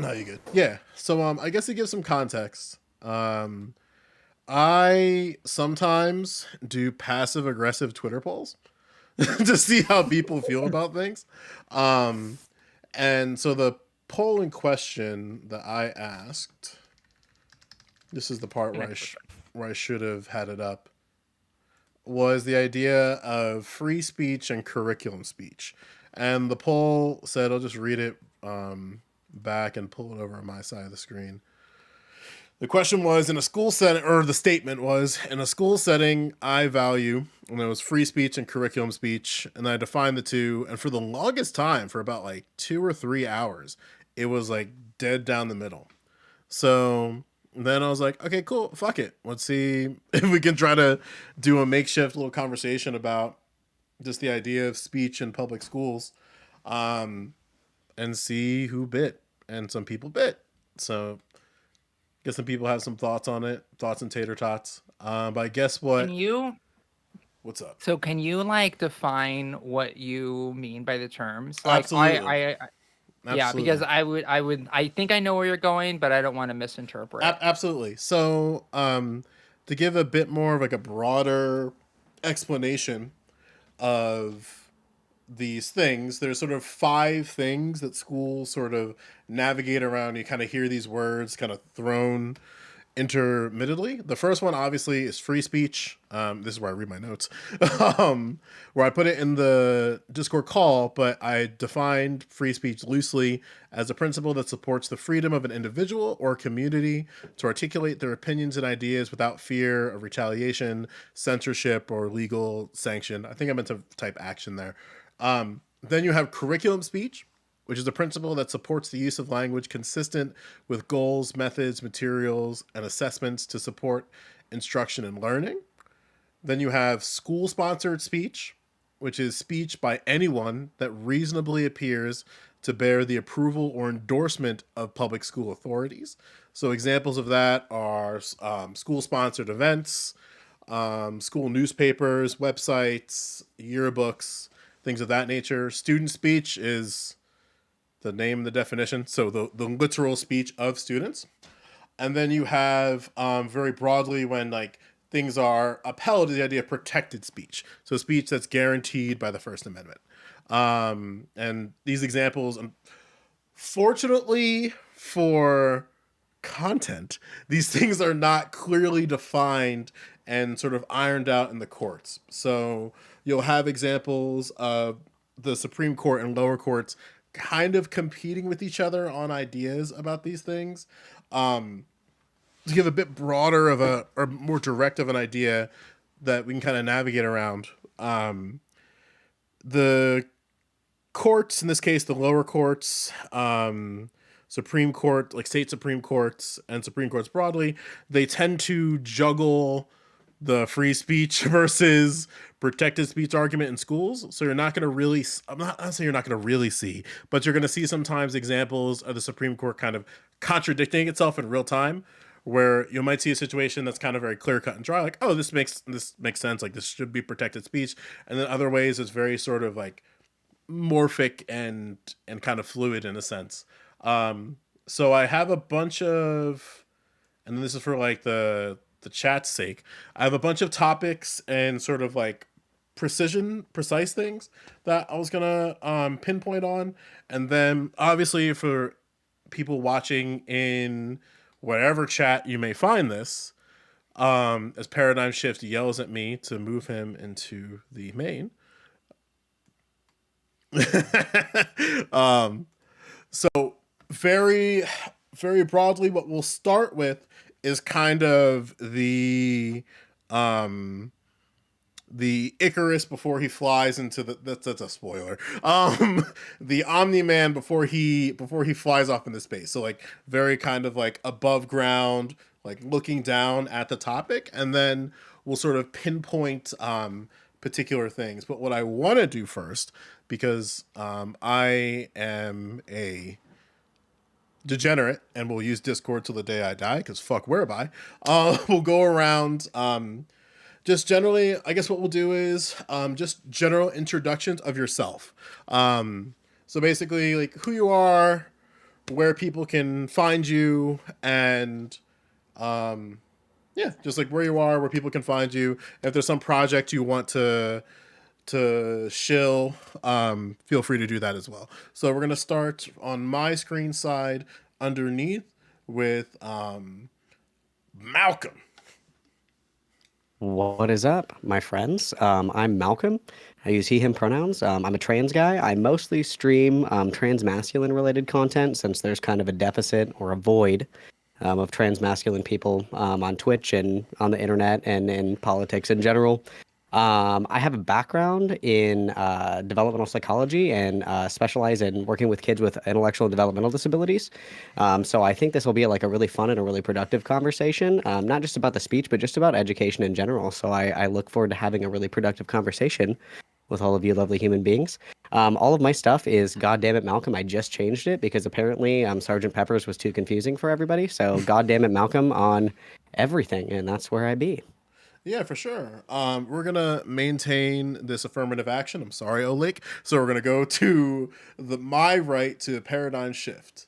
No, you good. Yeah. So I guess to give some context, I sometimes do passive aggressive Twitter polls to see how people feel about things. Um, and so the poll in question that I asked, this is the part where Next question. where I should have had it up, was the idea of free speech and curriculum speech. And the poll said, I'll just read it back and pull it over on my side of the screen. The question was in a school setting, or the statement was in a school setting, I value, and it was free speech and curriculum speech. And I defined the two. And for the longest time, for about like 2 or 3 hours, it was like dead down the middle. So then I was like, okay, cool, fuck it. Let's see if we can try to do a makeshift little conversation about just the idea of speech in public schools, um, and see who bit. And some people bit. So guess some people have some thoughts on it, thoughts and tater tots. But guess Can what? you What's up? can you like define what you mean by the terms? Like Absolutely, yeah, because absolutely, I think I know where you're going, but I don't want to misinterpret. absolutely. So, to give a bit more of like a broader explanation of these things, there's sort of five things that schools sort of navigate around. You kind of hear these words kind of thrown intermittently. The first one, obviously, is free speech. This is where I read my notes, where I put it in the Discord call, but I defined free speech loosely as a principle that supports the freedom of an individual or community to articulate their opinions and ideas without fear of retaliation, censorship, or legal sanction. I think I meant to type action there. Then you have curriculum speech, which is a principle that supports the use of language consistent with goals, methods, materials, and assessments to support instruction and learning. Then you have school sponsored speech, which is speech by anyone that reasonably appears to bear the approval or endorsement of public school authorities. So examples of that are school sponsored events, school newspapers, websites, yearbooks, things of that nature. Student speech is the name, the definition, so the literal speech of students. And then you have very broadly when like things are upheld, the idea of protected speech, so speech that's guaranteed by the First Amendment. And these examples, fortunately for content, these things are not clearly defined and sort of ironed out in the courts. So you'll have examples of the Supreme Court and lower courts kind of competing with each other on ideas about these things. To give a bit broader of a or more direct of an idea that we can kind of navigate around, the courts, in this case, the lower courts, Supreme Court, like state Supreme Courts and Supreme Courts broadly, they tend to juggle the free speech versus protected speech argument in schools. So you're not going to really, I'm not saying you're not going to really see, but you're going to see sometimes examples of the Supreme Court kind of contradicting itself in real time, where you might see a situation that's kind of very clear cut and dry, like, oh, this makes sense, like this should be protected speech, and then other ways it's very sort of like morphic and kind of fluid in a sense. So I have a bunch of, and this is for like the chat's sake, I have a bunch of topics and sort of like precise things that I was gonna pinpoint on, and then obviously for people watching in whatever chat you may find this, as Paradigm Shift yells at me to move him into the main. um, so very, very broadly, what we'll start with is kind of um the Icarus before he flies into the that's a spoiler. The Omni Man before he flies off into space. So like very kind of like above ground, like looking down at the topic, and then we'll sort of pinpoint particular things. But what I want to do first, because I am a degenerate and will use Discord till the day I die, because fuck whereby. We'll go around just generally, I guess what we'll do is just general introductions of yourself. So basically, like who you are, where people can find you and yeah, just like where you are, where people can find you. If there's some project you want to shill, feel free to do that as well. So we're gonna start on my screen side underneath with Malcolm. What is up, my friends? I'm Malcolm. I use he, him pronouns. I'm a trans guy. I mostly stream trans masculine related content since there's kind of a deficit or a void of trans masculine people on Twitch and on the internet and in politics in general. I have a background in developmental psychology and specialize in working with kids with intellectual and developmental disabilities. So I think this will be like a really fun and a really productive conversation, not just about the speech, but just about education in general. So I look forward to having a really productive conversation with all of you lovely human beings. All of my stuff is God damn it, Malcolm. I just changed it because apparently Sergeant Pepper's was too confusing for everybody. So God damn it, Malcolm on everything, and that's where I be. Yeah, for sure. We're gonna maintain this affirmative action. I'm sorry, Ohlake. So we're gonna go to my right to paradigm shift.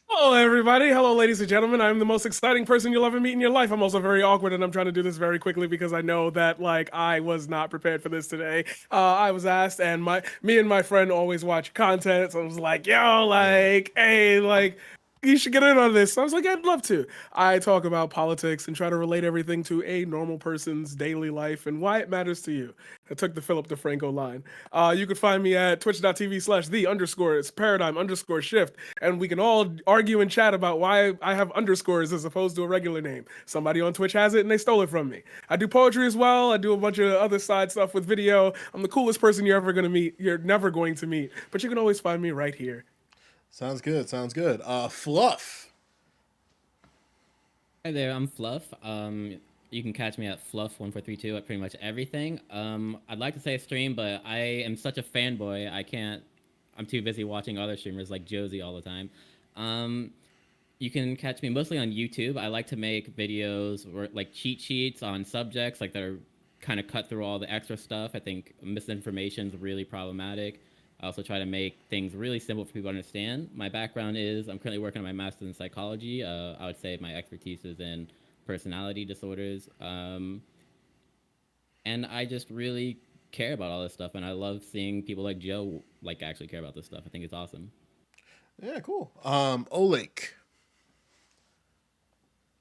Hello, everybody. Hello, ladies and gentlemen. I'm the most exciting person you'll ever meet in your life. I'm also very awkward, and I'm trying to do this very quickly because I know that, like, I was not prepared for this today. I was asked, and me and my friend always watch content, so I was like, yo, like, hey, like, you should get in on this. So I was like, I'd love to. I talk about politics and try to relate everything to a normal person's daily life and why it matters to you. I took the Philip DeFranco line. You can find me at twitch.tv/the_paradigm_shift, and we can all argue and chat about why I have underscores as opposed to a regular name. Somebody on Twitch has it and they stole it from me. I do poetry as well. I do a bunch of other side stuff with video. I'm the coolest person you're ever going to meet. You're never going to meet, but you can always find me right here. Sounds good. Sounds good. Fluff. Hi there, I'm Fluff. You can catch me at Fluff1432 at pretty much everything. I'd like to say stream, but I am such a fanboy, I can't. I'm too busy watching other streamers like Josie all the time. You can catch me mostly on YouTube. I like to make videos or like cheat sheets on subjects like that are kind of cut through all the extra stuff. I think misinformation is really problematic. I also try to make things really simple for people to understand. My background is I'm currently working on my master's in psychology. I would say my expertise is in personality disorders. And I just really care about all this stuff, and I love seeing people like Joe like actually care about this stuff. I think it's awesome. Yeah, cool. Ohlake.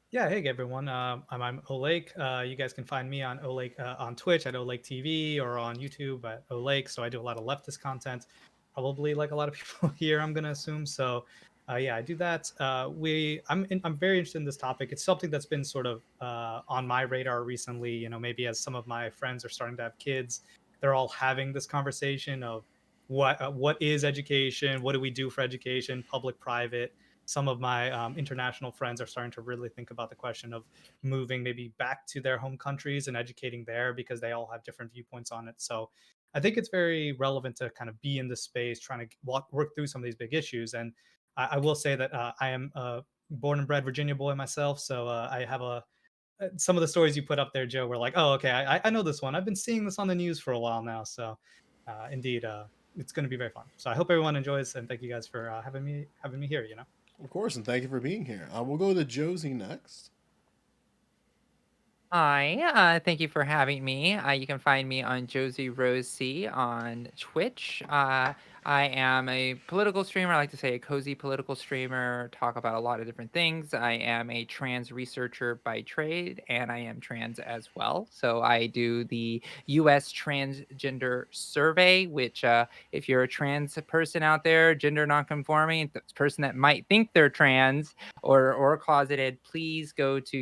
Yeah, hey everyone. I'm Ohlake. You guys can find me on Ohlake on Twitch at Ohlake TV or on YouTube at Ohlake. So I do a lot of leftist content, probably like a lot of people here, I'm gonna assume. So yeah, I do that. I'm very interested in this topic. It's something that's been sort of on my radar recently. You know, maybe as some of my friends are starting to have kids, they're all having this conversation of what is education, what do we do for education, public, private. Some of my international friends are starting to really think about the question of moving maybe back to their home countries and educating there because they all have different viewpoints on it. So I think it's very relevant to kind of be in this space, trying to work through some of these big issues. And I will say that I am a born and bred Virginia boy myself. So I have some of the stories you put up there, Joe, were like, oh, okay, I know this one. I've been seeing this on the news for a while now. So indeed, it's going to be very fun. So I hope everyone enjoys, and thank you guys for having me here. You know. Of course, and thank you for being here. We'll go to Josie next. Hi, thank you for having me. You can find me on JosieRoseC on Twitch. I am a political streamer. I like to say a cozy political streamer, talk about a lot of different things. I am a trans researcher by trade, and I am trans as well. So I do the US Transgender Survey, which, if you're a trans person out there, gender nonconforming, person that might think they're trans or closeted, please go to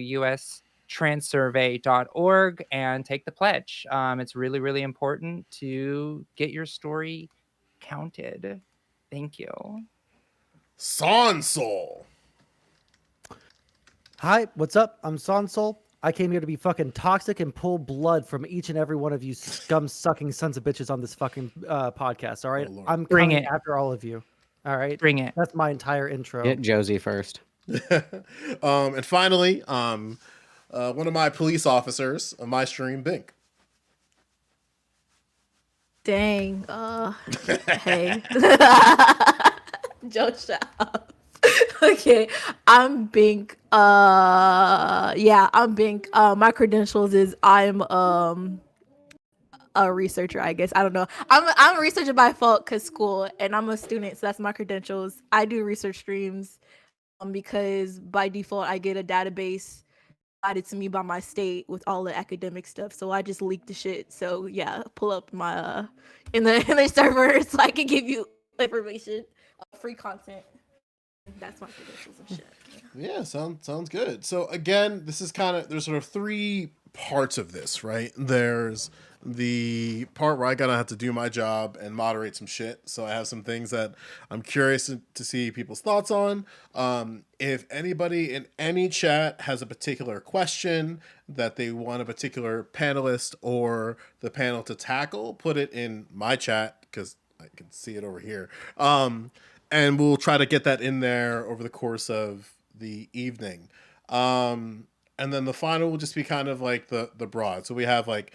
transsurvey.org and take the pledge. It's really, really important to get your story counted. Thank you. Sondsol. Hi, what's up? I'm Sondsol. I came here to be fucking toxic and pull blood from each and every one of you scum-sucking sons of bitches on this fucking podcast, all right? Oh, Lord. I'm Bring coming it. after all of you, all right? Bring it. That's my entire intro. Get Josie first. And finally, one of my police officers of my stream, Bink. Dang. Hey. Joe, shut up. Okay, I'm Bink. Yeah, I'm Bink. My credentials is I'm a researcher, I guess. I don't know. I'm a researcher by fault because school, and I'm a student, so that's my credentials. I do research streams because by default I get a database provided to me by my state with all the academic stuff. So I just leak the shit. So yeah, pull up my in the in the server so I can give you information, free content. That's my credentials and shit. Yeah, sounds good. So again, this is kind of, there's sort of three parts of this, right? There's the part where I gotta have to do my job and moderate some shit. So I have some things that I'm curious to see people's thoughts on. If anybody in any chat has a particular question that they want a particular panelist or the panel to tackle, put it in my chat because I can see it over here. And we'll try to get that in there over the course of the evening. And then the final will just be kind of like the broad. So we have like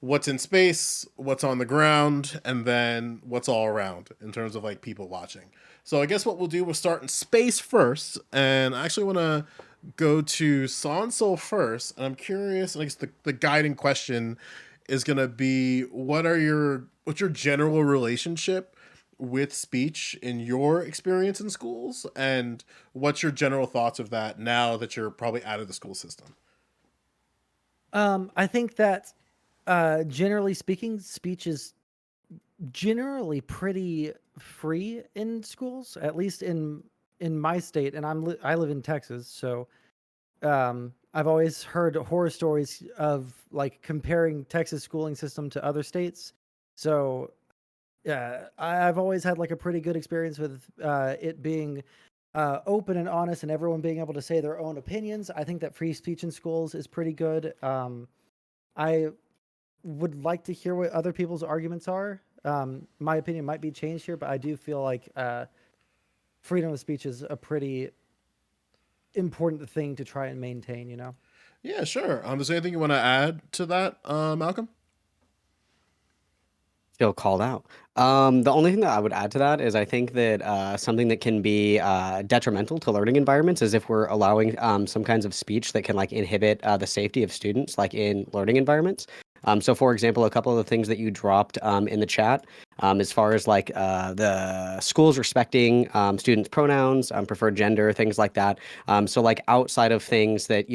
what's in space, what's on the ground, and then what's all around in terms of like people watching. So I guess what we'll do, we'll start in space first. And I actually want to go to Sondsol first. And I'm curious, and I guess the guiding question is going to be, what's your general relationship with speech in your experience in schools, and what's your general thoughts of that now that you're probably out of the school system? I think that generally speaking, speech is generally pretty free in schools, at least in my state, and I live in Texas, so I've always heard horror stories of like comparing Texas schooling system to other states. So yeah, I've always had like a pretty good experience with it being open and honest, and everyone being able to say their own opinions. I think that free speech in schools is pretty good. I would like to hear what other people's arguments are. My opinion might be changed here, but I do feel like freedom of speech is a pretty important thing to try and maintain, you know? Yeah, sure. Is there anything you want to add to that, Malcolm? Feel called out. The only thing that I would add to that is I think that something that can be detrimental to learning environments is if we're allowing some kinds of speech that can like inhibit the safety of students, like in learning environments. So, for example, a couple of the things that you dropped in the chat, as far as like the schools respecting students' pronouns, preferred gender, things like that. So, like outside of things that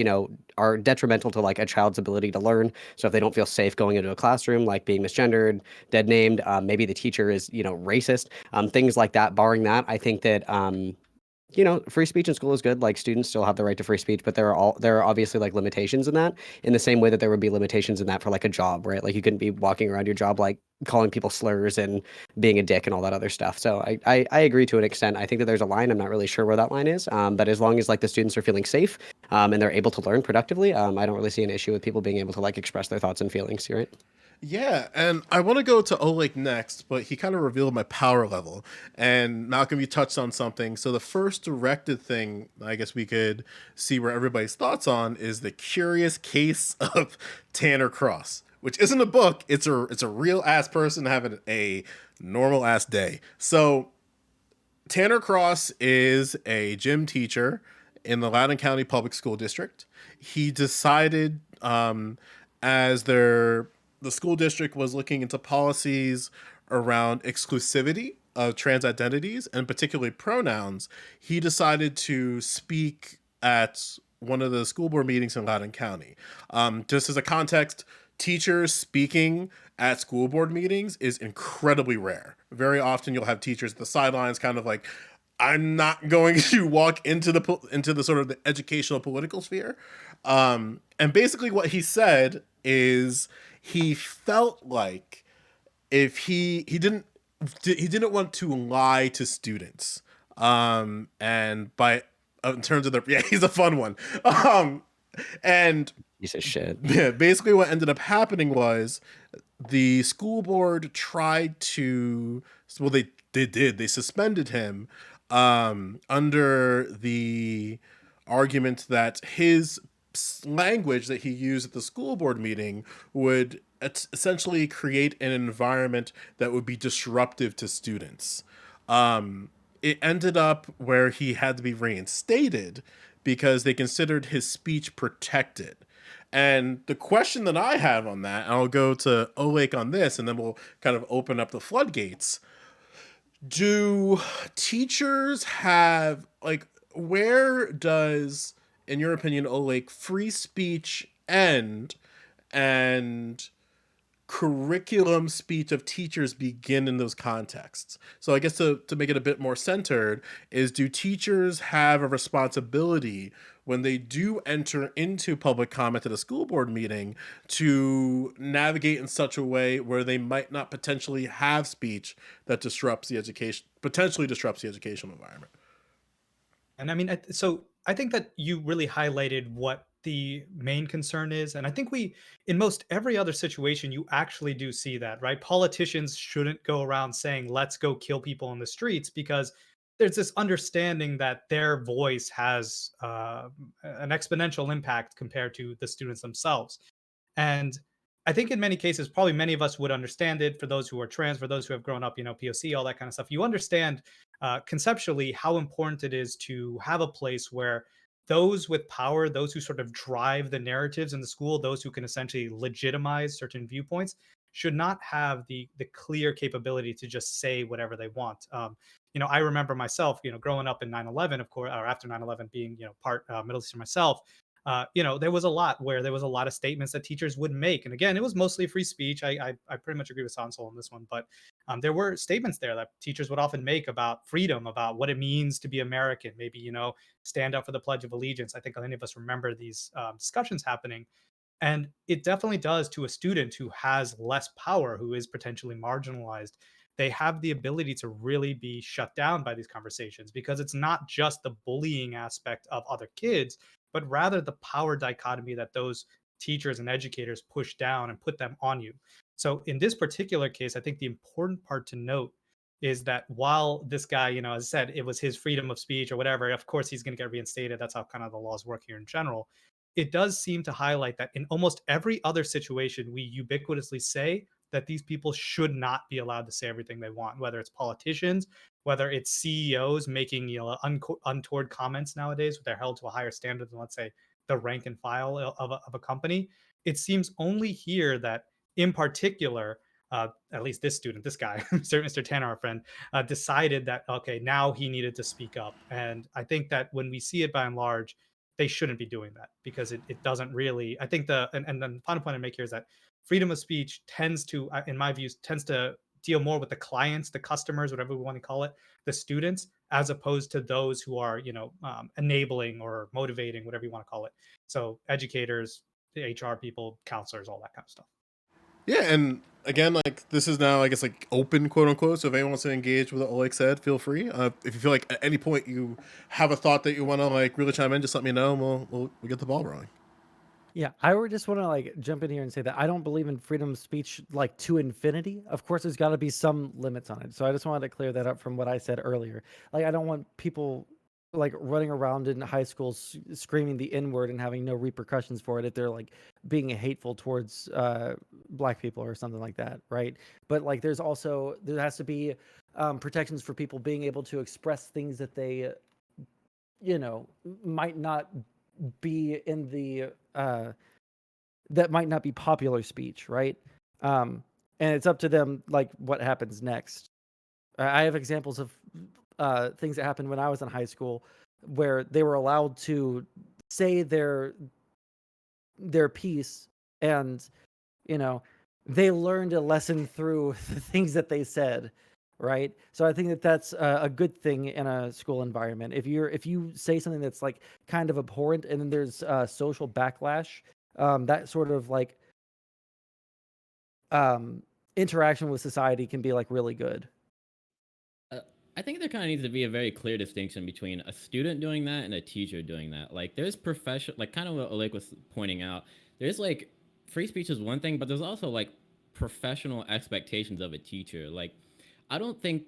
are detrimental to like a child's ability to learn. So, if they don't feel safe going into a classroom, like being misgendered, dead named, maybe the teacher is racist, things like that. Barring that, I think that free speech in school is good. Like students still have the right to free speech, but there are obviously like limitations in that, in the same way that there would be limitations in that for like a job, right? Like you couldn't be walking around your job like calling people slurs and being a dick and all that other stuff. So I agree to an extent. I think that there's a line. I'm not really sure where that line is. But as long as like the students are feeling safe and they're able to learn productively, I don't really see an issue with people being able to like express their thoughts and feelings, right? Yeah, and I want to go to Ohlake next, but he kind of revealed my power level. And Malcolm, you touched on something. So the first directed thing I guess we could see where everybody's thoughts on is the curious case of Tanner Cross, which isn't a book. It's a real ass person having a normal ass day. So Tanner Cross is a gym teacher in the Loudoun County Public School District. He decided, as the school district was looking into policies around exclusivity of trans identities and particularly pronouns, he decided to speak at one of the school board meetings in Loudoun County. Just as a context, teachers speaking at school board meetings is incredibly rare. Very often you'll have teachers at the sidelines kind of like, I'm not going to walk into the sort of the educational political sphere. And basically what he said is he felt like if he didn't want to lie to students. And by in terms of he's a fun one. And Piece of shit. yeah, basically what ended up happening was the school board tried to, well, they suspended him under the argument that his language that he used at the school board meeting would essentially create an environment that would be disruptive to students. it ended up where he had to be reinstated because they considered his speech protected. And the question that I have on that, and I'll go to Ohlake on this, and then we'll kind of open up the floodgates. Do teachers have, like, where does, in your opinion, Ohlake, free speech end and curriculum speech of teachers begin in those contexts? So I guess to make it a bit more centered is, do teachers have a responsibility when they do enter into public comment at a school board meeting to navigate in such a way where they might not potentially have speech that potentially disrupts the educational environment? And I mean, so I think that you really highlighted what the main concern is. And I think in most every other situation, you actually do see that, right? Politicians shouldn't go around saying, let's go kill people in the streets, because there's this understanding that their voice has an exponential impact compared to the students themselves. And I think in many cases, probably many of us would understand it. For those who are trans, for those who have grown up, POC, all that kind of stuff, you understand conceptually how important it is to have a place where those with power, those who sort of drive the narratives in the school, those who can essentially legitimize certain viewpoints, should not have the clear capability to just say whatever they want. I remember myself, growing up in 9/11, of course, or after 9/11, being part Middle Eastern myself. There was a lot where there was a lot of statements that teachers would make. And again, it was mostly free speech. I pretty much agree with Sondsol on this one, but there were statements there that teachers would often make about freedom, about what it means to be American, maybe, stand up for the Pledge of Allegiance. I think many of us remember these discussions happening. And it definitely does to a student who has less power, who is potentially marginalized. They have the ability to really be shut down by these conversations, because it's not just the bullying aspect of other kids, but rather the power dichotomy that those teachers and educators push down and put them on you. So in this particular case, I think the important part to note is that while this guy, as I said, it was his freedom of speech or whatever, of course he's going to get reinstated. That's how kind of the laws work here in general. It does seem to highlight that in almost every other situation, we ubiquitously say that these people should not be allowed to say everything they want, whether it's politicians, whether it's CEOs making untoward comments nowadays, where they're held to a higher standard than, let's say, the rank and file of a company. It seems only here that, in particular, at least this student, this guy, Mr. Tanner, our friend, decided that, okay, now he needed to speak up. And I think that when we see it by and large, they shouldn't be doing that, because it doesn't really, I think and then the final point I make here is that freedom of speech tends to, in my views, tends to deal more with the clients, the customers, whatever we want to call it, the students, as opposed to those who are, enabling or motivating, whatever you want to call it. So educators, the HR people, counselors, all that kind of stuff. Yeah, and again, like, this is now, I guess, like, open, quote unquote. So if anyone wants to engage with what Ohlake said, feel free. If you feel like at any point you have a thought that you want to, like, really chime in, just let me know, and we'll get the ball rolling. Yeah, I would just want to, like, jump in here and say that I don't believe in freedom of speech, like, to infinity. Of course, there's got to be some limits on it. So I just wanted to clear that up from what I said earlier. Like, I don't want people, like, running around in high school screaming the N-word and having no repercussions for it if they're, like, being hateful towards black people or something like that, right? But, like, there has to be protections for people being able to express things that they, might not be in the that might not be popular speech, right? And it's up to them, like, what happens next. I have examples of things that happened when I was in high school where they were allowed to say their piece, and they learned a lesson through the things that they said, right? So I think that that's a good thing in a school environment. If you say something that's, like, kind of abhorrent, and then there's social backlash, that sort of, like, interaction with society can be, like, really good. I think there kind of needs to be a very clear distinction between a student doing that and a teacher doing that. Like, there's professional, like, kind of what Ohlake was pointing out. There's, like, free speech is one thing, but there's also, like, professional expectations of a teacher. Like, I don't think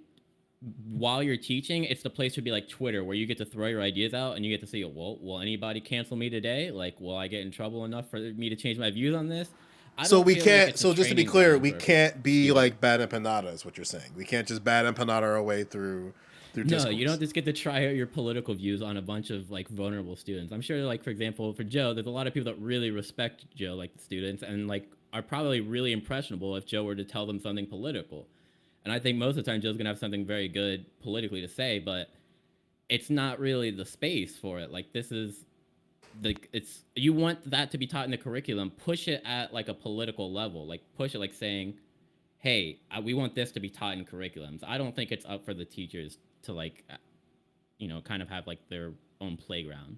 while you're teaching, it's the place to be like Twitter, where you get to throw your ideas out and you get to say, well, will anybody cancel me today? Like, will I get in trouble enough for me to change my views on this? So we can't. So just to be clear, we can't be like bad empanada, is what you're saying. We can't just bad empanada our way through through No, discourse. you don't just get to try out your political views on a bunch of like vulnerable students. I'm sure, like for example, for Joe, there's a lot of people that really respect Joe, like the students, and like are probably really impressionable if Joe were to tell them something political. And I think most of the time Joe's gonna have something very good politically to say, but it's not really the space for it. Like this is it's you want that to be taught in the curriculum. Push it at like a political level. Like push it like saying, hey, we want this to be taught in curriculums. I don't think it's up for the teachers to like, kind of have like their own playground.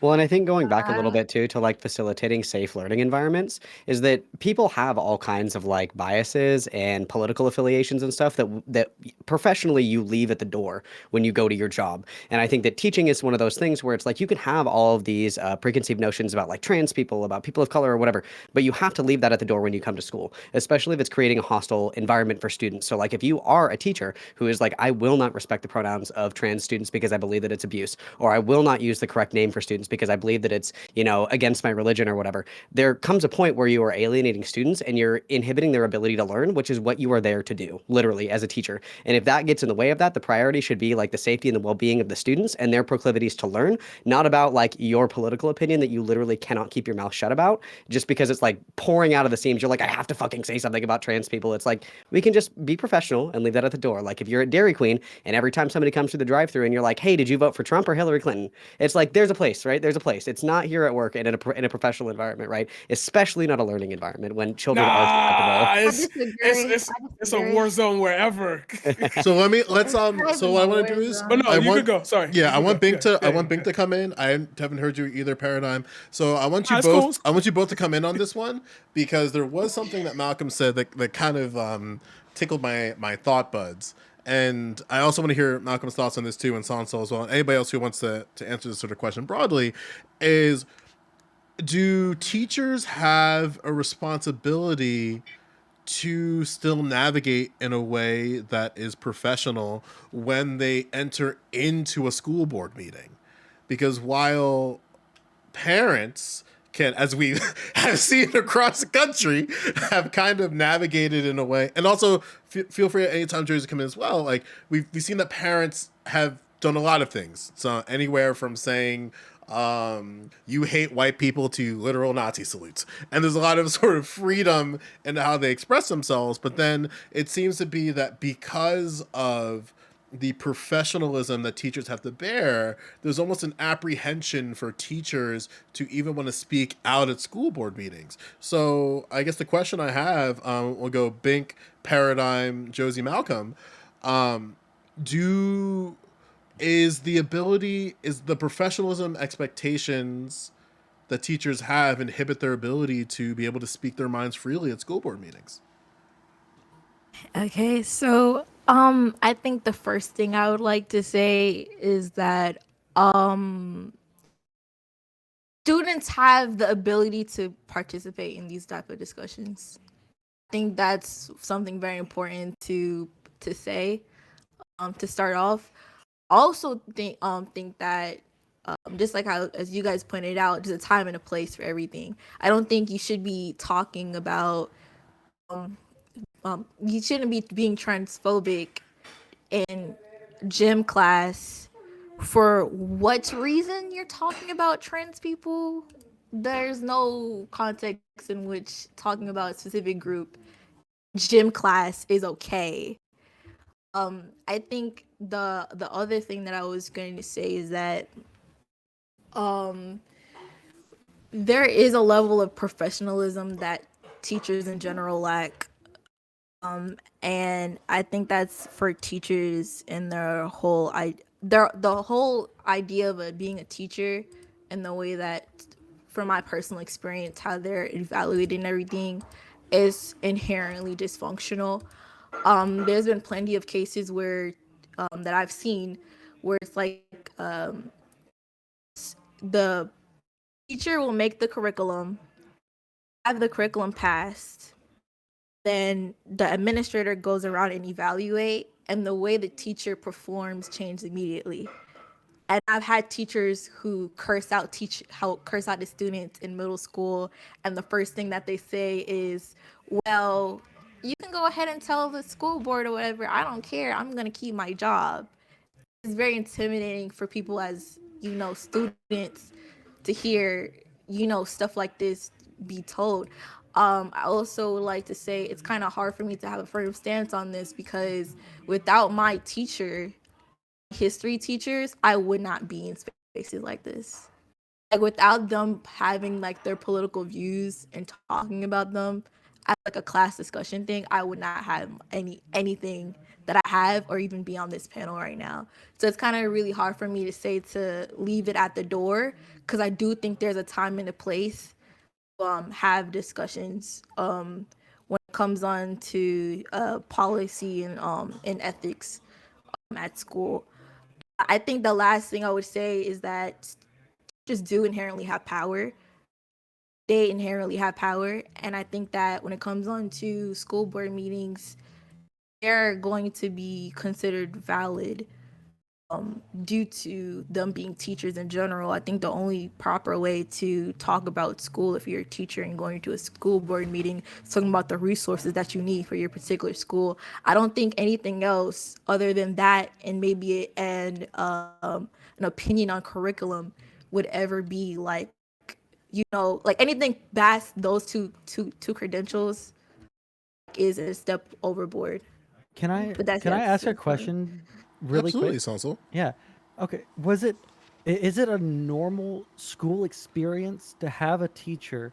Well, and I think going back a little bit too to like facilitating safe learning environments is that people have all kinds of like biases and political affiliations and stuff that professionally you leave at the door when you go to your job. And I think that teaching is one of those things where it's like you can have all of these preconceived notions about like trans people, about people of color or whatever, but you have to leave that at the door when you come to school, especially if it's creating a hostile environment for students. So like if you are a teacher who is like, I will not respect the pronouns of trans students because I believe that it's abuse, or I will not use the correct name for students because I believe that it's, against my religion or whatever. There comes a point where you are alienating students and you're inhibiting their ability to learn, which is what you are there to do, literally, as a teacher. And if that gets in the way of that, the priority should be like the safety and the well-being of the students and their proclivities to learn, not about like your political opinion that you literally cannot keep your mouth shut about just because it's like pouring out of the seams. You're like, I have to fucking say something about trans people. It's like, we can just be professional and leave that at the door. Like if you're at Dairy Queen and every time somebody comes through the drive-thru and you're like, hey, did you vote for Trump or Hillary Clinton? It's like, there's a place, right? There's a place. It's not here at work and in a professional environment, right? Especially not a learning environment when children are Nah, susceptible. it's a war zone wherever. So so what I want to do is, But no, you could go. Sorry. Yeah, You I could want go. Bink Yeah, I want Bink to come in. I haven't heard you either, Paradigm. So I want you That's both. cool. I want you both to come in on this one because there was something that Malcolm said that kind of tickled my thought buds. And I also want to hear Malcolm's thoughts on this too, and Sondsol as well. And anybody else who wants to answer this sort of question broadly is, do teachers have a responsibility to still navigate in a way that is professional when they enter into a school board meeting? Because while parents can, as we have seen across the country, have kind of navigated in a way, and also feel free at any time, Josie, to come in as well. Like we've seen that parents have done a lot of things. So anywhere from saying, you hate white people to literal Nazi salutes. And there's a lot of sort of freedom in how they express themselves. But then it seems to be that because of the professionalism that teachers have to bear, there's almost an apprehension for teachers to even want to speak out at school board meetings. So I guess the question I have, we'll go Bink, Paradigm, Josie, Malcolm. Is the professionalism expectations that teachers have inhibit their ability to be able to speak their minds freely at school board meetings? Okay, so I think the first thing I would like to say is that students have the ability to participate in these type of discussions. I think that's something very important to say to start off. Also think that just like how, as you guys pointed out, there's a time and a place for everything. I don't think you should be talking about you shouldn't be being transphobic in gym class. For what reason you're talking about trans people? There's no context in which talking about a specific group gym class is okay. I think the other thing that I was going to say is that there is a level of professionalism that teachers in general lack. And I think that's for teachers and the whole idea of being a teacher and the way that, from my personal experience, how they're evaluating everything is inherently dysfunctional. There's been plenty of cases where that I've seen where it's like the teacher will make the curriculum, have the curriculum passed, then the administrator goes around and evaluate, and the way the teacher performs changes immediately. And I've had teachers who curse out the students in middle school, and the first thing that they say is, well, you can go ahead and tell the school board or whatever, I don't care, I'm gonna keep my job. it's very intimidating for people as, students to hear, stuff like this be told. I also like to say it's kind of hard for me to have a firm stance on this because without my teacher, history teachers, I would not be in spaces like this. Like without them having like their political views and talking about them as like a class discussion thing, I would not have anything that I have or even be on this panel right now. So it's kind of really hard for me to say to leave it at the door because I do think there's a time and a place to have discussions when it comes on to policy and ethics at school. I think the last thing I would say is that just do inherently have power. They inherently have power. And I think that when it comes on to school board meetings, they're going to be considered valid due to them being teachers in general. I think the only proper way to talk about school if you're a teacher and going to a school board meeting is talking about the resources that you need for your particular school. I don't think anything else other than that and maybe an opinion on curriculum would ever be like, like anything past those two credentials is a step overboard. Can I But that's ask a fun. question really Absolutely, quick? Sondsol. Yeah. Okay. Is it a normal school experience to have a teacher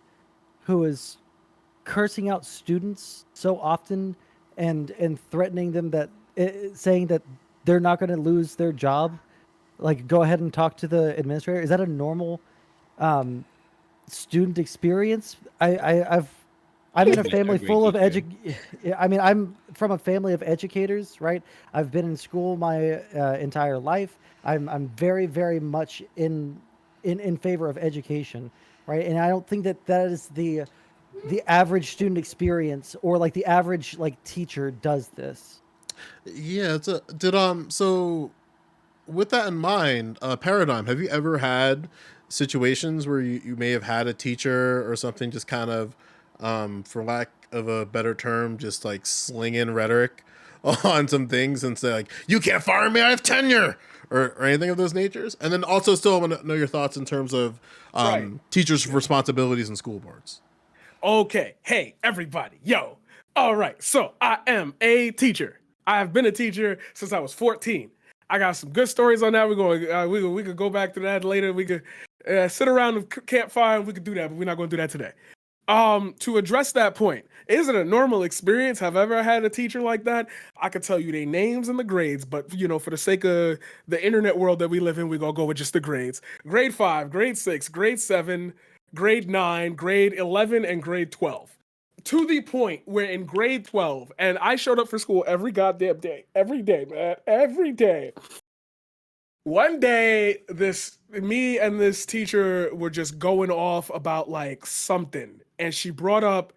who is cursing out students so often and threatening them that saying that they're not going to lose their job? Like, go ahead and talk to the administrator. Is that a normal student experience? I'm in a family full of I'm from a family of educators, right? I've been in school my entire life. I'm very, very much in favor of education, right? And I don't think that is the average student experience or like the average like teacher does this. Yeah, so with that in mind, Paradigm, have you ever had situations where you may have had a teacher or something just kind of, for lack of a better term, just like slinging rhetoric on some things and say like, you can't fire me, I have tenure, or anything of those natures? And then also still want to know your thoughts in terms of Right. teachers' responsibilities in school boards. Okay, hey everybody, yo. All right, so I am a teacher. I have been a teacher since I was 14. I got some good stories on that. We're going. We could go back to that later. We could sit around the campfire and we could do that, but we're not going to do that today. To address that point, is it a normal experience? Have I ever had a teacher like that? I could tell you their names and the grades, but for the sake of the internet world that we live in, we're gonna go with just the grades. Grade 5, grade 6, grade 7, grade 9, grade 11, and grade 12. To the point where in grade 12, and I showed up for school every goddamn day, every day, man, every day. One day, me and this teacher were just going off about like something, and she brought up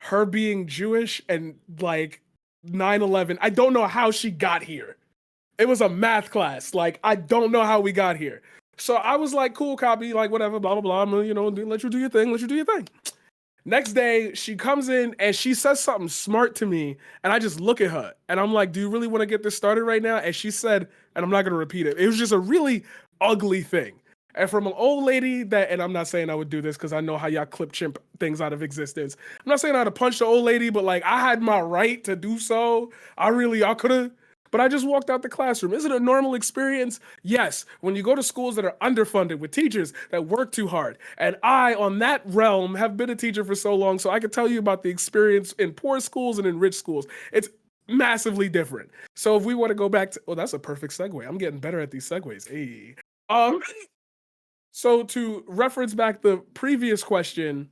her being Jewish and like 9/11. I don't know how she got here. It was a math class. Like, I don't know how we got here. So I was like, cool, copy, like whatever, blah, blah, blah. I'm gonna, let you do your thing. Let you do your thing. Next day, she comes in and she says something smart to me. And I just look at her and I'm like, do you really want to get this started right now? And she said, and I'm not going to repeat it. It was just a really ugly thing. And from an old lady and I'm not saying I would do this because I know how y'all clip chimp things out of existence. I'm not saying I had to punch the old lady, but like I had my right to do so. I could have. But I just walked out the classroom. Is it a normal experience? Yes. When you go to schools that are underfunded with teachers that work too hard. And I, on that realm, have been a teacher for so long, so I can tell you about the experience in poor schools and in rich schools. It's massively different. So if we want to go back to, that's a perfect segue. I'm getting better at these segues. Hey. So to reference back the previous question,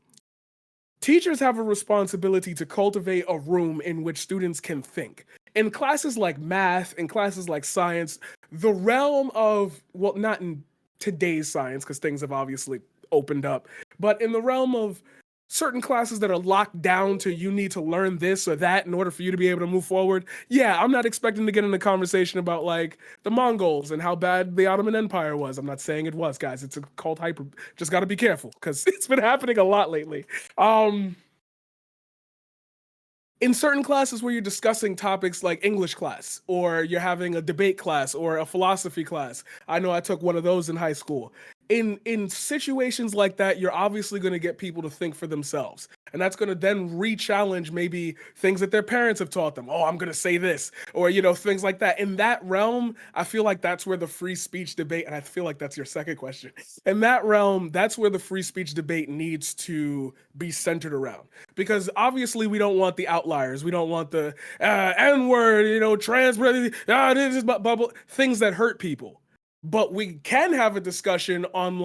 teachers have a responsibility to cultivate a room in which students can think. In classes like math, in classes like science, the realm of, well, not in today's science, because things have obviously opened up, but in the realm of certain classes that are locked down to you need to learn this or that in order for you to be able to move forward. Yeah, I'm not expecting to get in a conversation about like the Mongols and how bad the Ottoman Empire was. I'm not saying it was, guys. It's a cult hyper. Just got to be careful because it's been happening a lot lately. in certain classes where you're discussing topics like English class, or you're having a debate class or a philosophy class. I know I took one of those in high school. In situations like that, you're obviously going to get people to think for themselves. And that's going to then re-challenge maybe things that their parents have taught them. Oh, I'm going to say this, or, things like that. In that realm, I feel like that's where the free speech debate, and I feel like that's your second question. In that realm, that's where the free speech debate needs to be centered around. Because obviously we don't want the outliers. We don't want the N-word, trans, this is bubble, things that hurt people. But we can have a discussion on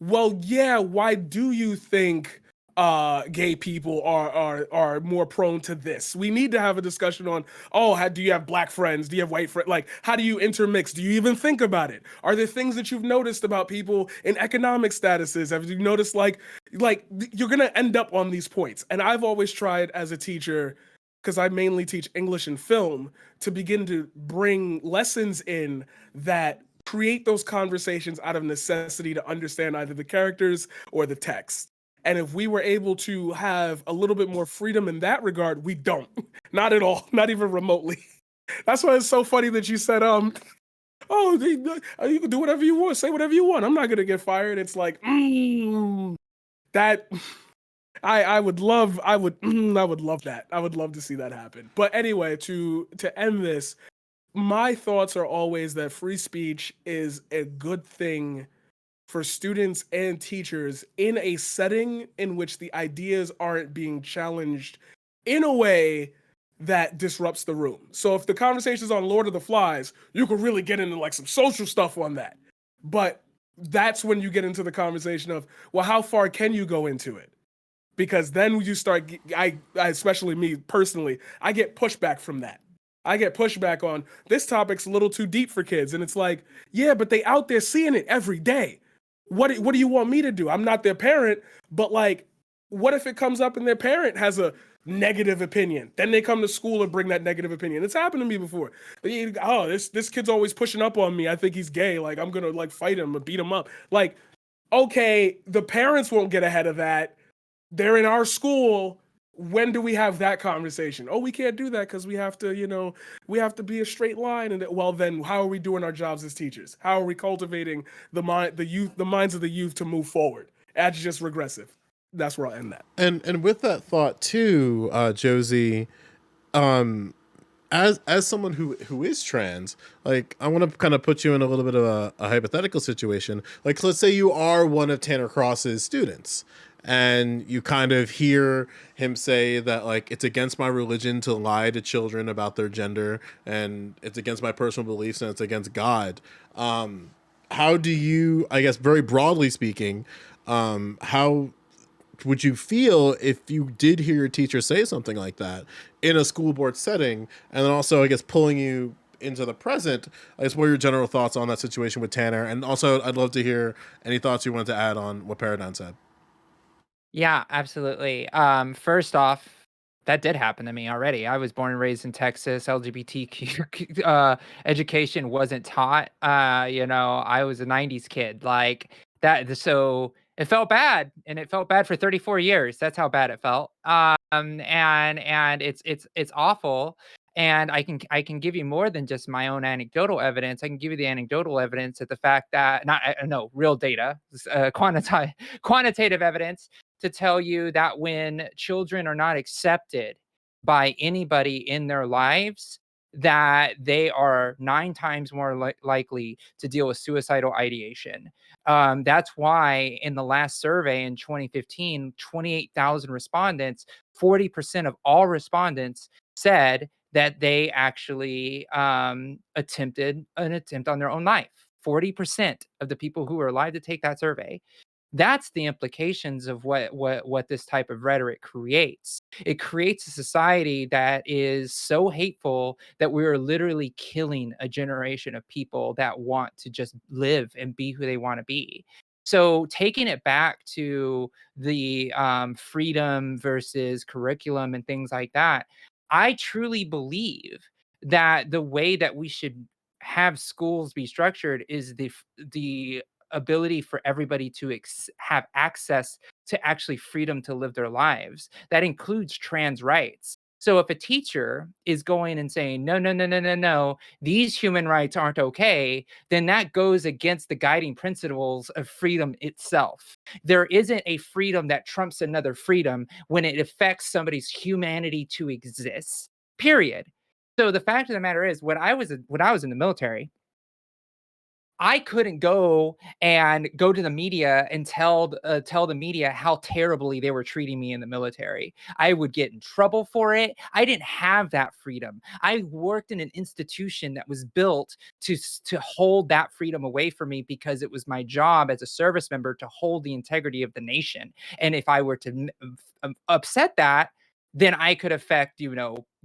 well, yeah, why do you think gay people are more prone to this? We need to have a discussion on, do you have black friends? Do you have white friends? Like, how do you intermix? Do you even think about it? Are there things that you've noticed about people in economic statuses? Have you noticed like you're gonna end up on these points? And I've always tried as a teacher, because I mainly teach English and film, to begin to bring lessons in that create those conversations out of necessity to understand either the characters or the text. And if we were able to have a little bit more freedom in that regard, we don't. Not at all. Not even remotely. That's why it's so funny that you said, you can do whatever you want, say whatever you want. I'm not going to get fired. It's like, that... I would love that. I would love to see that happen. But anyway, to end this, my thoughts are always that free speech is a good thing for students and teachers in a setting in which the ideas aren't being challenged in a way that disrupts the room. So if the conversation is on Lord of the Flies, you could really get into some social stuff on that. But that's when you get into the conversation of, well, how far can you go into it? Because then you start, I especially me personally, I get pushback from that. I get pushback on, this topic's a little too deep for kids. And it's like, yeah, but they out there seeing it every day. What do you want me to do? I'm not their parent, but what if it comes up and their parent has a negative opinion? Then they come to school and bring that negative opinion. It's happened to me before. Oh, this kid's always pushing up on me. I think he's gay. I'm gonna fight him or beat him up. Okay, the parents won't get ahead of that. They're in our school. When do we have that conversation? Oh, we can't do that because we have to, we have to be a straight line. And well, then how are we doing our jobs as teachers? How are we cultivating the minds of the youth to move forward? That's just regressive. That's where I'll end that. And with that thought too, Josie, as someone who is trans, I want to kind of put you in a little bit of a hypothetical situation. Let's say you are one of Tanner Cross's students, and you kind of hear him say that it's against my religion to lie to children about their gender, and it's against my personal beliefs, and it's against God. How do you, I guess, very broadly speaking, how would you feel if you did hear your teacher say something like that in a school board setting? And then also, I guess, pulling you into the present, I guess, what are your general thoughts on that situation with Tanner? And also, I'd love to hear any thoughts you wanted to add on what Paradigm said. Yeah, absolutely. First off, that did happen to me already. I was born and raised in Texas. LGBTQ education wasn't taught. I was a 90s kid. That, so it felt bad, and it felt bad for 34 years. That's how bad it felt. And it's awful. And I can give you more than just my own anecdotal evidence. I can give you the anecdotal evidence of the fact that no real data, quantitative evidence to tell you that when children are not accepted by anybody in their lives, that they are 9 times more likely to deal with suicidal ideation. That's why in the last survey in 2015, 28,000 respondents, 40% of all respondents said that they actually attempted an attempt on their own life. 40% of the people who were alive to take that survey. That's the implications of what this type of rhetoric creates. It creates a society that is so hateful that we are literally killing a generation of people that want to just live and be who they want to be. So taking it back to the freedom versus curriculum and things like that, I truly believe that the way that we should have schools be structured is the ability for everybody to have access to actually freedom to live their lives. That includes trans rights. So if a teacher is going and saying, no, no, no, no, no, no, these human rights aren't okay, then that goes against the guiding principles of freedom itself. There isn't a freedom that trumps another freedom when it affects somebody's humanity to exist, period. So the fact of the matter is, when I was in the military, I couldn't go to the media and tell the media how terribly they were treating me in the military. I would get in trouble for it. I didn't have that freedom. I worked in an institution that was built to hold that freedom away from me, because it was my job as a service member to hold the integrity of the nation. And if I were to upset that, then I could affect,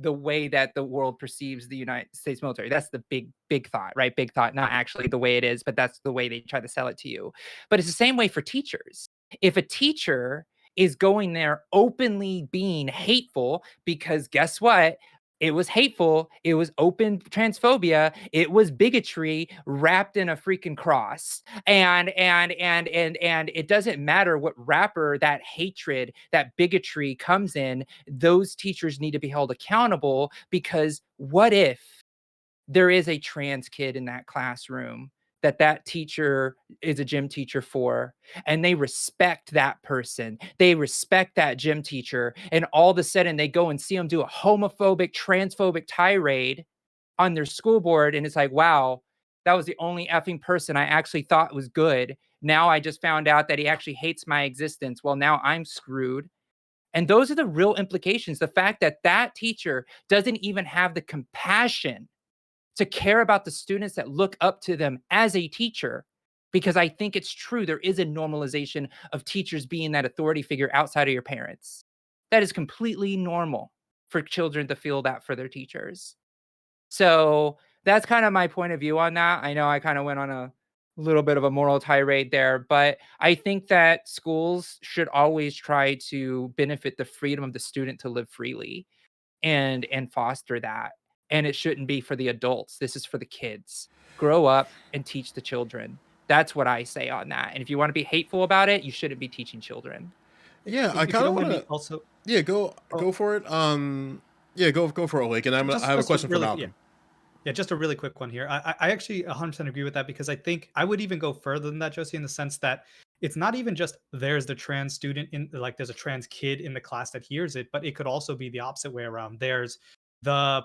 the way that the world perceives the United States military. That's the big thought, right? Big thought, not actually the way it is, but that's the way they try to sell it to you. But it's the same way for teachers. If a teacher is going there openly being hateful, because guess what? It was hateful. It was open transphobia. It was bigotry wrapped in a freaking cross. And it doesn't matter what wrapper that hatred, that bigotry comes in. Those teachers need to be held accountable, because what if there is a trans kid in that classroom that teacher is a gym teacher for, and they respect that person, they respect that gym teacher, and all of a sudden they go and see them do a homophobic, transphobic tirade on their school board, and it's like, wow, that was the only effing person I actually thought was good. Now I just found out that he actually hates my existence. Well, now I'm screwed. And those are the real implications. The fact that that teacher doesn't even have the compassion to care about the students that look up to them as a teacher, because I think it's true. There is a normalization of teachers being that authority figure outside of your parents. That is completely normal for children to feel that for their teachers. So that's kind of my point of view on that. I know I kind of went on a little bit of a moral tirade there, but I think that schools should always try to benefit the freedom of the student to live freely and foster that. And it shouldn't be for the adults. This is for the kids. Grow up and teach the children. That's what I say on that. And if you want to be hateful about it, you shouldn't be teaching children. Yeah, I If you kind of don't mind want me to. also. Yeah, go Oh, for it. Yeah, go for Ohlake, and I have a just a question for really, Malcolm. yeah, just a really quick one here. I actually 100% agree with that, because I think I would even go further than that, Josie, in the sense that it's not even just there's the trans student in, like there's a trans kid in the class that hears it, but it could also be the opposite way around. There's the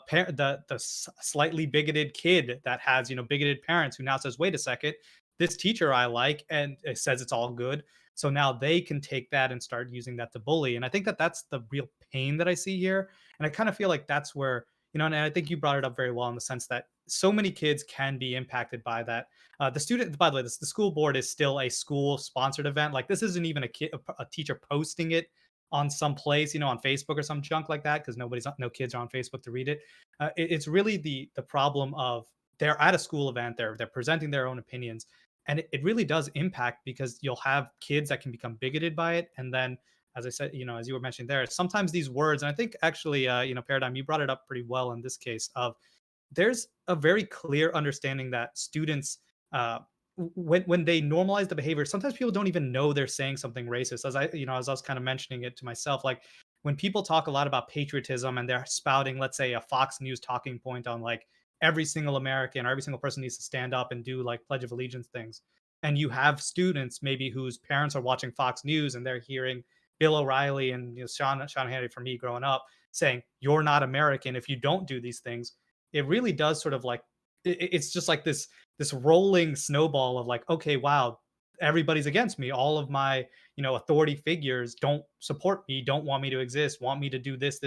slightly bigoted kid that has bigoted parents, who now says, wait a second, this teacher I like, and it says it's all good. So now they can take that and start using that to bully. And I think that that's the real pain that I see here. And I kind of feel like that's where, and I think you brought it up very well, in the sense that so many kids can be impacted by that. The student, by the way, the school board is still a school sponsored event. Like, this isn't even a teacher posting it on some place, on Facebook or some junk like that, because no kids are on Facebook to read it. It's really the problem of, they're at a school event, they're presenting their own opinions, and it really does impact, because you'll have kids that can become bigoted by it, and then, as I said, as you were mentioning there, sometimes these words, and I think actually, Paradigm, you brought it up pretty well in this case, of there's a very clear understanding that students, when they normalize the behavior, sometimes people don't even know they're saying something racist. As I was kind of mentioning it to myself, like, when people talk a lot about patriotism and they're spouting, let's say, a Fox News talking point on, like, every single American or every single person needs to stand up and do, like, Pledge of Allegiance things, and you have students maybe whose parents are watching Fox News and they're hearing Bill O'Reilly and Sean Hannity, for me growing up, saying, "You're not American if you don't do these things." It really does sort of, like, it's just like this rolling snowball of, like, okay, wow, everybody's against me. All of my authority figures don't support me, don't want me to exist, want me to do this.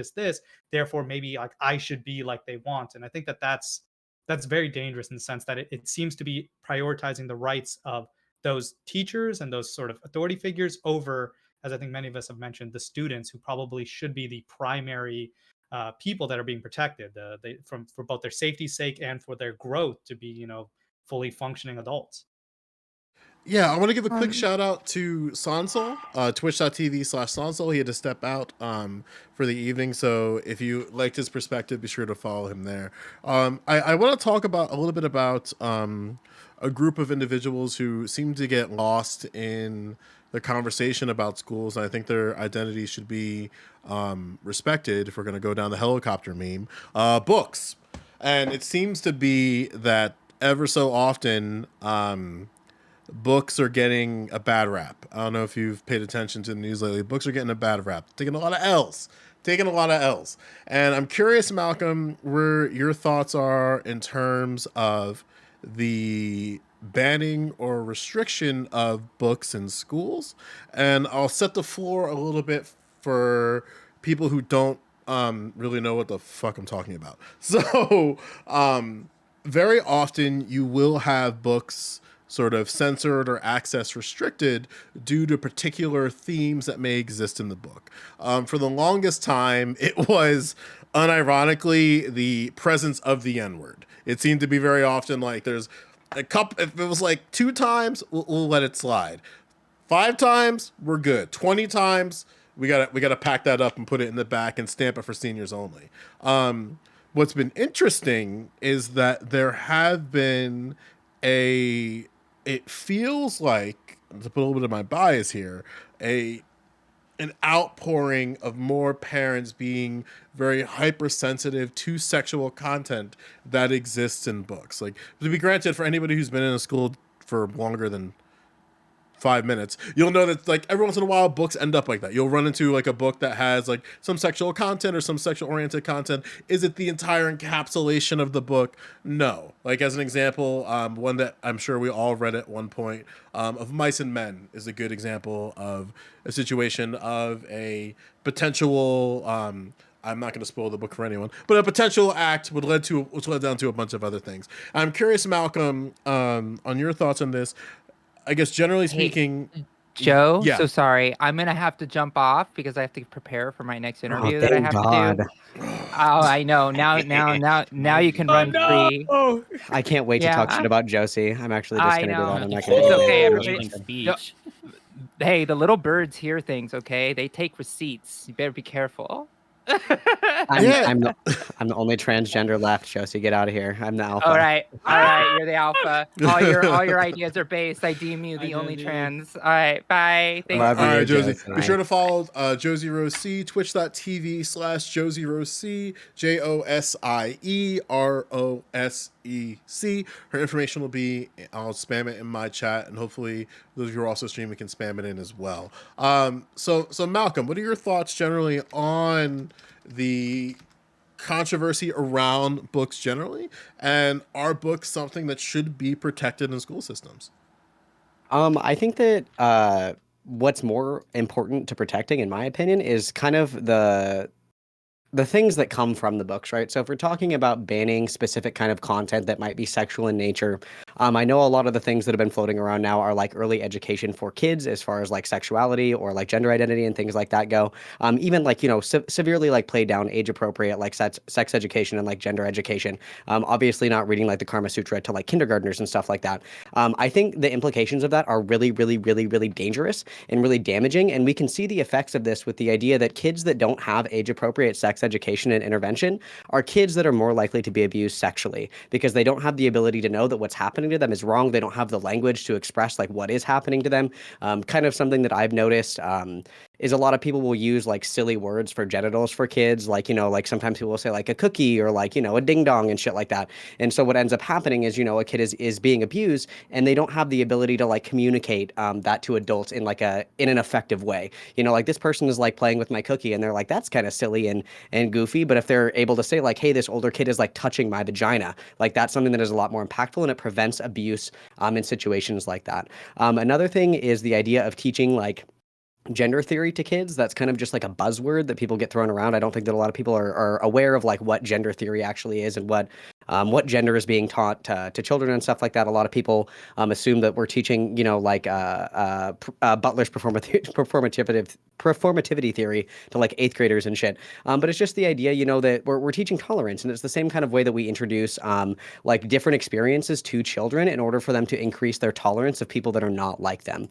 Therefore, maybe, like, I should be like they want. And I think that that's very dangerous, in the sense that it seems to be prioritizing the rights of those teachers and those sort of authority figures over, as I think many of us have mentioned, the students, who probably should be the primary people that are being protected, for both their safety's sake and for their growth to be, fully functioning adults. Yeah, I want to give a quick shout out to Sondsol, twitch.tv/Sondsol. He had to step out for the evening, so if you liked his perspective, be sure to follow him there. I want to talk about a little bit about a group of individuals who seem to get lost in the conversation about schools, and I think their identity should be respected if we're going to go down the helicopter meme. Books. And it seems to be that ever so often, books are getting a bad rap. I don't know if you've paid attention to the news lately. Books are getting a bad rap. Taking a lot of L's. And I'm curious, Malcolm, where your thoughts are in terms of the banning or restriction of books in schools. And I'll set the floor a little bit for people who don't really know what the fuck I'm talking about. So very often you will have books sort of censored or access restricted due to particular themes that may exist in the book. For the longest time, it was unironically the presence of the N-word. It seemed to be very often like there's a couple, if it was like 2 times, we'll let it slide. 5 times, we're good. 20 times, we gotta pack that up and put it in the back and stamp it for seniors only. What's been interesting is that there have been it feels like, to put a little bit of my bias here, an outpouring of more parents being very hypersensitive to sexual content that exists in books. Like, to be granted, for anybody who's been in a school for longer than 5 minutes, you'll know that like every once in a while books end up like that. You'll run into like a book that has like some sexual content or some sexual oriented content. Is it the entire encapsulation of the book? No. Like, as an example, one that I'm sure we all read at one point, of Mice and Men is a good example of a situation of a potential I'm not going to spoil the book for anyone, but a potential act which led down to a bunch of other things. I'm curious, Malcolm, on your thoughts on this. I guess generally speaking, Joe, yeah. so sorry. I'm going to have to jump off because I have to prepare for my next interview that I thank have God. to do. Oh, I know. Now you can run free. Oh, I can't wait to talk shit about Josie. I'm actually just I going to do know. that. I'm not It's going to okay, do everybody. Rolling speech. Hey, the little birds hear things, okay? They take receipts. You better be careful. I'm the only transgender left, Josie. Get out of here. I'm the alpha. All right, you're the alpha. All your ideas are based. I deem you the only trans. All right, bye. Thanks. Love All you, right, Josie. Josie. Be sure to follow JosieRoseC, twitch.tv/JosieRoseC, JosieRoSEC. Her information will be, I'll spam it in my chat, and hopefully those of you who are also streaming can spam it in as well. So Malcolm, what are your thoughts generally on the controversy around books generally, and are books something that should be protected in school systems? I think that what's more important to protecting, in my opinion, is kind of the things that come from the books, right? So if we're talking about banning specific kind of content that might be sexual in nature, I know a lot of the things that have been floating around now are like early education for kids as far as like sexuality or like gender identity and things like that go. Even like, severely like played down age appropriate like sex education and like gender education. Obviously not reading like the Karma Sutra to like kindergartners and stuff like that. I think the implications of that are really, really, really, really dangerous and really damaging. And we can see the effects of this with the idea that kids that don't have age appropriate sex education and intervention are kids that are more likely to be abused sexually because they don't have the ability to know that what's happening to them is wrong. They don't have the language to express like what is happening to them. Kind of something that I've noticed is a lot of people will use like silly words for genitals for kids. Like, like sometimes people will say like a cookie or like, a ding dong and shit like that. And so what ends up happening is, a kid is being abused and they don't have the ability to like communicate that to adults in like in an effective way. Like this person is like playing with my cookie and they're like, that's kind of silly and goofy. But if they're able to say like, hey, this older kid is like touching my vagina, like that's something that is a lot more impactful and it prevents abuse in situations like that. Another thing is the idea of teaching like gender theory to kids. That's kind of just like a buzzword that people get thrown around. I don't think that a lot of people are aware of like what gender theory actually is and what what gender is being taught to children and stuff like that. A lot of people assume that we're teaching, like Butler's performativity theory to like 8th graders and shit. But it's just the idea, that we're teaching tolerance, and it's the same kind of way that we introduce like different experiences to children in order for them to increase their tolerance of people that are not like them.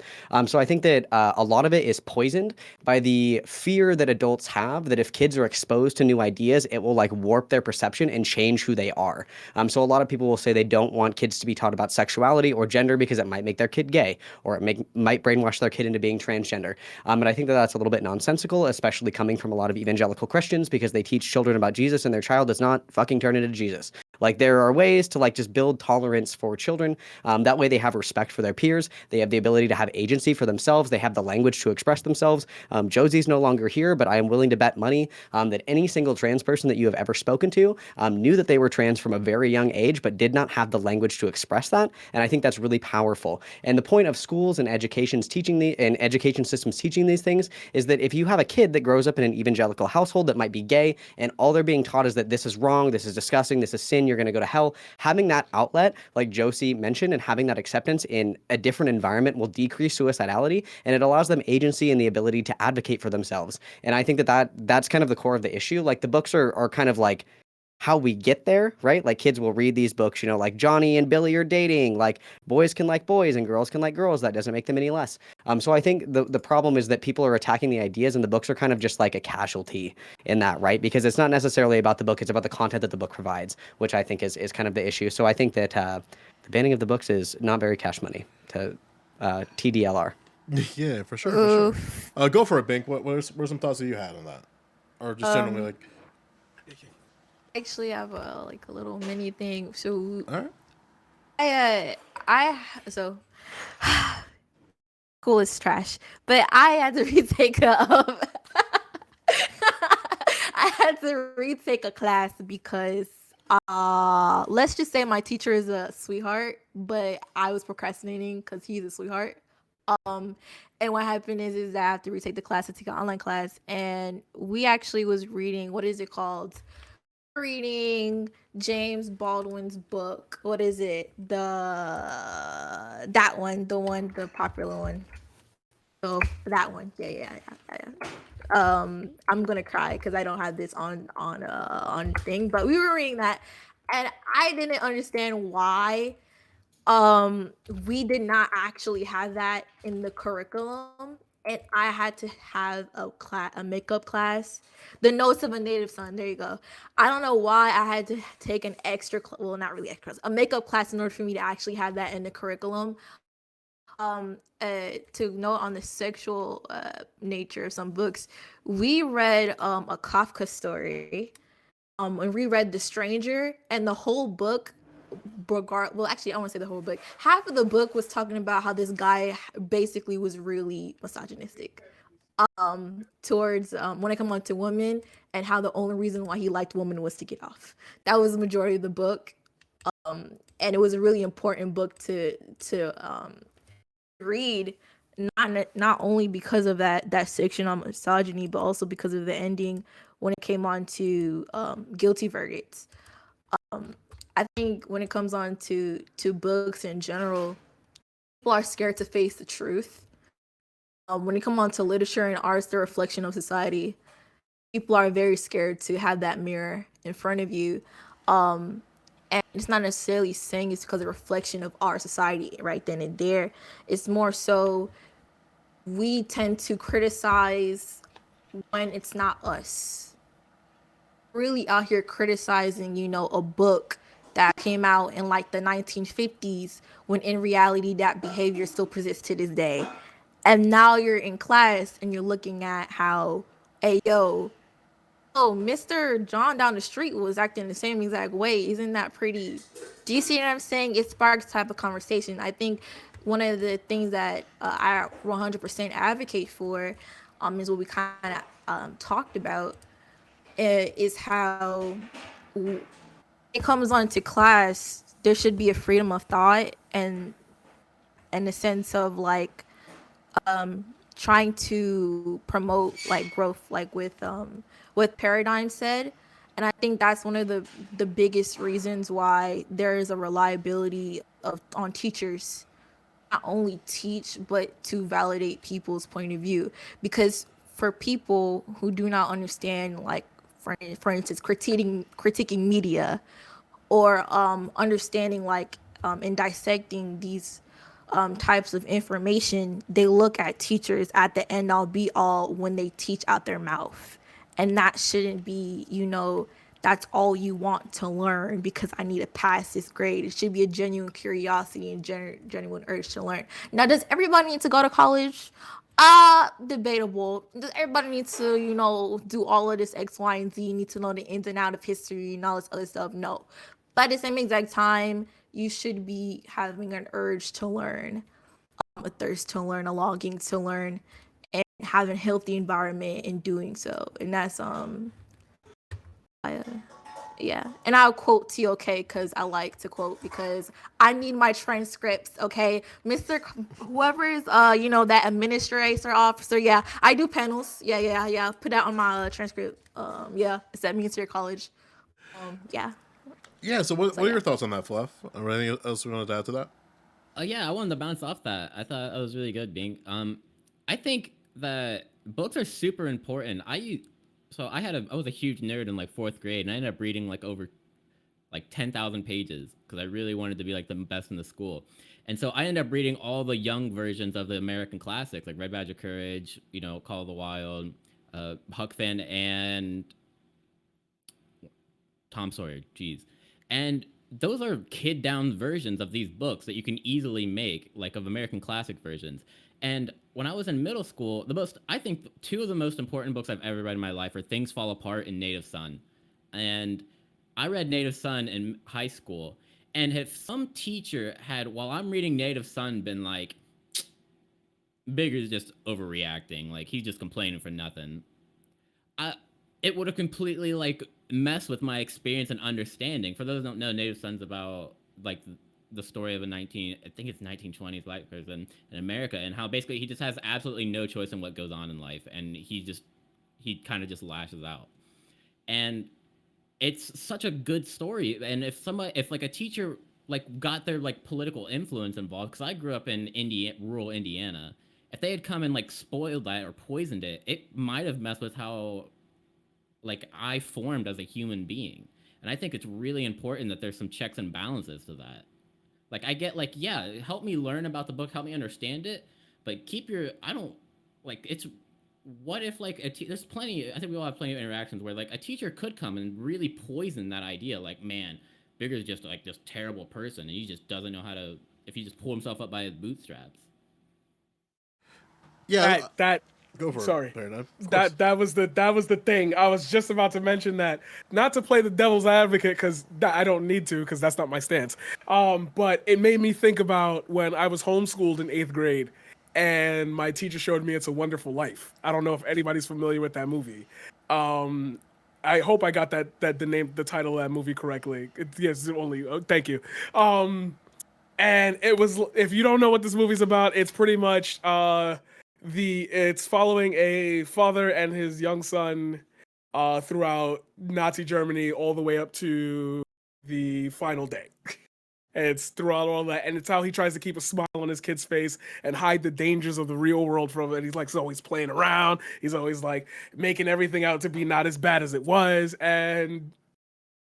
So I think that a lot of it is poisoned by the fear that adults have that if kids are exposed to new ideas, it will like warp their perception and change who they are. So a lot of people will say they don't want kids to be taught about sexuality or gender because it might make their kid gay, or it might brainwash their kid into being transgender. And I think that that's a little bit nonsensical, especially coming from a lot of evangelical Christians, because they teach children about Jesus and their child does not fucking turn into Jesus. Like, there are ways to like just build tolerance for children. That way they have respect for their peers. They have the ability to have agency for themselves. They have the language to express themselves. Josie's no longer here, but I am willing to bet money that any single trans person that you have ever spoken to knew that they were trans from a very young age, but did not have the language to express that. And I think that's really powerful. And the point of schools and education systems teaching these things is that if you have a kid that grows up in an evangelical household that might be gay, and all they're being taught is that this is wrong, this is disgusting, this is sin, you're going to go to hell, having that outlet, like Josie mentioned, and having that acceptance in a different environment will decrease suicidality, and it allows them agency and the ability to advocate for themselves. And I think that's kind of the core of the issue. Like, the books are kind of like how we get there, right? Like, kids will read these books, like Johnny and Billy are dating, like boys can like boys and girls can like girls. That doesn't make them any less. So I think the problem is that people are attacking the ideas, and the books are kind of just like a casualty in that, right? Because it's not necessarily about the book, it's about the content that the book provides, which I think is kind of the issue. So I think that the banning of the books is not very cash money to TDLR. Yeah, for sure. Go for it, Bink. What are some thoughts that you had on that? Or just generally like... Actually, I have a little mini thing. So, all right. So school is trash, but I had to retake a class because let's just say my teacher is a sweetheart, but I was procrastinating because he's a sweetheart. And what happened is that I have to retake the class to take an online class, and we actually was reading, what is it called? Reading James Baldwin's book. What is it? The popular one. So that one. Yeah. I'm gonna cry because I don't have this on thing. But we were reading that, and I didn't understand why we did not actually have that in the curriculum, and I had to have a makeup class, the notes of a native son. There you go. I don't know why I had to take an extra well, not really extra, a makeup class in order for me to actually have that in the curriculum. To note on the sexual nature of some books, we read a Kafka story, and we read The Stranger, and the whole book, well, actually, I want to say the whole book. Half of the book was talking about how this guy basically was really misogynistic towards when it come on to women, and how the only reason why he liked women was to get off. That was the majority of the book, and it was a really important book to read. Not only because of that section on misogyny, but also because of the ending when it came on to guilty verdicts. I think when it comes on to books in general, people are scared to face the truth. When it comes on to literature and arts, the reflection of society, people are very scared to have that mirror in front of you. And it's not necessarily saying it's because of reflection of our society right then and there. It's more so we tend to criticize when it's not us. Really out here criticizing, a book that came out in like the 1950s, when in reality that behavior still persists to this day. And now you're in class and you're looking at how, hey, Mr. John down the street was acting the same exact way. Isn't that pretty? Do you see what I'm saying? It sparks type of conversation. I think one of the things that I 100% advocate for is what we kind of talked about, is how it comes on to class, there should be a freedom of thought, and in the sense of like trying to promote like growth, like with Paradigm said. And I think that's one of the biggest reasons why there is a reliability on teachers not only teach but to validate people's point of view, because for people who do not understand, like for instance critiquing media, or understanding like and dissecting these types of information, they look at teachers at the end all be all when they teach out their mouth. And that shouldn't be, that's all you want to learn because I need to pass this grade. It should be a genuine curiosity and genuine urge to learn. Now, does everybody need to go to college? Debatable. Does everybody need to, do all of this X, Y, and Z? You need to know the ins and out of history and all this other stuff? No. But at the same exact time, you should be having an urge to learn, a thirst to learn, a longing to learn, and having a healthy environment in doing so. And that's yeah. And I'll quote TOK because I like to quote, because I need my transcripts. Okay, Mr. Whoever is that administrator officer. Yeah, I do panels. Yeah. Put that on my transcript. Yeah, it's at Ministry of College. Yeah. Yeah. So what are your thoughts on that, Fluff? Or anything else we want to add to that? Yeah, I wanted to bounce off that. I thought that was really good, Bink. I think that books are super important. I was a huge nerd in like 4th grade, and I ended up reading like over like 10,000 pages because I really wanted to be like the best in the school. And so I ended up reading all the young versions of the American classics, like Red Badge of Courage, Call of the Wild, Huck Finn, and Tom Sawyer. Jeez. And those are kid down versions of these books that you can easily make, like of American classic versions. And when I was in middle school, I think 2 of the most important books I've ever read in my life are Things Fall Apart and Native Son. And I read Native Son in high school. And if some teacher had, while I'm reading Native Son, been like, Bigger's just overreacting, like he's just complaining for nothing, it would have completely like messed with my experience and understanding. For those who don't know, Native Son's about like the story of a 1920s black person in America, and how basically he just has absolutely no choice in what goes on in life, and he kind of just lashes out. And it's such a good story. And if like a teacher like got their like political influence involved, because I grew up in rural Indiana, if they had come and like spoiled that or poisoned it, it might have messed with how like I formed as a human being. And I think it's really important that there's some checks and balances to that. Like I get like, yeah, help me learn about the book, help me understand it, but what if like there's plenty, I think we all have plenty of interactions where like a teacher could come and really poison that idea. Like, man, Bigger's just like this terrible person, and he just doesn't know if he just pull himself up by his bootstraps. Yeah, that go for sorry. it. That was the thing. I was just about to mention that, not to play the devil's advocate, because I don't need to, because that's not my stance. But it made me think about when I was homeschooled in 8th grade, and my teacher showed me It's a Wonderful Life. I don't know if anybody's familiar with that movie. I hope I got the title of that movie correctly. Thank you. And it was, if you don't know what this movie's about, it's pretty much it's following a father and his young son throughout Nazi Germany all the way up to the final day. It's throughout all that, and it's how he tries to keep a smile on his kid's face and hide the dangers of the real world from it. He's like always playing around. He's always like making everything out to be not as bad as it was. And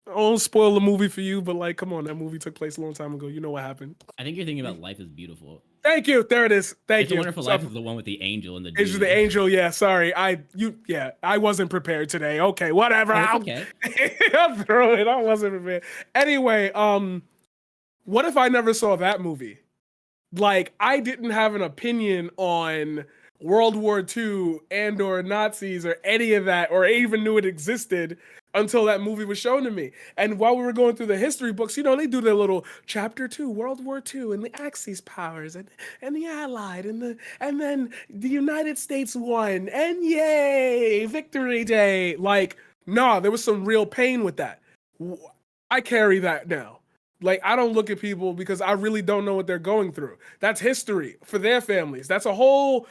I won't spoil the movie for you, but like, come on, that movie took place a long time ago. You know what happened. I think you're thinking about Life is Beautiful. Thank you. There it is. Thank you. It's a Wonderful Life is the one with the angel and the dude. It's the angel. Yeah. Sorry. I wasn't prepared today. Okay. Whatever. Okay. I'll throw it. I wasn't prepared. Anyway, what if I never saw that movie? Like, I didn't have an opinion on World War II and or Nazis or any of that, or even knew it existed until that movie was shown to me. And while we were going through the history books, they do their little chapter 2, World War II, and the Axis powers, and the Allied, and then the United States won, and yay, Victory Day. Like, nah, there was some real pain with that. I carry that now. Like, I don't look at people because I really don't know what they're going through. That's history for their families. That's a whole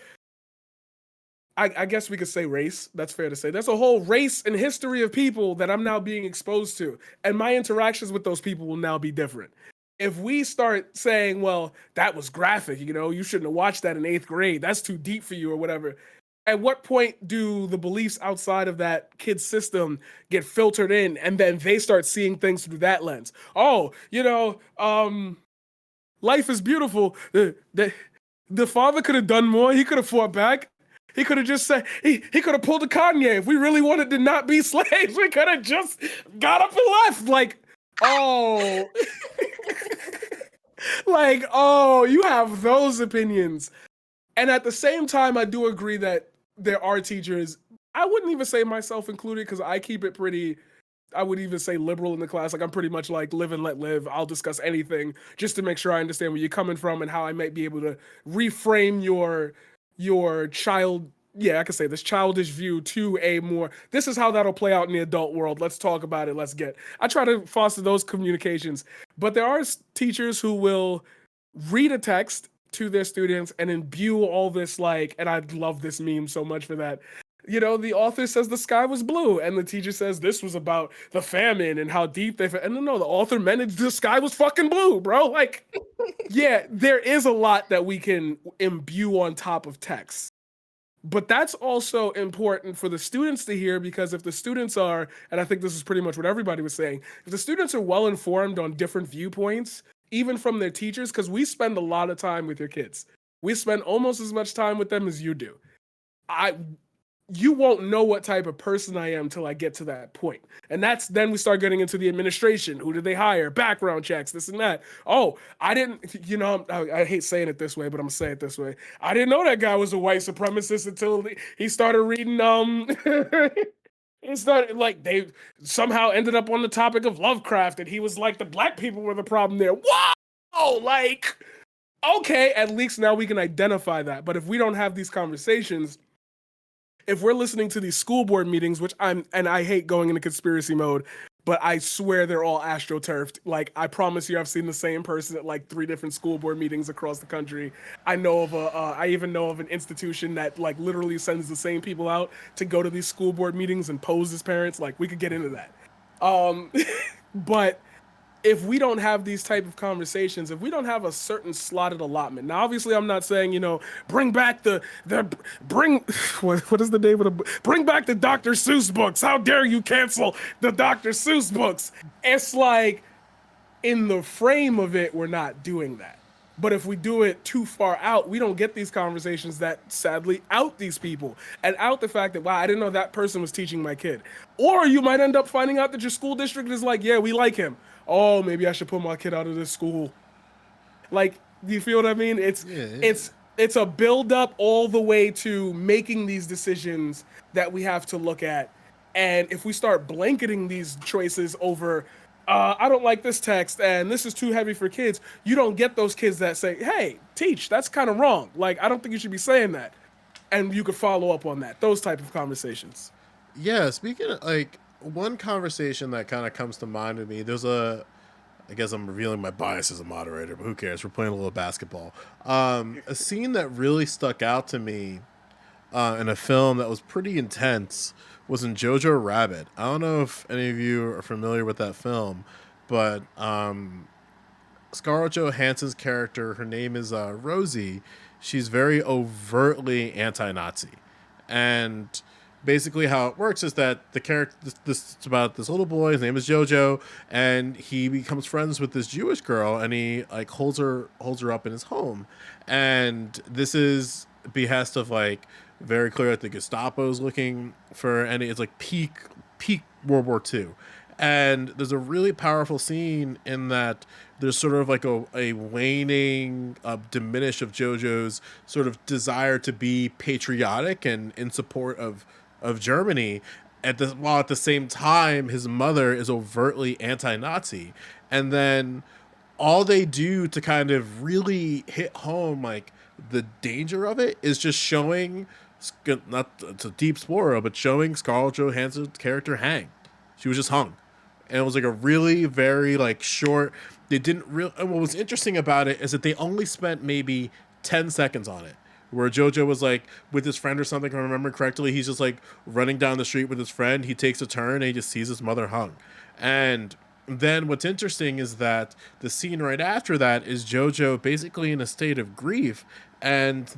I guess we could say race. That's fair to say. There's a whole race and history of people that I'm now being exposed to, and my interactions with those people will now be different. If we start saying, well, that was graphic, you shouldn't have watched that in 8th grade, that's too deep for you or whatever. At what point do the beliefs outside of that kid's system get filtered in, and then they start seeing things through that lens? Oh, life is beautiful. The father could have done more. He could have fought back. He could have just said, he could have pulled a Kanye. If we really wanted to not be slaves, we could have just got up and left. Like, oh. Like, oh, you have those opinions. And at the same time, I do agree that there are teachers, I wouldn't even say myself included, because I keep it pretty, I would even say liberal in the class. Like, I'm pretty much like live and let live. I'll discuss anything just to make sure I understand where you're coming from and how I might be able to reframe your child, I could say this childish view to a more, this is how that'll play out in the adult world. Let's talk about it. I try to foster those communications. But there are teachers who will read a text to their students and imbue all this, and I love this meme so much for that. The author says the sky was blue, and the teacher says this was about the famine and how deep and no, the author meant the sky was fucking blue, bro. Like, yeah, there is a lot that we can imbue on top of text. But that's also important for the students to hear, because if the students are, and I think this is pretty much what everybody was saying, if the students are well informed on different viewpoints, even from their teachers, because we spend a lot of time with your kids. We spend almost as much time with them as you do. You won't know what type of person I am till I get to that point. And then we start getting into the administration. Who did they hire? Background checks, this and that. Oh, I didn't, I hate saying it this way, but I'm gonna say it this way. I didn't know that guy was a white supremacist until he started reading, it started, they somehow ended up on the topic of Lovecraft, and he was like, the black people were the problem there. Whoa! Okay, at least now we can identify that. But if we don't have these conversations, if we're listening to these school board meetings, and I hate going into conspiracy mode, but I swear they're all astroturfed. I promise you, I've seen the same person at 3 different school board meetings across the country. I even know of an institution that literally sends the same people out to go to these school board meetings and pose as parents. We could get into that. But if we don't have these type of conversations, if we don't have a certain slotted allotment, now obviously I'm not saying, bring back what is the name of the book? Bring back the Dr. Seuss books. How dare you cancel the Dr. Seuss books? It's in the frame of it, we're not doing that. But if we do it too far out, we don't get these conversations that sadly out these people and out the fact that, wow, I didn't know that person was teaching my kid. Or you might end up finding out that your school district is yeah, we like him. Oh, maybe I should put my kid out of this school. Do you feel what I mean? It's a build up all the way to making these decisions that we have to look at. And if we start blanketing these choices over, I don't like this text and this is too heavy for kids, you don't get those kids that say, hey, teach, that's kind of wrong. I don't think you should be saying that. And you could follow up on that, those type of conversations. Yeah, speaking of, one conversation that kind of comes to mind with me, I guess I'm revealing my bias as a moderator, but who cares? We're playing a little basketball. A scene that really stuck out to me in a film that was pretty intense was in Jojo Rabbit. I don't know if any of you are familiar with that film, but Scarlett Johansson's character, her name is Rosie. She's very overtly anti-Nazi. And basically how it works is that the character, this is about this little boy, his name is Jojo, and he becomes friends with this Jewish girl, and he holds her up in his home. And this is behest of very clear that the Gestapo's looking for any, it's peak World War II. And there's a really powerful scene in that there's sort of a waning diminish of Jojo's sort of desire to be patriotic and in support of Germany, while at the same time his mother is overtly anti-Nazi. And then all they do to kind of really hit home the danger of it is just showing, not it's a deep spoiler, but showing Scarlett Johansson's character hang. She was just hung. And it was a really very short, they didn't really, and what was interesting about it is that they only spent maybe 10 seconds on it, where Jojo was like with his friend or something, if I remember correctly. He's just like running down the street with his friend. He takes a turn and he just sees his mother hung. And then what's interesting is that the scene right after that is Jojo basically in a state of grief, and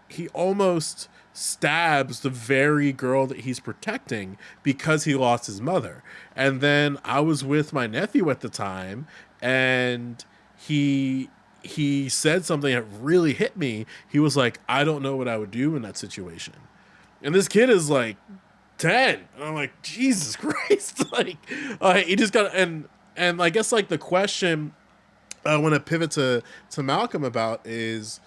he almost stabs the very girl that he's protecting because he lost his mother. And then I was with my nephew at the time, and he said something that really hit me. He was like, I don't know what I would do in that situation. And this kid is like 10. And I'm like, Jesus Christ. Like, he just got, and I guess like the question I want to pivot to Malcolm about is,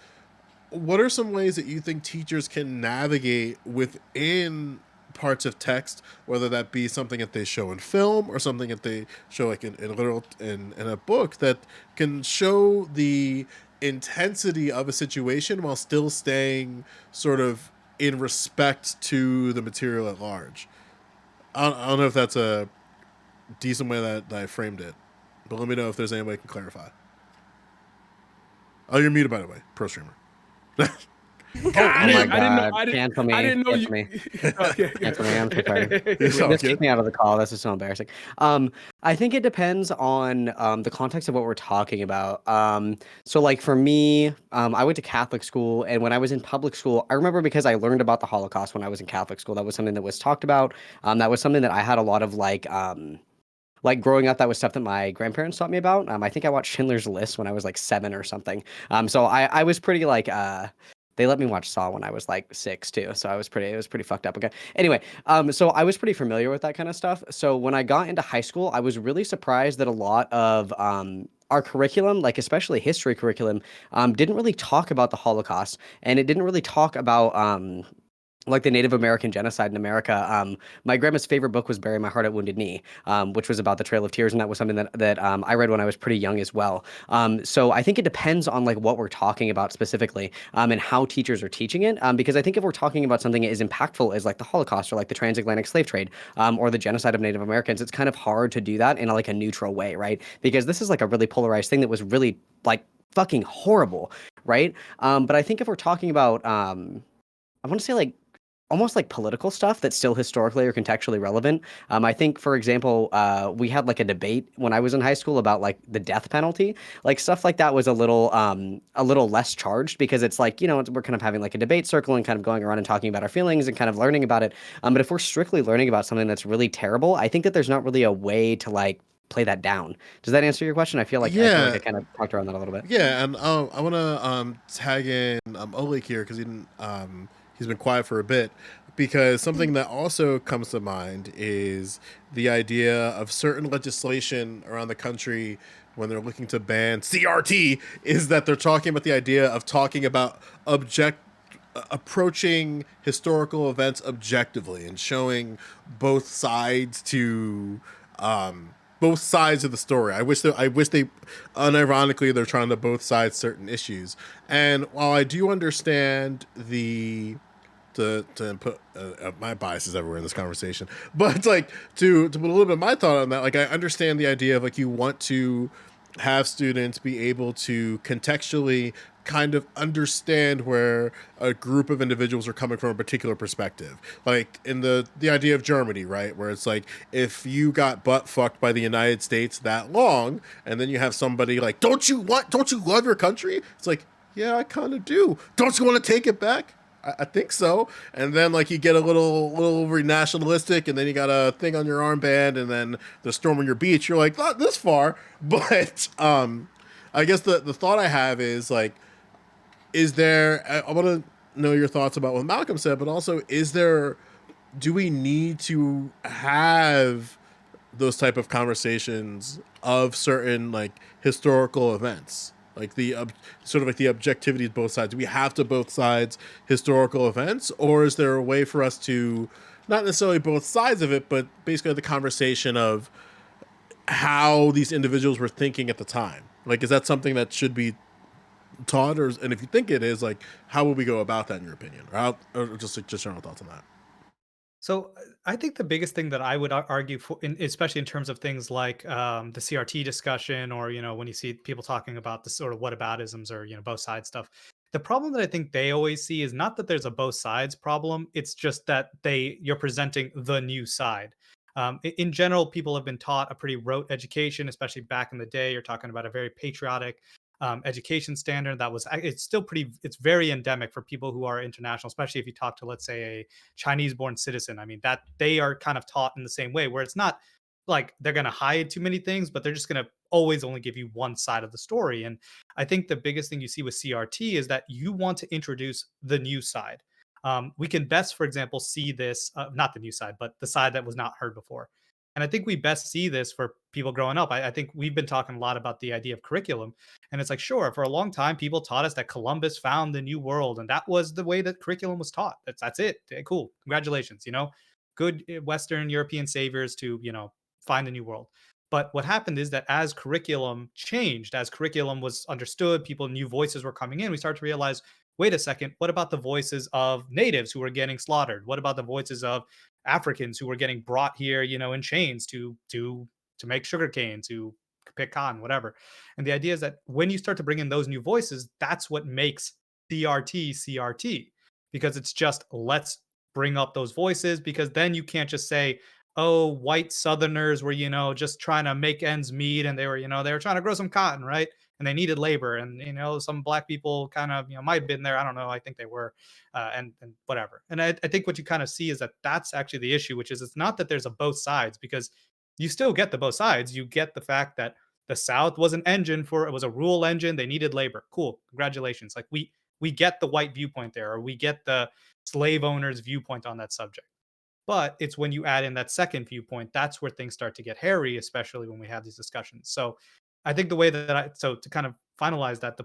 what are some ways that you think teachers can navigate within parts of text, whether that be something that they show in film or something that they show like in a book, that can show the intensity of a situation while still staying sort of in respect to the material at large? I don't know if that's a decent way that I framed it, but let me know if there's any way I can clarify. Oh, you're muted, by the way, pro streamer. Oh my god! I Cancel me! didn't know Cancel me! Okay. Cancel me! I'm so sorry. It's all Just good. kick me out of the call. This is so embarrassing. I think it depends on the context of what we're talking about. So like for me, I went to Catholic school, and when I was in public school, I remember because I learned about the Holocaust when I was in Catholic school. That was something that was talked about. That was something that I had a lot of like growing up, that was stuff that my grandparents taught me about. I think I watched Schindler's List when I was like 7 or something. So I was pretty like they let me watch Saw when I was like 6 too. So it was pretty fucked up. Okay. Anyway, so I was pretty familiar with that kind of stuff. So when I got into high school, I was really surprised that a lot of our curriculum, like especially history curriculum, didn't really talk about the Holocaust, and it didn't really talk about like the Native American genocide in America. My grandma's favorite book was Bury My Heart at Wounded Knee, which was about the Trail of Tears, and that was something that I read when I was pretty young as well. So I think it depends on like what we're talking about specifically, and how teachers are teaching it. Because I think if we're talking about something as impactful as like the Holocaust or like the transatlantic slave trade, or the genocide of Native Americans, it's kind of hard to do that in like a neutral way, right? Because this is like a really polarized thing that was really like fucking horrible, right? But I think if we're talking about, I want to say like almost like political stuff that's still historically or contextually relevant. I think, for example, we had like a debate when I was in high school about like the death penalty. Like stuff like that was a little less charged, because it's like, we're kind of having like a debate circle and kind of going around and talking about our feelings and kind of learning about it. But if we're strictly learning about something that's really terrible, I think that there's not really a way to like play that down. Does that answer your question? I feel like I kind of talked around that a little bit. Yeah, and I want to tag in Ohlake here because he's been quiet for a bit, because something that also comes to mind is the idea of certain legislation around the country when they're looking to ban CRT, is that they're talking about the idea of talking about approaching historical events objectively and showing both sides to both sides of the story. I wish they unironically they're trying to both sides certain issues. And while I do understand to put my biases everywhere in this conversation, but like to put a little bit of my thought on that, like I understand the idea of like you want to have students be able to contextually kind of understand where a group of individuals are coming from a particular perspective. Like in the idea of Germany, right? Where it's like, if you got butt fucked by the United States that long, and then you have somebody like, don't you love your country? It's like, yeah, I kind of do. Don't you want to take it back? I think so. And then like you get a little nationalistic, and then you got a thing on your armband, and then the storm on your beach. You're like, not this far. But I guess the thought I have is like, is there, I want to know your thoughts about what Malcolm said, but also do we need to have those type of conversations of certain like historical events? Like the sort of like the objectivity of both sides. Do we have to both sides historical events, or is there a way for us to not necessarily both sides of it, but basically the conversation of how these individuals were thinking at the time? Like, is that something that should be taught, and if you think it is, like, how would we go about that in your opinion, or just general thoughts on that? So I think the biggest thing that I would argue for, especially in terms of things like the CRT discussion, or when you see people talking about the sort of whataboutisms or both sides stuff, The problem that I think they always see is not that there's a both sides problem. It's just that you're presenting the new side. In general, people have been taught a pretty rote education, especially back in the day. You're talking about a very patriotic education standard that was, it's still pretty, it's very endemic for people who are international, especially if you talk to, let's say, a Chinese born citizen. I mean, that they are kind of taught in the same way, where it's not like they're going to hide too many things, but they're just going to always only give you one side of the story. And I think the biggest thing you see with CRT is that you want to introduce the new side. We can best, for example, see this, not the new side, but the side that was not heard before. And I think we best see this for people growing up. I think we've been talking a lot about the idea of curriculum. And it's like, sure, for a long time, people taught us that Columbus found the new world. And that was the way that curriculum was taught. That's it. Cool. Congratulations. Good Western European saviors to, find the new world. But what happened is that as curriculum changed, as curriculum was understood, new voices were coming in, we started to realize, wait a second, what about the voices of natives who were getting slaughtered? What about the voices of Africans who were getting brought here, in chains to make sugarcane, to pick cotton, whatever? And the idea is that when you start to bring in those new voices, that's what makes CRT, because it's just, let's bring up those voices, because then you can't just say, oh, white Southerners were, just trying to make ends meet, and they were trying to grow some cotton, right? And they needed labor, and some black people kind of might have been there. I don't know. I think they were, and whatever. And I think what you kind of see is that that's actually the issue, which is it's not that there's a both sides, because you still get the both sides. You get the fact that the South was an engine it was a rural engine. They needed labor. Cool, congratulations. Like we get the white viewpoint there, or we get the slave owners' viewpoint on that subject. But it's when you add in that second viewpoint, that's where things start to get hairy, especially when we have these discussions. So I think the way so to kind of finalize that, the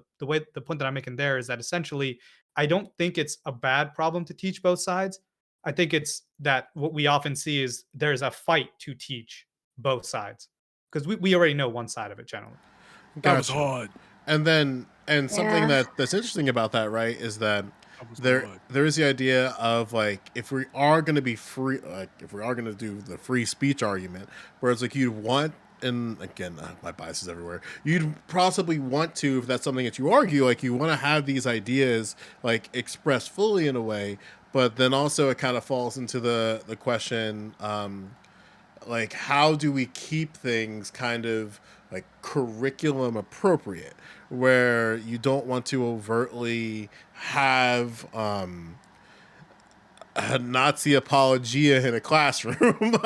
point that I'm making there is that essentially, I don't think it's a bad problem to teach both sides. I think it's that what we often see is there's a fight to teach both sides, because we already know one side of it generally. That was hard. And something that's interesting about that, right, is that there is the idea of, like, if we are going to be free, like if we are going to do the free speech argument, where it's like you'd want, and again, my bias is everywhere, you'd possibly want to, if that's something that you argue, like you want to have these ideas like expressed fully in a way, but then also it kind of falls into the question, like, how do we keep things kind of like curriculum appropriate, where you don't want to overtly have a Nazi apologia in a classroom,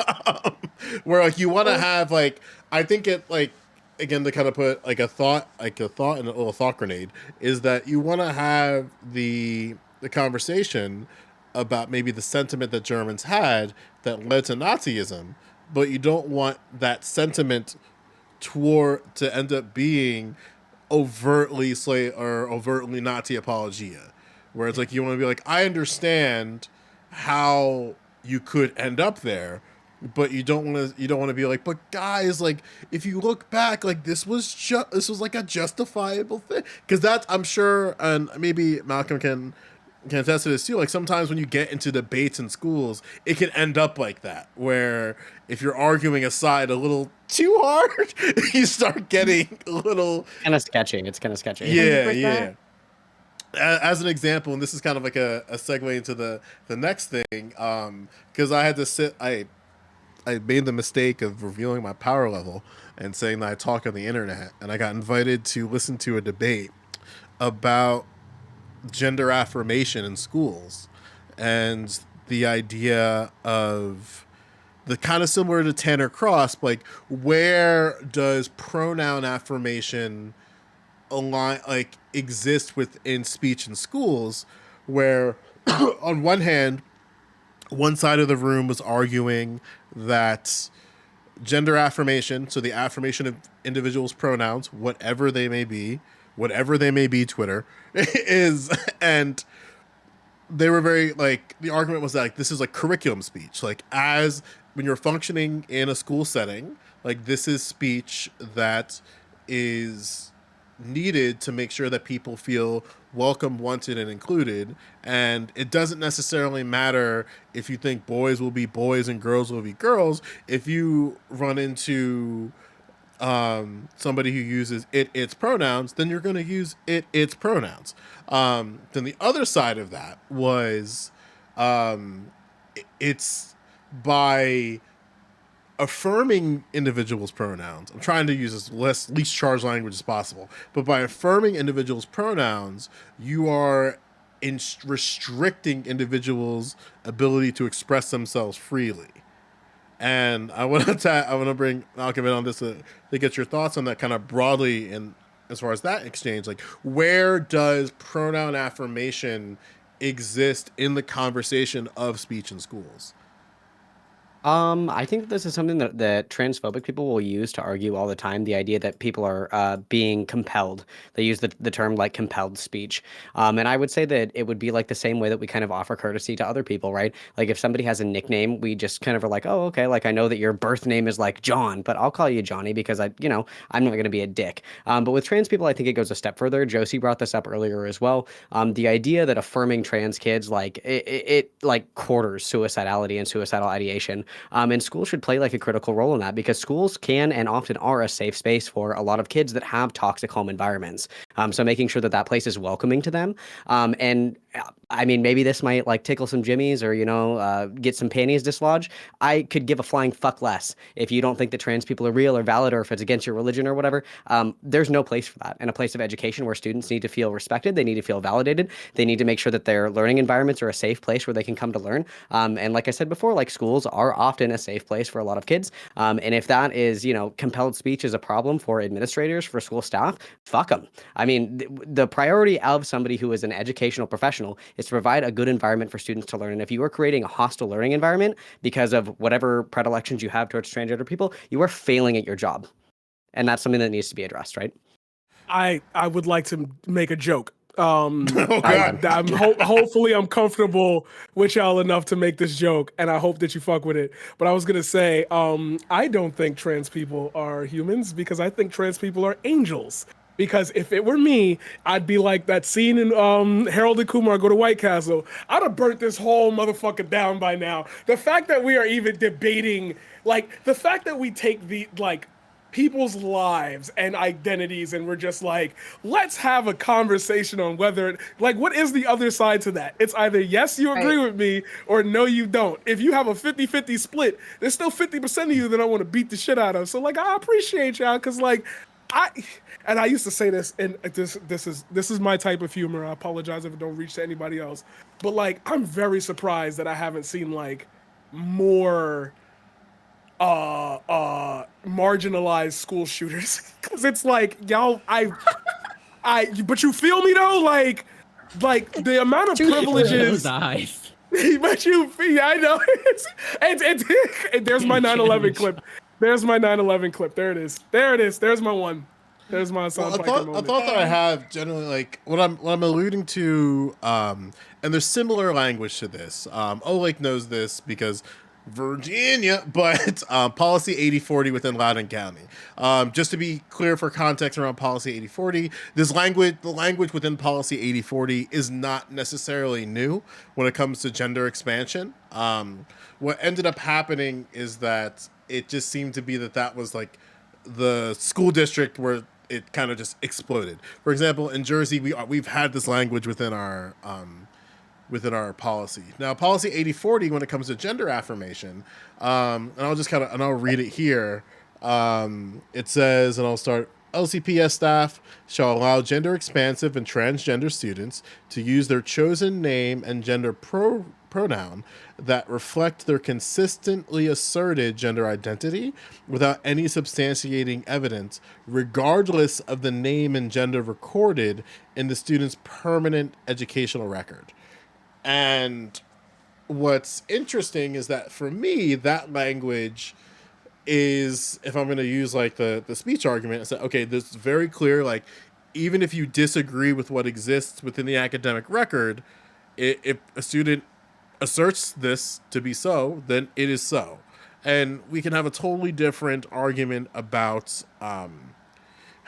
where like you want to have, like, I think it, like, again, to kind of put like a thought in a little thought grenade, is that you want to have the conversation about maybe the sentiment that Germans had that led to Nazism, but you don't want that sentiment to end up being overtly overtly Nazi apologia, where it's like you want to be like, I understand how you could end up there, but you don't want to be like, but guys, like, if you look back, like, this was like a justifiable thing, because that's, I'm sure, and maybe Malcolm can attest to this too, like sometimes when you get into debates in schools, it can end up like that, where if you're arguing a side a little too hard, you start getting a little kind of sketchy. It's kind of sketchy. Yeah, 100%. Yeah. As an example, and this is kind of like a segue into the next thing, because I made the mistake of revealing my power level and saying that I talk on the internet, and I got invited to listen to a debate about gender affirmation in schools, and the idea of the kind of similar to Tanner Cross, like, where does pronoun affirmation exist within speech in schools, where on one hand, one side of the room was arguing that gender affirmation, so the affirmation of individuals' pronouns, whatever they may be, Twitter, is, and they were very, like, the argument was that, like, this is like curriculum speech, like, as when you're functioning in a school setting, like, this is speech that is needed to make sure that people feel welcome, wanted, and included. And it doesn't necessarily matter if you think boys will be boys and girls will be girls. If you run into somebody who uses it, its pronouns, then you're going to use it, its pronouns. Then the other side of that was it's by affirming individuals' pronouns. I'm trying to use as least charged language as possible, but by affirming individuals' pronouns, you are restricting individuals' ability to express themselves freely. And I want to bring Malcolm in on this to get your thoughts on that kind of broadly, and as far as that exchange, like where does pronoun affirmation exist in the conversation of speech in schools? I think this is something that transphobic people will use to argue all the time. The idea that people are being compelled. They use the term like compelled speech. And I would say that it would be like the same way that we kind of offer courtesy to other people, right? Like if somebody has a nickname, we just kind of are like, oh, okay, like I know that your birth name is like John, but I'll call you Johnny because I'm not going to be a dick. But with trans people, I think it goes a step further. Josie brought this up earlier as well. The idea that affirming trans kids like it like quarters suicidality and suicidal ideation. And schools should play like a critical role in that because schools can and often are a safe space for a lot of kids that have toxic home environments. So making sure that place is welcoming to them. And I mean, maybe this might like tickle some jimmies or, get some panties dislodged. I could give a flying fuck less if you don't think that trans people are real or valid or if it's against your religion or whatever. There's no place for that. In a place of education where students need to feel respected, they need to feel validated, they need to make sure that their learning environments are a safe place where they can come to learn. And like I said before, like schools are often a safe place for a lot of kids. And if that is, compelled speech is a problem for administrators, for school staff, fuck them. I mean, the priority of somebody who is an educational professional is to provide a good environment for students to learn. And if you are creating a hostile learning environment because of whatever predilections you have towards transgender people, you are failing at your job. And that's something that needs to be addressed, right? I would like to make a joke. God. Hopefully I'm comfortable with y'all enough to make this joke, and I hope that you fuck with it. But I was gonna say, I don't think trans people are humans because I think trans people are angels. Because if it were me, I'd be like that scene in Harold and Kumar Go to White Castle. I'd have burnt this whole motherfucker down by now. The fact that we are even debating, like, the fact that we take the, like, people's lives and identities and we're just like, let's have a conversation on whether, like, what is the other side to that? It's either yes, you agree with me, or no, you don't. If you have a 50-50 split, there's still 50% of you that I want to beat the shit out of. So, like, I appreciate y'all because, like, I used to say this, and this is my type of humor. I apologize if it don't reach to anybody else, but like I'm very surprised that I haven't seen like more marginalized school shooters because it's like y'all but you feel me though, like the amount of privileges. But you feel, I know. And there's my 9/11 clip. There's my 9/11 clip. There it is. There's my one. There's my song. I thought that I have generally like what I'm alluding to, and there's similar language to this. Ohlake knows this because Virginia, but policy 8040 within Loudoun County. Just to be clear for context around policy 8040, the language within policy 8040 is not necessarily new when it comes to gender expansion. What ended up happening is that it just seemed to be that was like the school district where it kind of just exploded. For example, in Jersey, we've had this language within our policy. Now, policy 8040, when it comes to gender affirmation, and I'll read it here. It says, and I'll start, LCPS staff shall allow gender expansive and transgender students to use their chosen name and gender pronoun that reflect their consistently asserted gender identity without any substantiating evidence, regardless of the name and gender recorded in the student's permanent educational record. And what's interesting is that for me, that language is, if I'm going to use like the speech argument, it's like, okay, this is very clear. Like, even if you disagree with what exists within the academic record, if a student asserts this to be so, then it is so. And we can have a totally different argument about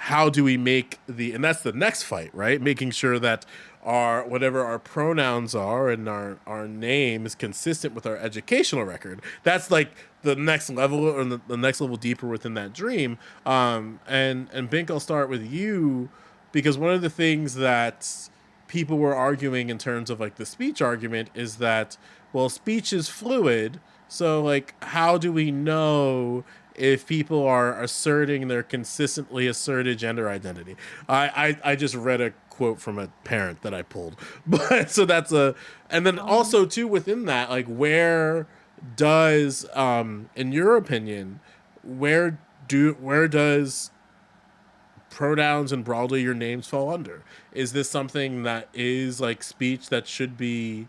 how do we make and that's the next fight, right? Making sure that whatever our pronouns are and our name is consistent with our educational record. That's like the next level, or the next level deeper within that dream. And Bink, I'll start with you, because one of the things that people were arguing in terms of like the speech argument is that, well, speech is fluid. So like, how do we know if people are asserting their consistently asserted gender identity? I just read a quote from a parent that I pulled, but so that's and then also too within that, like, where does, in your opinion, where does pronouns and broadly your names fall under? Is this something that is like speech that should be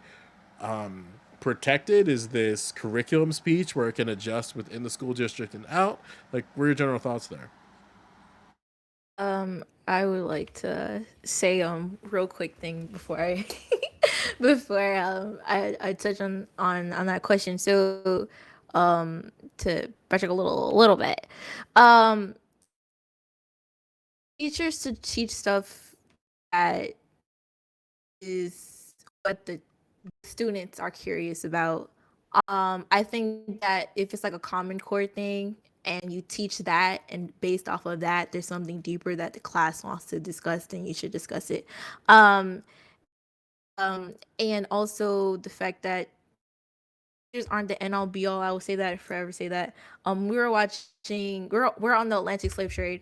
protected? Is this curriculum speech where it can adjust within the school district and out? Like, what are your general thoughts there? I would like to say real quick thing before I before I touch on that question. So to backtrack a little bit. Teachers to teach stuff that is what the students are curious about. I think that if it's like a Common Core thing and you teach that, and based off of that, there's something deeper that the class wants to discuss, then you should discuss it. And also the fact that teachers aren't the end all be all. I will say that, forever say that. We were watching. We're on the Atlantic slave trade.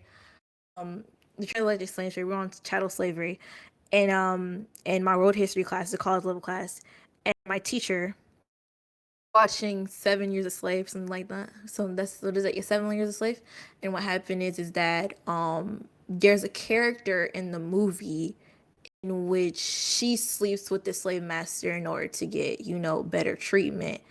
The transatlantic slave trade. We're on chattel slavery, and in my world history class, the college level class, and my teacher watching 7 Years a Slave, something like that. So that's, what is it? 7 Years a Slave. And what happened is that there's a character in the movie in which she sleeps with the slave master in order to get, better treatment.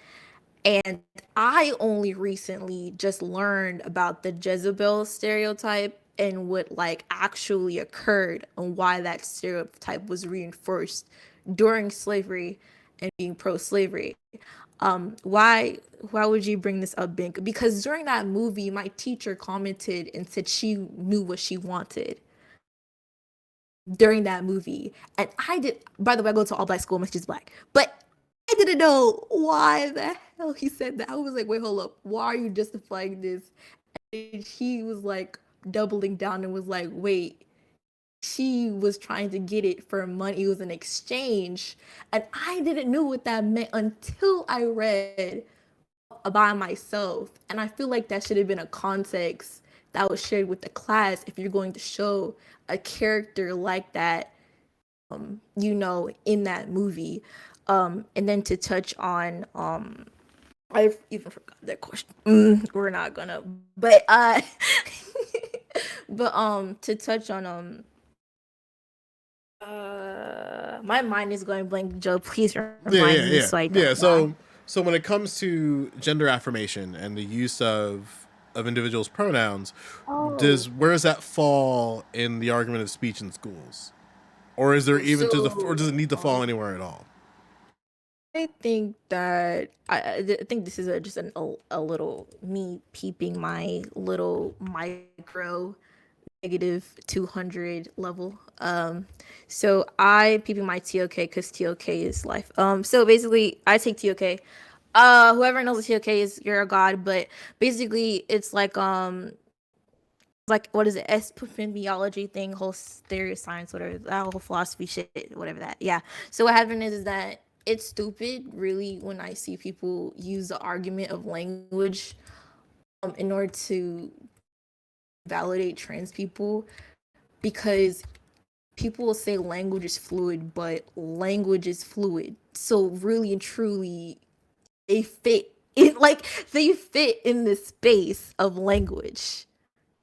And I only recently just learned about the Jezebel stereotype and what like actually occurred and why that stereotype was reinforced during slavery and being pro-slavery. Why would you bring this up, Bink? Because during that movie, my teacher commented and said she knew what she wanted during that movie. And I did, by the way, I go to all black school, my teacher's black. But I didn't know why the hell he said that. I was like, wait, hold up. Why are you justifying this? And he was like doubling down and was like, wait, she was trying to get it for money. It was an exchange. And I didn't know what that meant until I read by myself. And I feel like that should have been a context that was shared with the class if you're going to show a character like that, in that movie. And then to touch on, I even forgot that question. We're not gonna, but but to touch on my mind is going blank. Joe, please remind me so I don't. So when it comes to gender affirmation and the use of individuals' pronouns, where does that fall in the argument of speech in schools, or is there even or does it need to fall anywhere at all? I think that I think this is just a little me peeping my little micro negative 200 level. So I peeping my TOK because TOK is life. So basically I take TOK. Whoever knows what TOK is, you're a god, but basically it's like what is it, epistemology thing, whole theory of science, whatever, that whole philosophy shit, whatever that. Yeah. So what happened is that it's stupid, really, when I see people use the argument of language in order to validate trans people, because people will say language is fluid, but language is fluid. So really and truly, they fit in the space of language.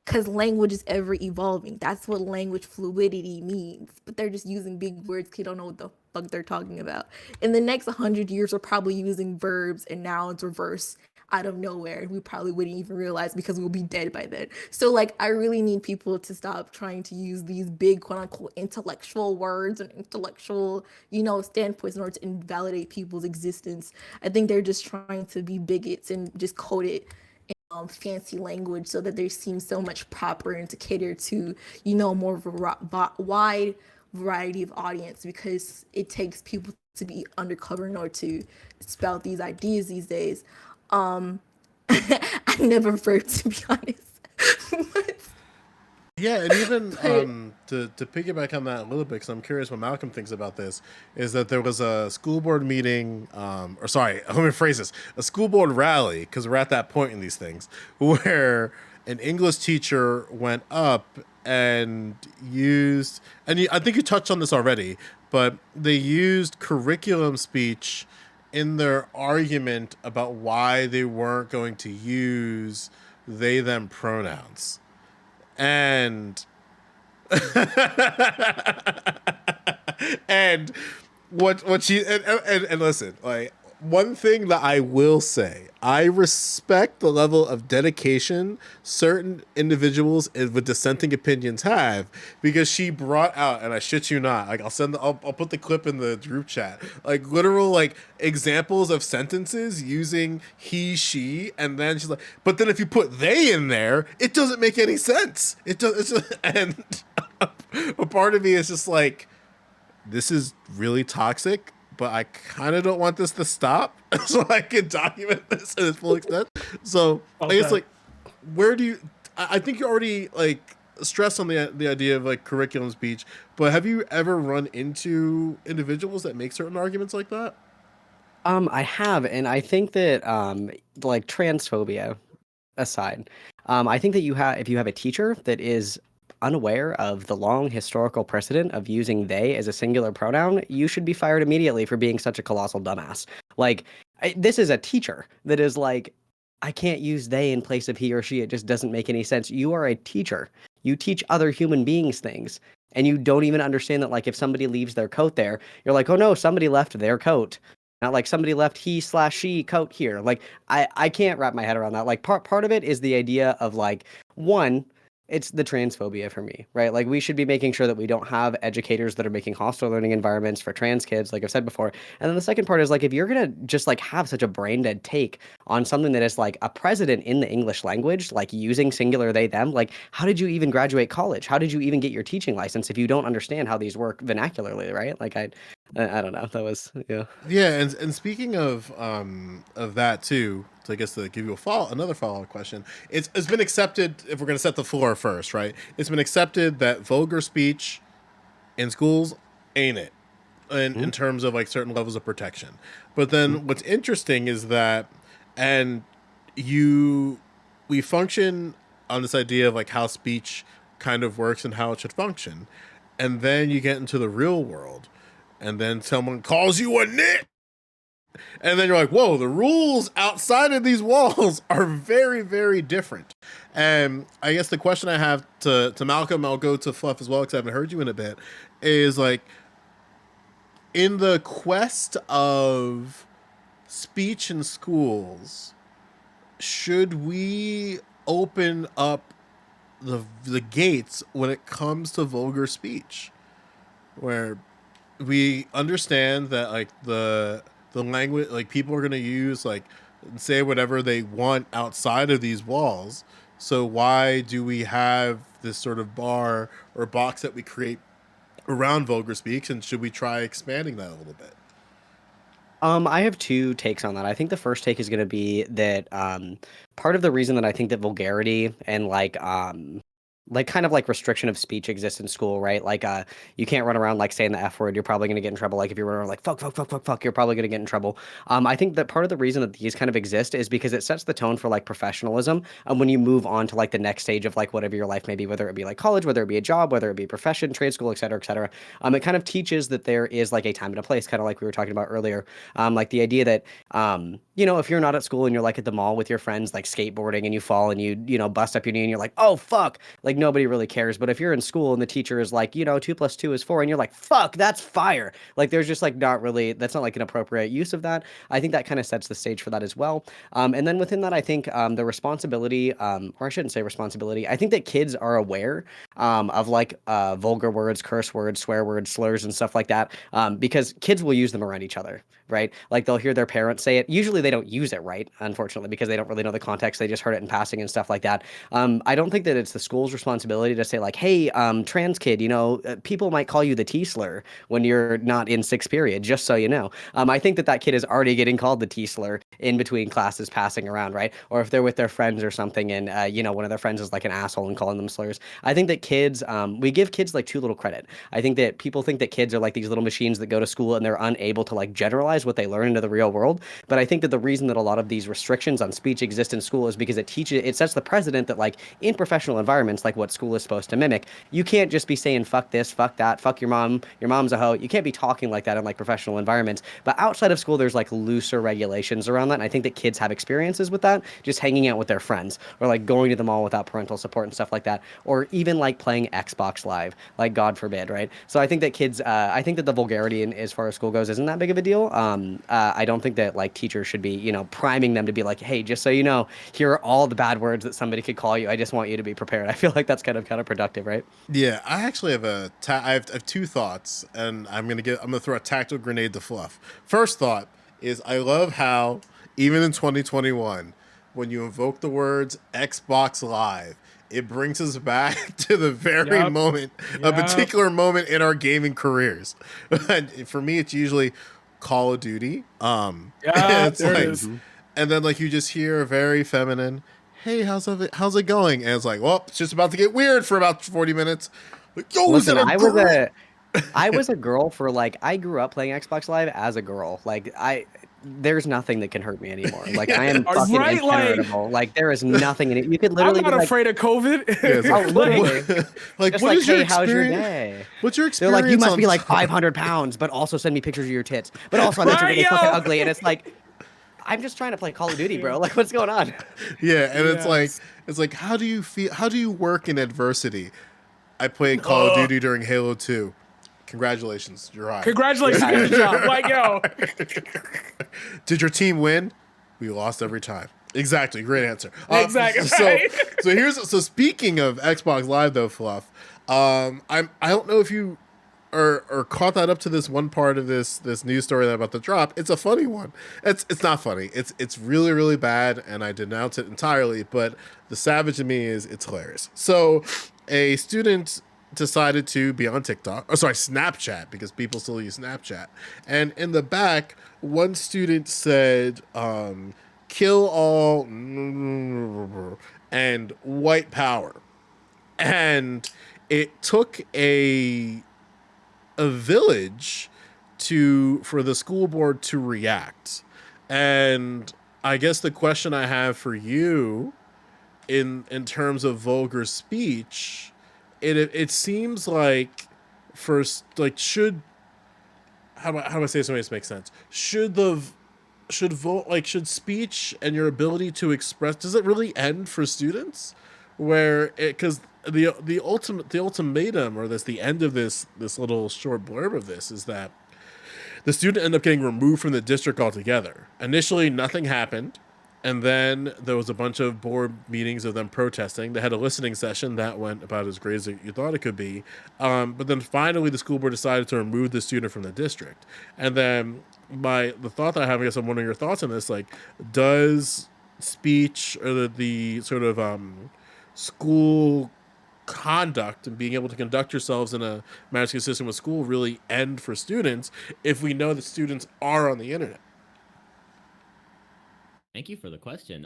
Because language is ever evolving. That's what language fluidity means. But they're just using big words because you don't know what the fuck they're talking about. In the next 100 years, we're probably using verbs and nouns reverse out of nowhere. And we probably wouldn't even realize because we'll be dead by then. So, I really need people to stop trying to use these big, quote unquote, intellectual words and intellectual, standpoints in order to invalidate people's existence. I think they're just trying to be bigots and just code it fancy language so that they seem so much proper and to cater to more of a wide variety of audience, because it takes people to be undercover in order to spout these ideas these days. I never verbed, to be honest. But Yeah, and even But- to piggyback on that a little bit, because I'm curious what Malcolm thinks about this, is that there was a school board meeting, or sorry, let me rephrase this, a school board rally, because we're at that point in these things, where an English teacher went up and used, and I think you touched on this already, but they used curriculum speech in their argument about why they weren't going to use they them pronouns. And and what she and listen, like, one thing that I will say, I respect the level of dedication certain individuals with dissenting opinions have, because she brought out, and I shit you not, like, I'll put the clip in the group chat, like literal like examples of sentences using he, she, and then she's like, but then if you put they in there, it doesn't make any sense. It does, it's just, and a part of me is just like, this is really toxic, but I kind of don't want this to stop so I can document this in its full extent. So I guess, like, where do you, I think you already like stressed on the idea of like curriculum speech, but have you ever run into individuals that make certain arguments like that? I have, and I think that like transphobia aside, I think that if you have a teacher that is unaware of the long historical precedent of using they as a singular pronoun, you should be fired immediately for being such a colossal dumbass. Like, this is a teacher that is like, I can't use they in place of he or she. It just doesn't make any sense. You are a teacher. You teach other human beings things. And you don't even understand that, like, if somebody leaves their coat there, you're like, oh no, somebody left their coat. Not like somebody left he/she coat here. Like, I can't wrap my head around that. Like, part of it is the idea of, like, one, it's the transphobia for me, right? Like, we should be making sure that we don't have educators that are making hostile learning environments for trans kids, like I've said before. And then the second part is, like, if you're gonna just like have such a brain dead take on something that is like a precedent in the English language, like using singular they them, like, how did you even graduate college? How did you even get your teaching license if you don't understand how these work vernacularly, right? Like, I don't know. That was, yeah. Yeah, and speaking of that too, so I guess to give you another follow-up question, it's been accepted, if we're going to set the floor first, right? It's been accepted that vulgar speech in schools ain't it, in terms of like certain levels of protection. But then what's interesting is that, and we function on this idea of like how speech kind of works and how it should function, and then you get into the real world, and then someone calls you a nit. And then you're like, whoa, the rules outside of these walls are very, very different. And I guess the question I have to Malcolm, I'll go to Fluff as well, because I haven't heard you in a bit, is like, in the quest of speech in schools, should we open up the gates when it comes to vulgar speech? Where we understand that like the language, like, people are going to use, like, say whatever they want outside of these walls, so why do we have this sort of bar or box that we create around vulgar speech, and should we try expanding that a little bit? I have two takes on that. I think the first take is going to be that part of the reason that I think that vulgarity and like kind of like restriction of speech exists in school, right? Like, you can't run around like saying the F word. You're probably going to get in trouble. Like, if you're running around like fuck, fuck, fuck, fuck, fuck, you're probably going to get in trouble. I think that part of the reason that these kind of exist is because it sets the tone for like professionalism. And when you move on to like the next stage of like whatever your life may be, whether it be like college, whether it be a job, whether it be a profession, trade school, et cetera, et cetera, it kind of teaches that there is like a time and a place, kind of like we were talking about earlier. Like the idea that, if you're not at school and you're like at the mall with your friends, like skateboarding, and you fall and you bust up your knee and you're like, oh, fuck, like, like nobody really cares. But if you're in school and the teacher is like, 2 plus 2 is 4, and you're like, fuck, that's fire. Like there's just like not really, that's not like an appropriate use of that. I think that kind of sets the stage for that as well. And then within that, I think the responsibility, or I shouldn't say responsibility, I think that kids are aware of like vulgar words, curse words, swear words, slurs, and stuff like that, because kids will use them around each other, right? Like they'll hear their parents say it. Usually they don't use it right, unfortunately, because they don't really know the context. They just heard it in passing and stuff like that. I don't think that it's the school's responsibility to say like, hey, trans kid, people might call you the T slur when you're not in sixth period, just so you know. I think that kid is already getting called the T slur in between classes passing around, right? Or if they're with their friends or something and, one of their friends is like an asshole and calling them slurs. I think that kids, we give kids like too little credit. I think that people think that kids are like these little machines that go to school and they're unable to like generalize what they learn into the real world. But I think that the reason that a lot of these restrictions on speech exist in school is because it sets the precedent that like in professional environments, like what school is supposed to mimic, you can't just be saying fuck this, fuck that, fuck your mom's a hoe. You can't be talking like that in like professional environments. But outside of school, there's like looser regulations around that. And I think that kids have experiences with that, just hanging out with their friends or like going to the mall without parental support and stuff like that, or even like playing Xbox Live, like God forbid, right? So I think that kids, I think that the vulgarity as far as school goes isn't that big of a deal. I don't think that like teachers should be, priming them to be like, hey, just so you know, here are all the bad words that somebody could call you. I just want you to be prepared. I feel like that's kind of counterproductive, right? Yeah, I actually have I have two thoughts, and I'm gonna throw a tactical grenade to Fluff. First thought is I love how even in 2021, when you invoke the words Xbox Live, it brings us back to the very moment, a particular moment in our gaming careers. And for me, it's usually Call of Duty. It's there like, it is. and then like you just hear a very feminine, "Hey, how's it going?" And it's like, well, it's just about to get weird for about 40 minutes. Like, yo, Listen, is that a girl? I was a girl for like, I grew up playing Xbox Live as a girl. Like there's nothing that can hurt me anymore. Like I am fucking Right, like- impenetrable. Like there is nothing in it. You could I'm literally not be like, afraid of COVID. Yeah, it's oh, like, literally. like, Just what like, is your hey, how's your experience? day? What's your They're experience? like, you must on be like 500 pounds, but also send me pictures of your tits. But also, I bet you're Right, really fucking yo. ugly. And it's like, I'm just trying to play Call of Duty, bro. Like, what's going on? Yeah, and Yes. it's like, how do you feel? How do you work in adversity? I played Call of Duty during Halo 2. Congratulations, you're hired. Congratulations, good job. Like, yo. Did your team win? We lost every time. Exactly, great answer. Exactly, So, right? so speaking of Xbox Live though, Fluff, I don't know if you or caught that up to this one part of this news story that I'm about to drop. It's a funny one. It's not funny. It's really really bad, and I denounce it entirely. But the savage in me is it's hilarious. So, a student decided to be on TikTok, or sorry, Snapchat, because people still use Snapchat. And in the back, one student said, "Kill all and white power," and it took a village for the school board to react. And I guess the question I have for you in terms of vulgar speech, it seems like first, like, should how do I say something to make sense? Should speech and your ability to express, does it really end for students? Where it, because the ultimatum, or the end of this little short blurb of this, is that the student ended up getting removed from the district altogether. Initially, nothing happened, and then there was a bunch of board meetings of them protesting. They had a listening session that went about as great as you thought it could be. But then finally, the school board decided to remove the student from the district. And then the thought that I have, I guess I'm wondering your thoughts on this. Like, does speech, or the sort of school conduct and being able to conduct yourselves in a manner consistent with school really end for students if we know that students are on the internet? Thank you for the question.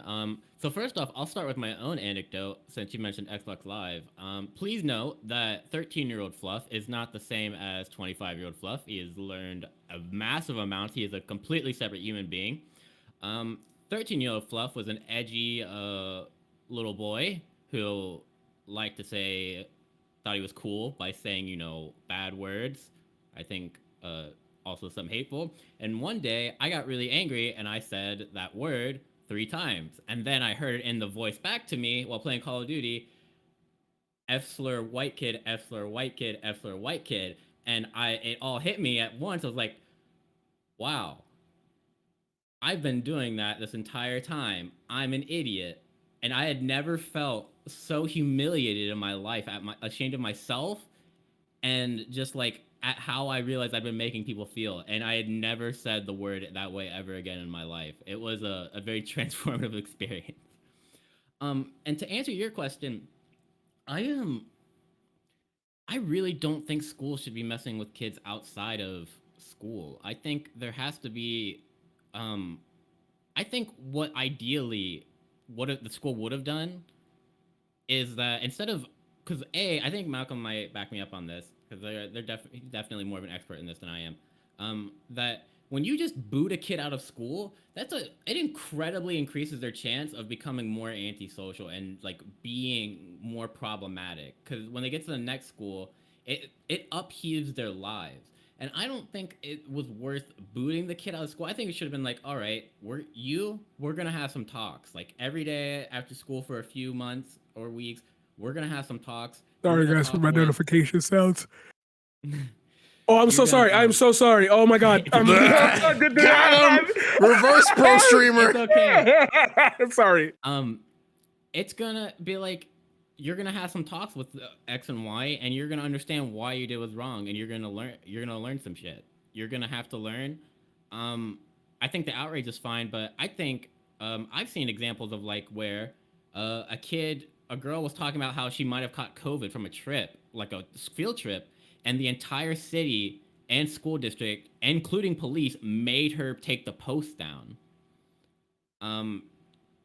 So first off, I'll start with my own anecdote since you mentioned Xbox Live. Please note that 13-year-old Fluff is not the same as 25-year-old Fluff. He has learned a massive amount. He is a completely separate human being. 13-year-old Fluff was an edgy little boy who liked to thought he was cool by saying, bad words. I think also some hateful. And one day I got really angry and I said that word 3 times. And then I heard it in the voice back to me while playing Call of Duty. F slur white kid, F slur white kid, F slur white kid, and it all hit me at once. I was like, wow, I've been doing that this entire time. I'm an idiot. And I had never felt so humiliated in my life, ashamed of myself, and just like at how I realized I've been making people feel. And I had never said the word that way ever again in my life. It was a very transformative experience. And to answer your question, I am. I really don't think school should be messing with kids outside of school. I think there has to be um, I think what ideally the school would have done is that instead of because I think Malcolm might back me up on this because he's definitely more of an expert in this than I am. That when you just boot a kid out of school, it incredibly increases their chance of becoming more antisocial and like being more problematic. Because when they get to the next school, it upheaves their lives. And I don't think it was worth booting the kid out of school. I think it should have been like, all right, we're gonna have some talks. Like every day after school for a few months or weeks, we're gonna have some talks. Sorry, guys, for my notification sounds. Oh, I'm You're so gonna, sorry. I'm so sorry. Oh my god. Got him! Reverse pro streamer. It's okay. Sorry. It's gonna be like you're gonna have some talks with X and Y, and you're gonna understand why you did was wrong, and you're gonna learn some shit. You're gonna have to learn. I think the outrage is fine, but I think I've seen examples of like where a girl was talking about how she might have caught COVID from a trip, like a field trip, and the entire city and school district, including police, made her take the post down. And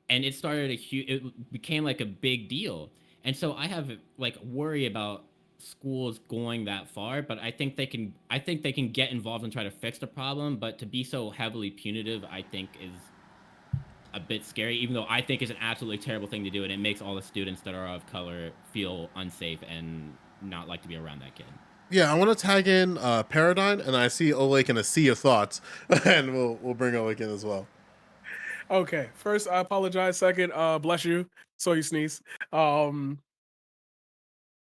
it became like a big deal. And so I have like worry about schools going that far, but I think they can get involved and try to fix the problem, but to be so heavily punitive, I think is a bit scary, even though I think it's an absolutely terrible thing to do, and it makes all the students that are of color feel unsafe and not like to be around that kid. Yeah, I want to tag in Paradigm, and I see Ohlake in a sea of thoughts, and we'll bring Ohlake in as well. Okay, first I apologize. Second, bless you. Saw you sneeze.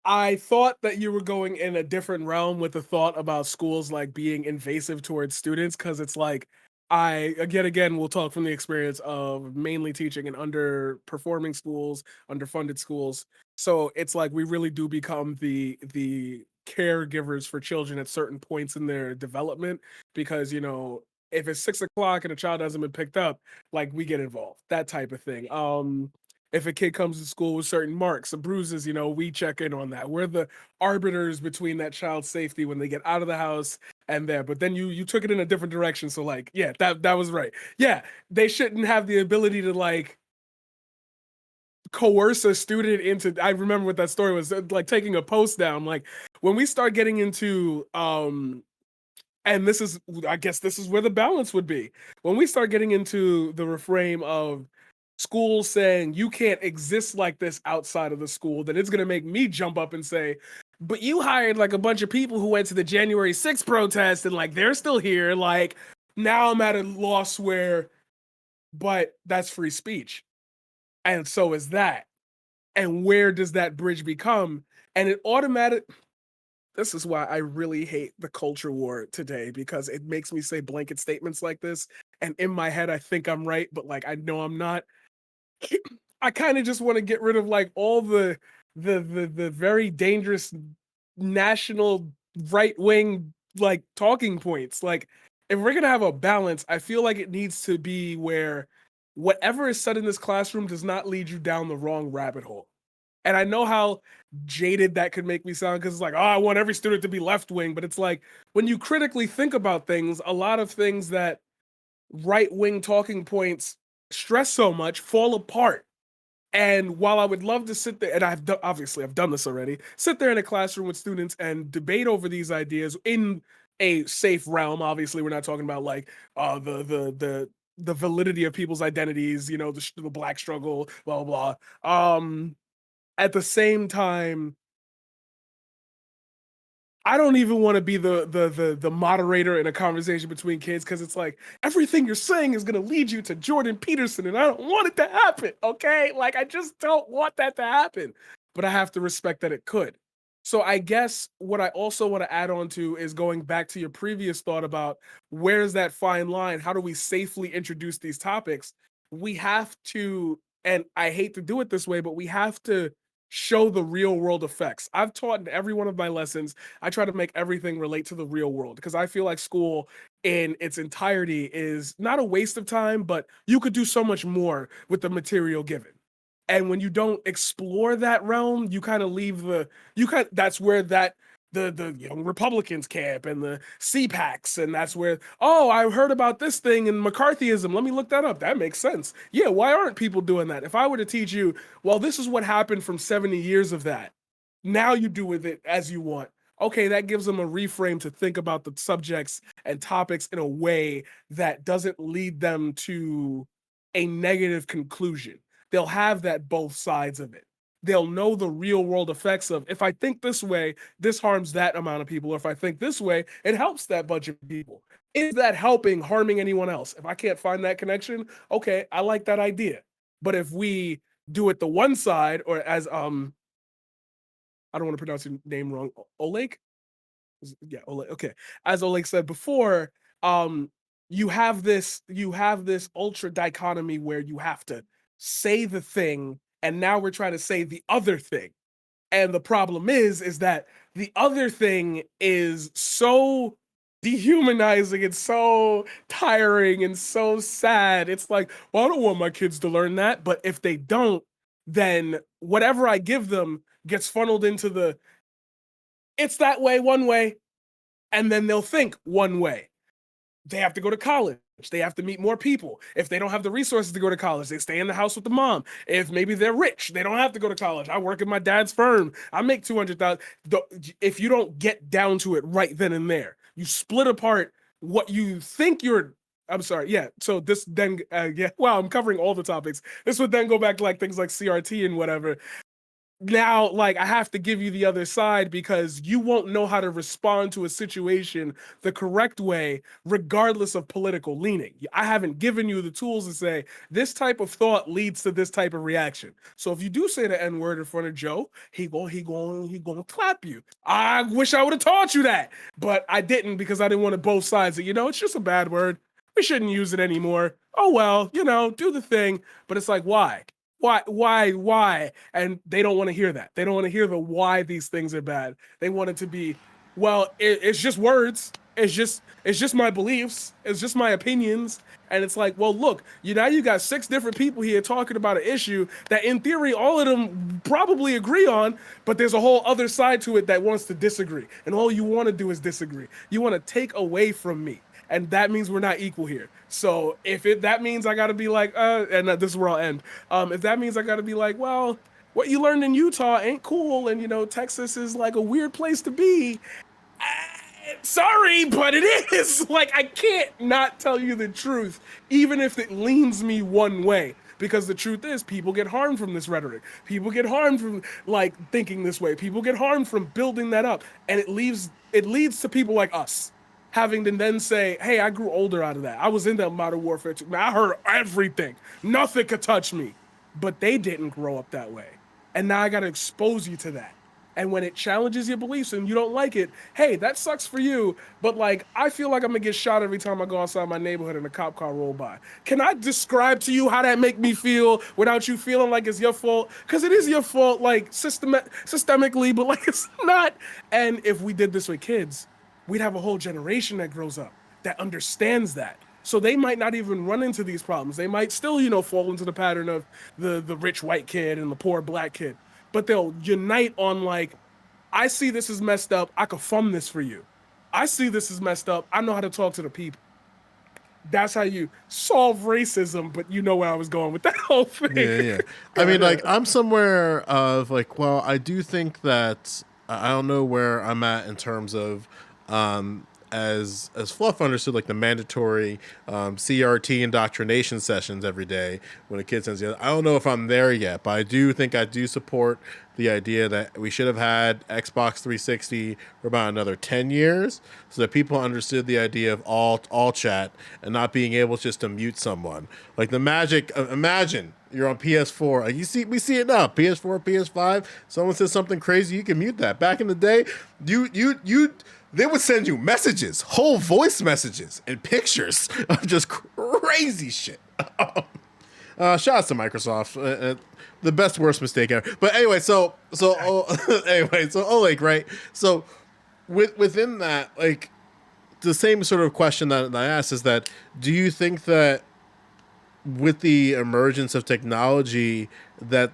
I thought that you were going in a different realm with the thought about schools like being invasive towards students, because it's like again we'll talk from the experience of mainly teaching in underperforming schools, underfunded schools. So it's like we really do become the caregivers for children at certain points in their development, because if it's 6 o'clock and a child hasn't been picked up, like we get involved, that type of thing. If a kid comes to school with certain marks or bruises, we check in on that. We're the arbiters between that child's safety when they get out of the house and there. But then you took it in a different direction. So like, yeah, that was right. Yeah, they shouldn't have the ability to like coerce a student into. I remember what that story was like, taking a post down. Like when we start getting into and I guess this is where the balance would be. When we start getting into the reframe of schools saying you can't exist like this outside of the school, then it's going to make me jump up and say, but you hired like a bunch of people who went to the January 6th protest and like they're still here. Like now I'm at a loss but that's free speech. And so is that. And where does that bridge become? And this is why I really hate the culture war today, because it makes me say blanket statements like this. And in my head, I think I'm right, but like, I know I'm not. I kind of just want to get rid of like all the very dangerous national right-wing like talking points. Like if we're going to have a balance, I feel like it needs to be where whatever is said in this classroom does not lead you down the wrong rabbit hole. And I know how jaded that could make me sound, because it's like, oh, I want every student to be left-wing. But it's like, when you critically think about things, a lot of things that right-wing talking points stress so much fall apart. And while I would love to sit there, and I've done this already, sit there in a classroom with students and debate over these ideas in a safe realm. Obviously, we're not talking about like the validity of people's identities, the Black struggle, blah blah blah. At the same time, I don't even want to be the moderator in a conversation between kids, because it's like everything you're saying is going to lead you to Jordan Peterson, and I don't want it to happen. Okay, like I just don't want that to happen. but I have to respect that it could. So I guess what I also want to add on to is going back to your previous thought about where's that fine line? How do we safely introduce these topics? We have to, and I hate to do it this way, but we have to show the real world effects. I've taught in every one of my lessons, I try to make everything relate to the real world because I feel like school in its entirety is not a waste of time, but you could do so much more with the material given. And when you don't explore that realm, you kind of leave that's where the young Republicans camp and the CPACs, and that's where, oh, I heard about this thing in McCarthyism. Let me look that up. That makes sense. Yeah, why aren't people doing that? If I were to teach you, well, this is what happened from 70 years of that. Now you do with it as you want. Okay, that gives them a reframe to think about the subjects and topics in a way that doesn't lead them to a negative conclusion. They'll have that both sides of it. They'll know the real world effects of, if I think this way, this harms that amount of people. Or if I think this way, it helps that bunch of people. Is that helping, harming anyone else? If I can't find that connection, okay, I like that idea. But if we do it the one side, or as I don't want to pronounce your name wrong, Ohlake? Yeah, Ohlake. Okay. As Ohlake said before, you have this ultra dichotomy where you have to say the thing, and now we're trying to say the other thing. And the problem is that the other thing is so dehumanizing and so tiring and so sad. It's like, well, I don't want my kids to learn that. But if they don't, then whatever I give them gets funneled into it's that way, one way, and then they'll think one way. They have to go to college. They have to meet more people. If they don't have the resources to go to college, they stay in the house with the mom. If maybe they're rich, they don't have to go to college. I work at my dad's firm. I make $200,000. If you don't get down to it right then and there, you split apart what you think I'm sorry. Yeah. So this then, wow, I'm covering all the topics. This would then go back to like things like CRT and whatever. Now, like, I have to give you the other side because you won't know how to respond to a situation the correct way, regardless of political leaning. I haven't given you the tools to say this type of thought leads to this type of reaction. So if you do say the N-word in front of Joe, he gonna clap you. I wish I would have taught you that, but I didn't because I didn't want to both sides. It's just a bad word. We shouldn't use it anymore. Oh well, do the thing. But it's like, why? Why? And they don't want to hear that. They don't want to hear the why these things are bad. They want it to be, well, it's just words. It's just my beliefs. It's just my opinions. And it's like, well, look, now you got 6 different people here talking about an issue that in theory, all of them probably agree on, but there's a whole other side to it that wants to disagree. And all you want to do is disagree. You want to take away from me. And that means we're not equal here. So if that means I got to be like, and this is where I'll end. If that means I got to be like, well, what you learned in Utah ain't cool, and Texas is like a weird place to be. Sorry, but it is. Like, I can't not tell you the truth, even if it leans me one way. Because the truth is, people get harmed from this rhetoric. People get harmed from like thinking this way. People get harmed from building that up, and it leads to people like us having to then say, hey, I grew older out of that. I was in that modern warfare too. I heard everything. Nothing could touch me. But they didn't grow up that way. And now I got to expose you to that. And when it challenges your beliefs and you don't like it, hey, that sucks for you. But like, I feel like I'm gonna get shot every time I go outside my neighborhood and a cop car roll by. Can I describe to you how that make me feel without you feeling like it's your fault? Because it is your fault, like systemically, but like it's not. And if we did this with kids, we'd have a whole generation that grows up that understands that. So they might not even run into these problems. They might still, fall into the pattern of the rich white kid and the poor black kid. But they'll unite on like, I see this is messed up. I could fund this for you. I see this is messed up. I know how to talk to the people. That's how you solve racism, but you know where I was going with that whole thing. Yeah. I mean, like, I'm somewhere of like, well, I do think that I don't know where I'm at in terms of as Fluff understood, like the mandatory CRT indoctrination sessions every day when a kid sends you. I don't know if I'm there yet, but I do think I do support the idea that we should have had Xbox 360 for about another 10 years so that people understood the idea of all chat and not being able just to mute someone. Like the magic of, imagine you're on PS4. Like we see it now. PS4, PS5. Someone says something crazy, you can mute that. Back in the day, they would send you messages, whole voice messages, and pictures of just crazy shit. Shout out to Microsoft. The best worst mistake ever. But anyway, so Ohlake, right? So within that, like the same sort of question that I asked is that, do you think that with the emergence of technology that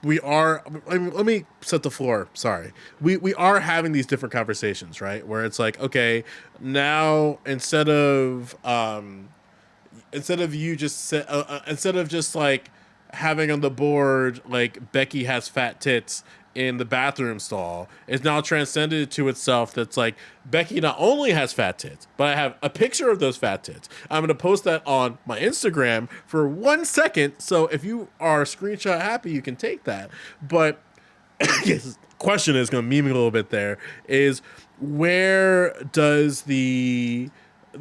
we are, I mean, let me set the floor. Sorry. We are having these different conversations, right? Where it's like, okay, now instead of you just instead of just like having on the board like Becky has fat tits in the bathroom stall, it's now transcended to itself that's like Becky not only has fat tits, but I have a picture of those fat tits. I'm gonna post that on my Instagram for 1 second, so if you are screenshot happy, you can take that. But yes, question is gonna meme a little bit there, is where does the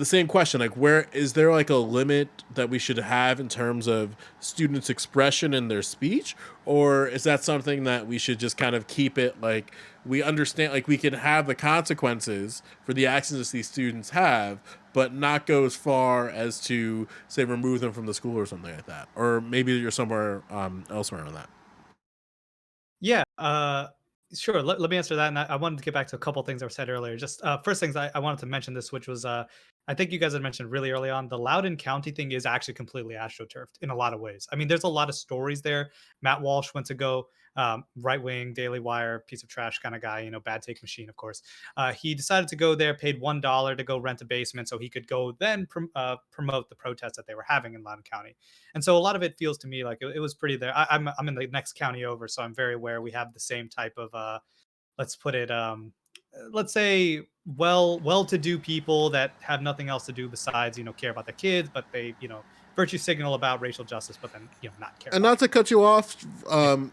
same question, like where is there like a limit that we should have in terms of students' expression in their speech, or is that something that we should just kind of keep it like we understand, like we can have the consequences for the actions these students have, but not go as far as to say remove them from the school or something like that, or maybe you're somewhere elsewhere on that. Yeah, sure. Let me answer that. And I wanted to get back to a couple things that were said earlier. Just first things I wanted to mention this, which was I think you guys had mentioned really early on, the Loudoun County thing is actually completely astroturfed in a lot of ways. I mean, there's a lot of stories there. Matt Walsh went to go, right wing, Daily Wire, piece of trash kind of guy, bad take machine, of course. He decided to go there, paid $1 to go rent a basement so he could go then promote the protests that they were having in Loudoun County. And so a lot of it feels to me like it was pretty there. I'm in the next county over, so I'm very aware we have the same type of let's put it let's say well-to-do people that have nothing else to do besides care about their kids, but they virtue signal about racial justice, but then not care. And about not to cut you off,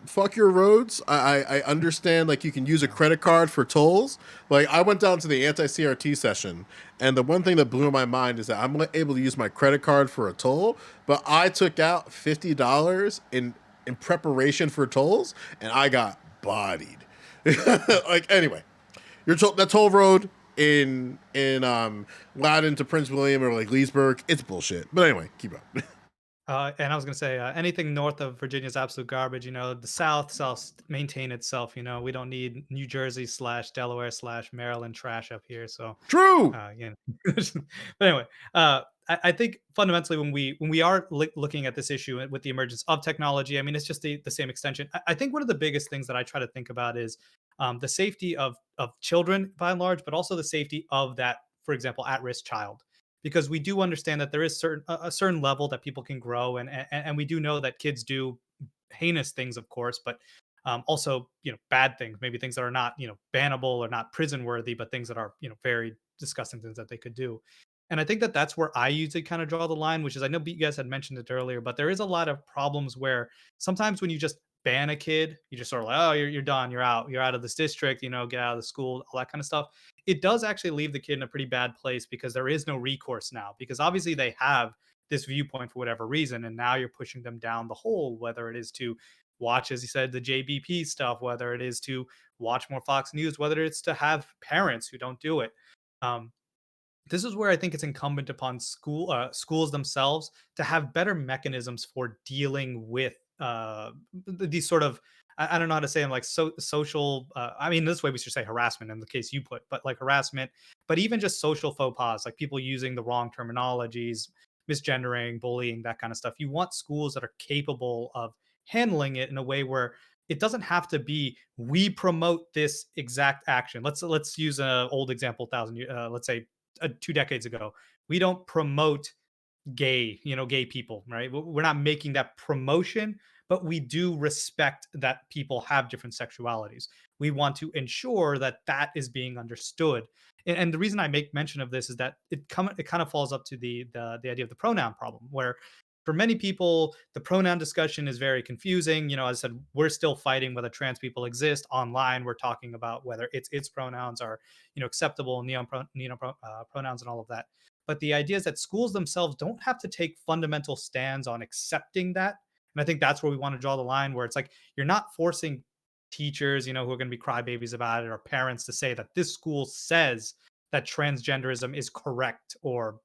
fuck your roads. I understand like you can use a credit card for tolls. Like I went down to the anti-CRT session, and the one thing that blew my mind is that I'm able to use my credit card for a toll, but I took out $50 in preparation for tolls, and I got bodied. Like anyway, that toll road in Loudoun to Prince William or like Leesburg, it's bullshit. But anyway, keep up. And I was going to say, anything north of Virginia is absolute garbage. The South maintain itself. We don't need New Jersey / Delaware / Maryland trash up here. So True. but anyway, I think fundamentally when we are looking at this issue with the emergence of technology, I mean, it's just the same extension. I think one of the biggest things that I try to think about is the safety of children by and large, but also the safety of that, for example, at-risk child. Because we do understand that there is a certain level that people can grow, and we do know that kids do heinous things, of course, but also bad things, maybe things that are not bannable or not prison worthy, but things that are very disgusting things that they could do. And I think that that's where I usually kind of draw the line, which is, I know you guys had mentioned it earlier, but there is a lot of problems where sometimes when you just ban a kid, you just sort of like, oh, you're done, you're out of this district, get out of the school, all that kind of stuff. It does actually leave the kid in a pretty bad place because there is no recourse now, because obviously they have this viewpoint for whatever reason, and now you're pushing them down the hole, whether it is to watch, as you said, the JBP stuff, whether it is to watch more Fox News, whether it's to have parents who don't do it. This is where I think it's incumbent upon schools themselves to have better mechanisms for dealing with these sort of, I don't know how to say them, like social. I mean, this way we should say harassment in the case you put, but like harassment, but even just social faux pas, like people using the wrong terminologies, misgendering, bullying, that kind of stuff. You want schools that are capable of handling it in a way where it doesn't have to be, we promote this exact action. Let's use an old example, let's say 2 decades ago. We don't promote gay people, right? We're not making that promotion, but we do respect that people have different sexualities. We want to ensure that that is being understood. And the reason I make mention of this is that it kind of falls up to the idea of the pronoun problem, where for many people, the pronoun discussion is very confusing. You know, as I said, we're still fighting whether trans people exist online. We're talking about whether its pronouns are, acceptable, pronouns and all of that. But the idea is that schools themselves don't have to take fundamental stands on accepting that. And I think that's where we want to draw the line, where it's like you're not forcing teachers, who are going to be crybabies about it, or parents to say that this school says that transgenderism is correct, or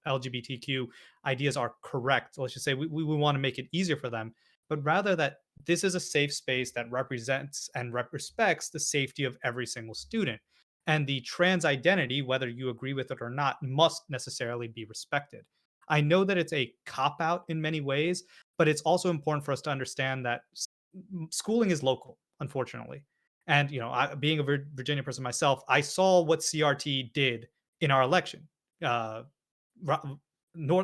LGBTQ ideas are correct. Let's just say we want to make it easier for them, but rather that this is a safe space that represents and respects the safety of every single student. And the trans identity, whether you agree with it or not, must necessarily be respected. I know that it's a cop out in many ways, but it's also important for us to understand that schooling is local, unfortunately. And being a Virginia person myself, I saw what CRT did in our election. North,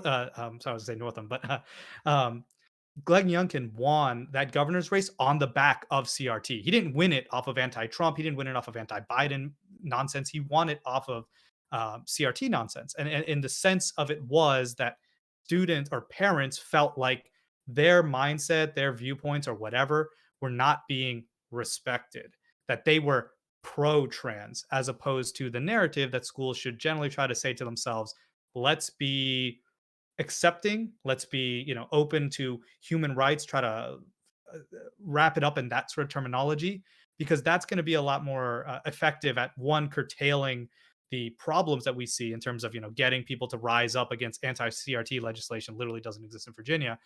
sorry, I was say Northam, but Glenn Youngkin won that governor's race on the back of CRT. He didn't win it off of anti-Trump. He didn't win it off of anti-Biden nonsense. He won it off of CRT nonsense. And in the sense of it was that students or parents felt like their mindset, their viewpoints, or whatever were not being respected, that they were pro-trans, as opposed to the narrative that schools should generally try to say to themselves, let's be accepting, let's be open to human rights, try to wrap it up in that sort of terminology, because that's going to be a lot more effective at curtailing the problems that we see in terms of getting people to rise up against anti-CRT legislation. Literally doesn't exist in Virginia,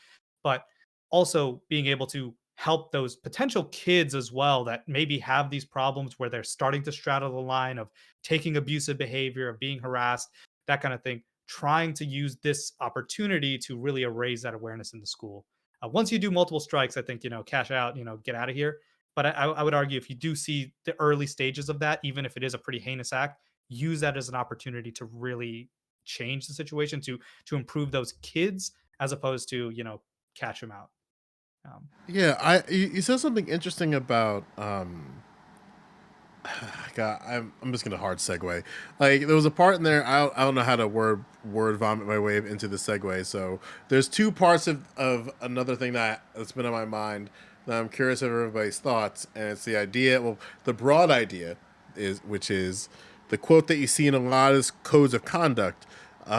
but also being able to help those potential kids as well that maybe have these problems where they're starting to straddle the line of taking abusive behavior, of being harassed, that kind of thing, trying to use this opportunity to really raise that awareness in the school. Once you do multiple strikes, I think, cash out, get out of here. But I would argue if you do see the early stages of that, even if it is a pretty heinous act, use that as an opportunity to really change the situation, to improve those kids, as opposed to, cash them out. Yeah, you said something interesting about God, I'm just gonna hard segue. Like there was a part in there I don't know how to word vomit my way into the segue. So there's two parts of another thing that's been on my mind that I'm curious of everybody's thoughts, and it's the idea. Well, the broad idea which is the quote that you see in a lot of codes of conduct,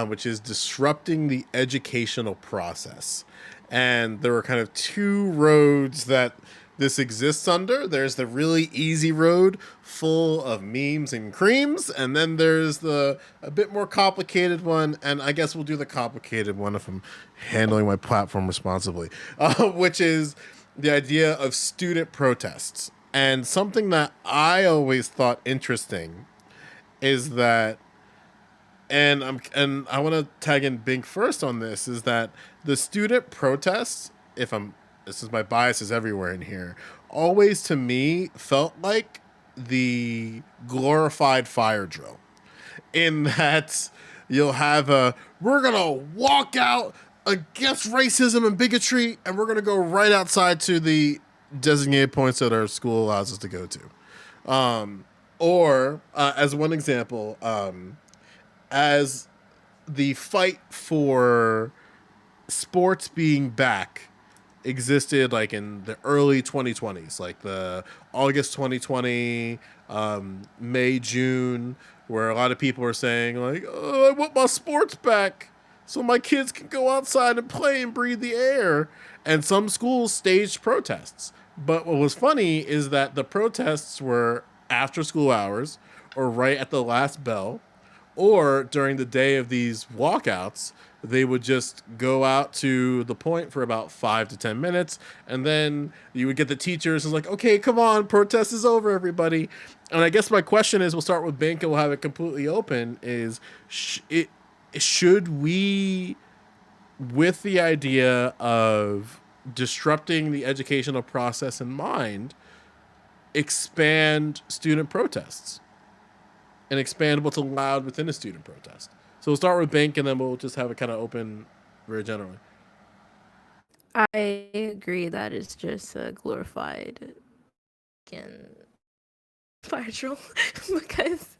which is disrupting the educational process. And there are kind of two roads that this exists under. There's the really easy road full of memes and creams, and then there's a bit more complicated one, and I guess we'll do the complicated one if I'm handling my platform responsibly, which is the idea of student protests. And something that I always thought interesting is that, and I want to tag in Bink first on this, is that the student protests, this is my biases everywhere in here, always to me felt like the glorified fire drill, in that you'll have we're gonna walk out against racism and bigotry, and we're gonna go right outside to the designated points that our school allows us to go to. Or as one example, as the fight for sports being back existed like in the early 2020s, like the August 2020, May, June, where a lot of people were saying like, oh, I want my sports back so my kids can go outside and play and breathe the air. And some schools staged protests. But what was funny is that the protests were after school hours or right at the last bell, or during the day of these walkouts, they would just go out to the point for about 5 to 10 minutes, and then you would get the teachers and like, okay, come on, protest is over, everybody. And I guess my question is, we'll start with Bink and we'll have it completely open, is should we, with the idea of disrupting the educational process in mind, expand student protests and expand what's allowed within a student protest? So we'll start with Bink, and then we'll just have it kind of open very generally. I agree that it's just a glorified fire drill because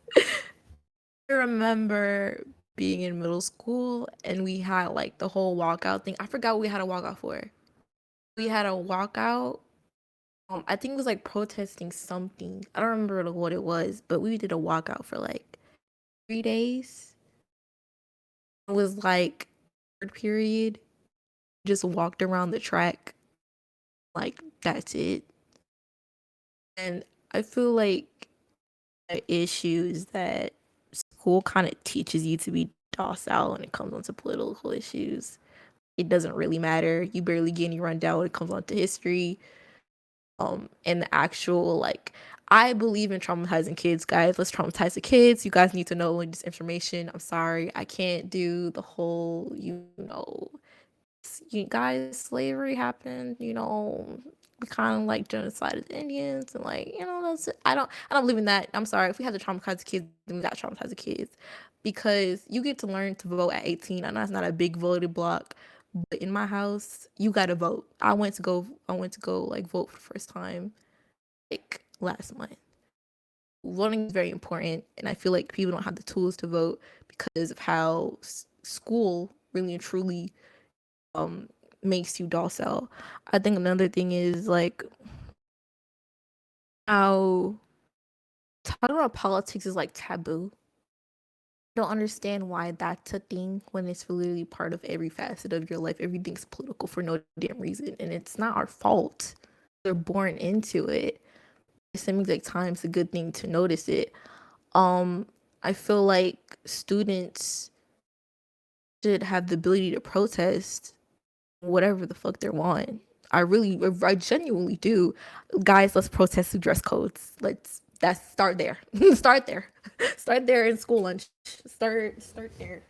I remember being in middle school and we had like the whole walkout thing. I forgot what we had a walkout for. We had a walkout. I think it was like protesting something. I don't remember what it was, but we did a walkout for like 3 days. It was like third period. Just walked around the track. Like that's it. And I feel like the issue is that school kind of teaches you to be docile when it comes onto political issues. It doesn't really matter. You barely get any rundown when it comes onto history. And the actual like I believe in traumatizing kids, guys. Let's traumatize the kids. You guys need to know this information. I'm sorry. I can't do the whole, you guys, slavery happened, we kind of like genocided the Indians and like, that's it. I don't believe in that. I'm sorry. If we have to traumatize the kids, then we got to traumatize the kids. Because you get to learn to vote at 18. I know it's not a big voting block, but in my house, you gotta vote. I went to go like vote for the first time like last month. Voting is very important, and I feel like people don't have the tools to vote because of how school really and truly makes you docile. I think another thing is like how talking about politics is like taboo. I don't understand why that's a thing when it's literally part of every facet of your life. Everything's political for no damn reason, and it's not our fault. They're born into it. It seems like time's a good thing to notice it. I feel like students should have the ability to protest whatever the fuck they want. I genuinely do. Guys, let's protest the dress codes. That's start there. Start there. Start there in school lunch. Start there.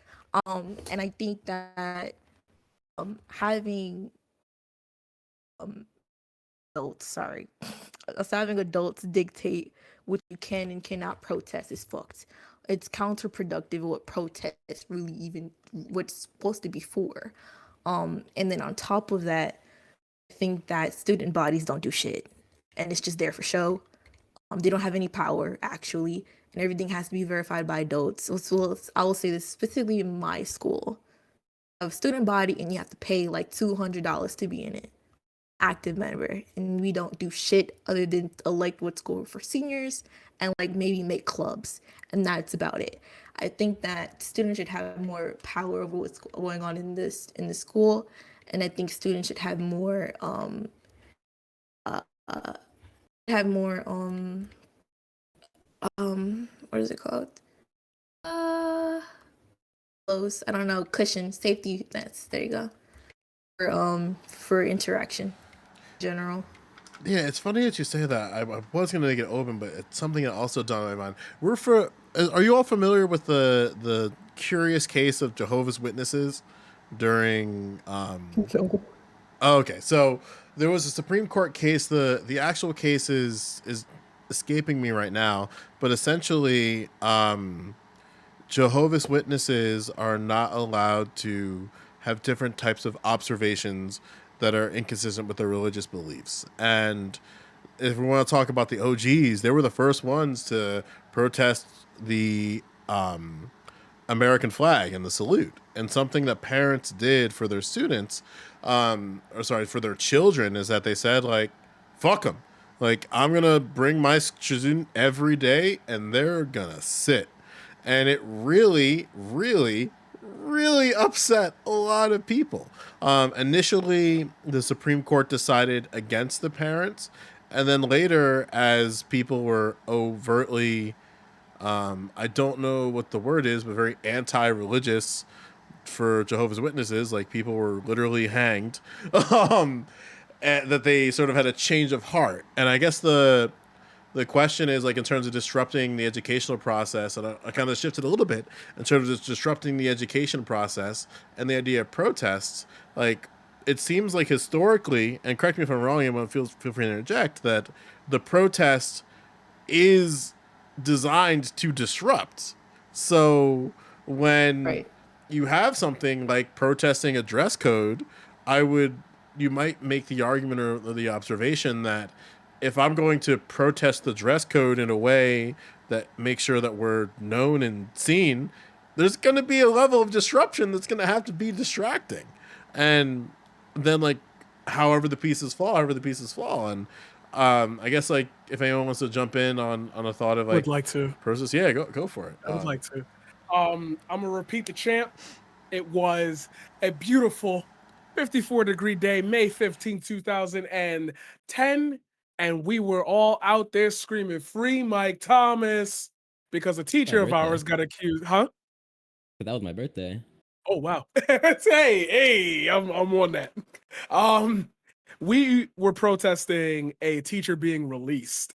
And I think that having having adults dictate what you can and cannot protest is fucked. It's counterproductive what protest really even what's supposed to be for. And then on top of that, I think that student bodies don't do shit, and it's just there for show. They don't have any power actually, and everything has to be verified by adults. So I will say this specifically in my school, a student body, and you have to pay like $200 to be in it. Active member, and we don't do shit other than elect what's going for seniors and like maybe make clubs, and that's about it. I think that students should have more power over what's going on in the school, and I think students should have more uh, uh have more what is it called? Uh close, I don't know, cushion, safety nets. There you go. For interaction in general. Yeah, it's funny that you say that. I was going to make it open, but it's something that also dawned on my mind. Are you all familiar with the curious case of Jehovah's Witnesses during? Oh, okay, so there was a Supreme Court case. The actual case is escaping me right now, but essentially, Jehovah's Witnesses are not allowed to have different types of observations that are inconsistent with their religious beliefs. And if we want to talk about the OGs, they were the first ones to protest the American flag and the salute. And something that parents did for their students, for their children, is that they said, like, fuck them. Like, I'm going to bring my student every day and they're going to sit. And it really, really, really upset a lot of people. Initially, the Supreme Court decided against the parents. And then later, as people were overtly, I don't know what the word is, but very anti-religious for Jehovah's Witnesses, like people were literally hanged, and that they sort of had a change of heart. And I guess the question is, like, in terms of disrupting the educational process, and I kind of shifted a little bit in terms of disrupting the education process and the idea of protests. Like, it seems like historically, and correct me if I'm wrong, anyone feel free to interject, that the protest is designed to disrupt. So when Right. you have something like protesting a dress code, I would you might make the argument or the observation that if I'm going to protest the dress code in a way that makes sure that we're known and seen, there's going to be a level of disruption that's going to have to be distracting. And then, like, however the pieces fall. And I guess, like, if anyone wants to jump in on a thought of, like, would like to. process, yeah, go for it. I would like to. I'm gonna repeat the chant. It was a beautiful 54-degree day, May 15, 2010, and we were all out there screaming, "Free Mike Thomas," because a teacher of ours got accused. Huh? But that was my birthday. Oh wow! hey, I'm on that. We were protesting a teacher being released,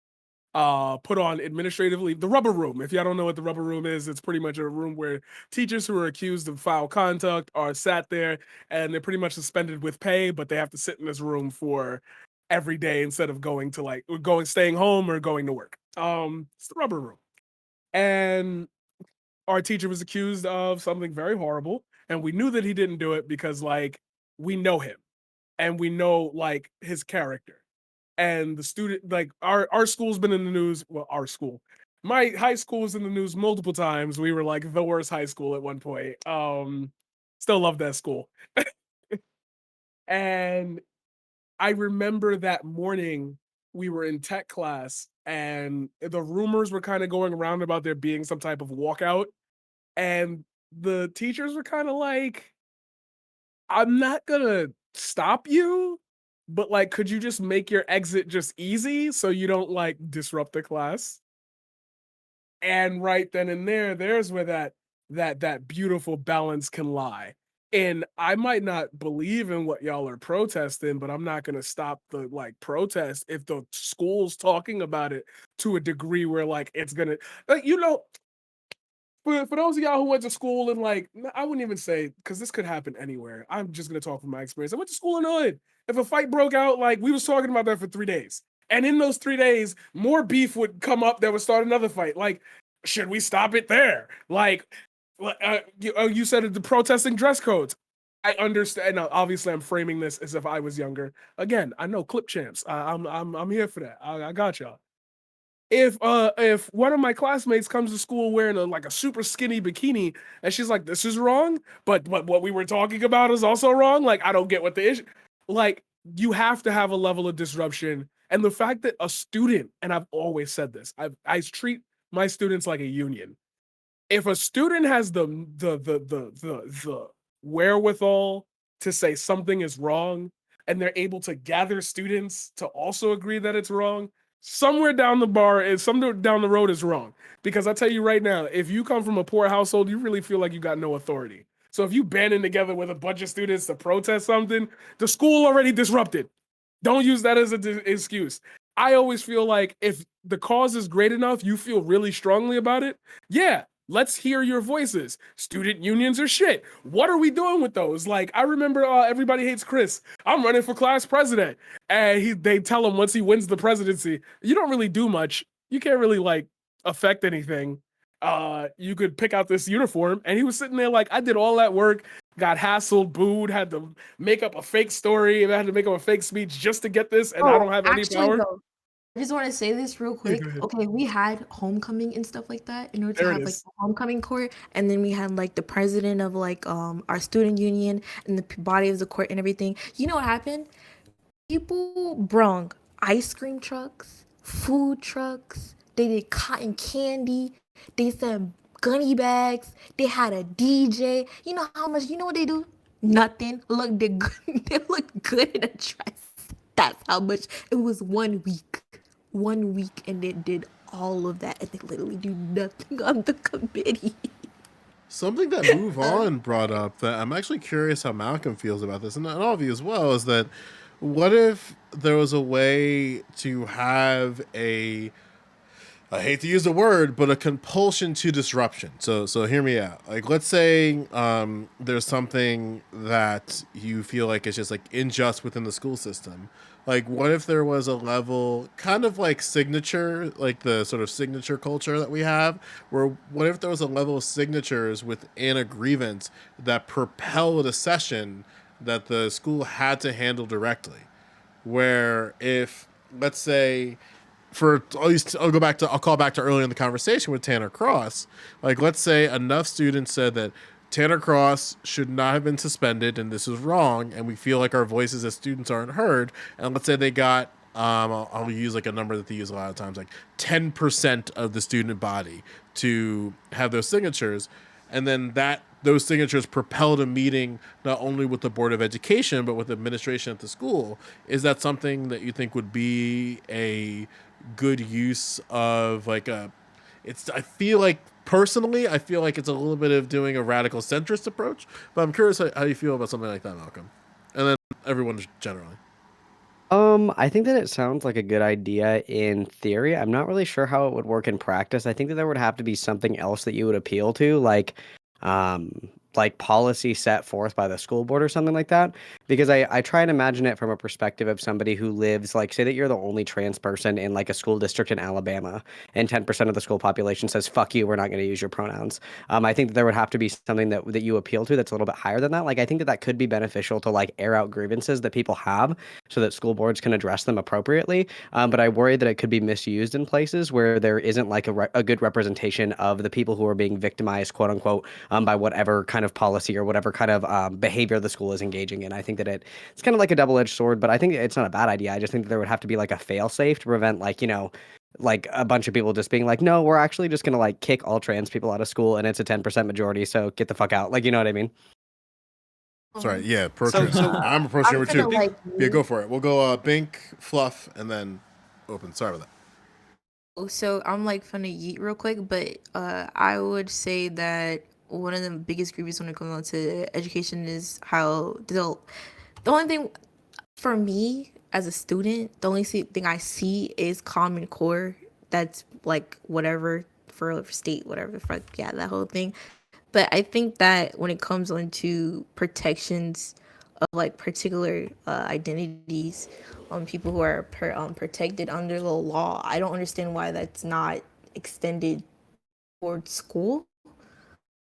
put on administrative leave. The rubber room. If y'all don't know what the rubber room is, it's pretty much a room where teachers who are accused of foul conduct are sat there, and they're pretty much suspended with pay, but they have to sit in this room for every day instead of staying home or going to work. It's the rubber room, and our teacher was accused of something very horrible, and we knew that he didn't do it because, like, we know him and we know, like, his character. And the student, like, our school's been in the news. Well, our school, my high school was in the news multiple times. We were like the worst high school at one point. Still love that school. And I remember that morning we were in tech class and the rumors were kind of going around about there being some type of walkout. And the teachers were kind of like, I'm not gonna stop you, but, like, could you just make your exit just easy so you don't, like, disrupt the class? And right then and there's where that beautiful balance can lie. And I might not believe in what y'all are protesting, but I'm not gonna stop the, like, protest if the school's talking about it to a degree where, like, it's gonna, like, for those of y'all who went to school and, like, I wouldn't even say, because this could happen anywhere. I'm just gonna talk from my experience. I went to school in the hood. If a fight broke out, like, we was talking about that for 3 days. And in those 3 days, more beef would come up that would start another fight. Like, should we stop it there? Like, you said the protesting dress codes. I understand. Now, obviously, I'm framing this as if I was younger. Again, I know clip champs. I'm here for that. I got y'all. If one of my classmates comes to school wearing a super skinny bikini and she's like, this is wrong, but what we were talking about is also wrong, like, I don't get what the issue, like, you have to have a level of disruption. And the fact that a student, and I've always said this, I treat my students like a union. If a student has the wherewithal to say something is wrong and they're able to gather students to also agree that it's wrong, somewhere down the road is wrong. Because I tell you right now, if you come from a poor household, you really feel like you got no authority. So if you banding together with a bunch of students to protest something, the school already disrupted. Don't use that as an excuse. I always feel like if the cause is great enough, you feel really strongly about it. Yeah, let's hear your voices. Student unions are shit. What are we doing with those? Like, I remember Everybody Hates Chris. I'm running for class president. And they tell him once he wins the presidency, you don't really do much. You can't really, like, affect anything. You could pick out this uniform. And he was sitting there like, I did all that work, got hassled, booed, had to make up a fake story, and I had to make up a fake speech just to get this, and I don't have any power. Though, I just want to say this real quick. Okay, we had homecoming and stuff like that in order to have like the homecoming court, and then we had like the president of like our student union and the body of the court and everything. You know what happened? People brung ice cream trucks, food trucks. They did cotton candy. They sent gunny bags. They had a DJ. You know how much? You know what they do? Nothing. Look, they look good in a dress. That's how much. It was 1 week. 1 week, and they did all of that, and they literally do nothing on the committee. Something that Move On brought up that I'm actually curious how Malcolm feels about this, and all of you as well, is that what if there was a way to have a, I hate to use the word, but a compulsion to disruption. So hear me out. Like, let's say there's something that you feel like is just like unjust within the school system. Like, what if there was a level, kind of like signature, like the sort of signature culture that we have, where what if there was a level of signatures within a grievance that propelled a session that the school had to handle directly. Where if, let's say, I'll call back to earlier in the conversation with Tanner Cross. Like, let's say enough students said that Tanner Cross should not have been suspended and this is wrong, and we feel like our voices as students aren't heard. And let's say they got, I'll use like a number that they use a lot of times, like 10% of the student body to have those signatures, and then those signatures propelled a meeting not only with the Board of Education but with administration at the school. Is that something that you think would be a good use of like a? I feel like personally, I feel like it's a little bit of doing a radical centrist approach. But I'm curious how you feel about something like that, Malcolm, and then everyone generally. I think that it sounds like a good idea in theory. I'm not really sure how it would work in practice. I think that there would have to be something else that you would appeal to, like policy set forth by the school board or something like that. Because I try and imagine it from a perspective of somebody who lives, like, say that you're the only trans person in like a school district in Alabama, and 10% of the school population says, fuck you, we're not going to use your pronouns. I think that there would have to be something that you appeal to that's a little bit higher than that. Like, I think that could be beneficial to like air out grievances that people have so that school boards can address them appropriately. But I worry that it could be misused in places where there isn't like a good representation of the people who are being victimized, quote unquote, by whatever kind of policy or whatever kind of behavior the school is engaging in. I think that it's kind of like a double-edged sword, but I think it's not a bad idea. I just think that there would have to be like a fail-safe to prevent like a bunch of people just being like, no, we're actually just going to like kick all trans people out of school and it's a 10% majority, so get the fuck out. Like, you know what I mean? Sorry, yeah, So I'm a pro streamer too. Like, Yeah, go for it. We'll go Bink, Fluff, and then open. Sorry about that. so I'm like finna yeet real quick, but I would say that one of the biggest grievances when it comes on to education is how the only thing for me as a student, the only thing I see is Common Core. That's like whatever for state, whatever, for, yeah, that whole thing. But I think that when it comes on to protections of like particular identities, people who are protected under the law, I don't understand why that's not extended towards school.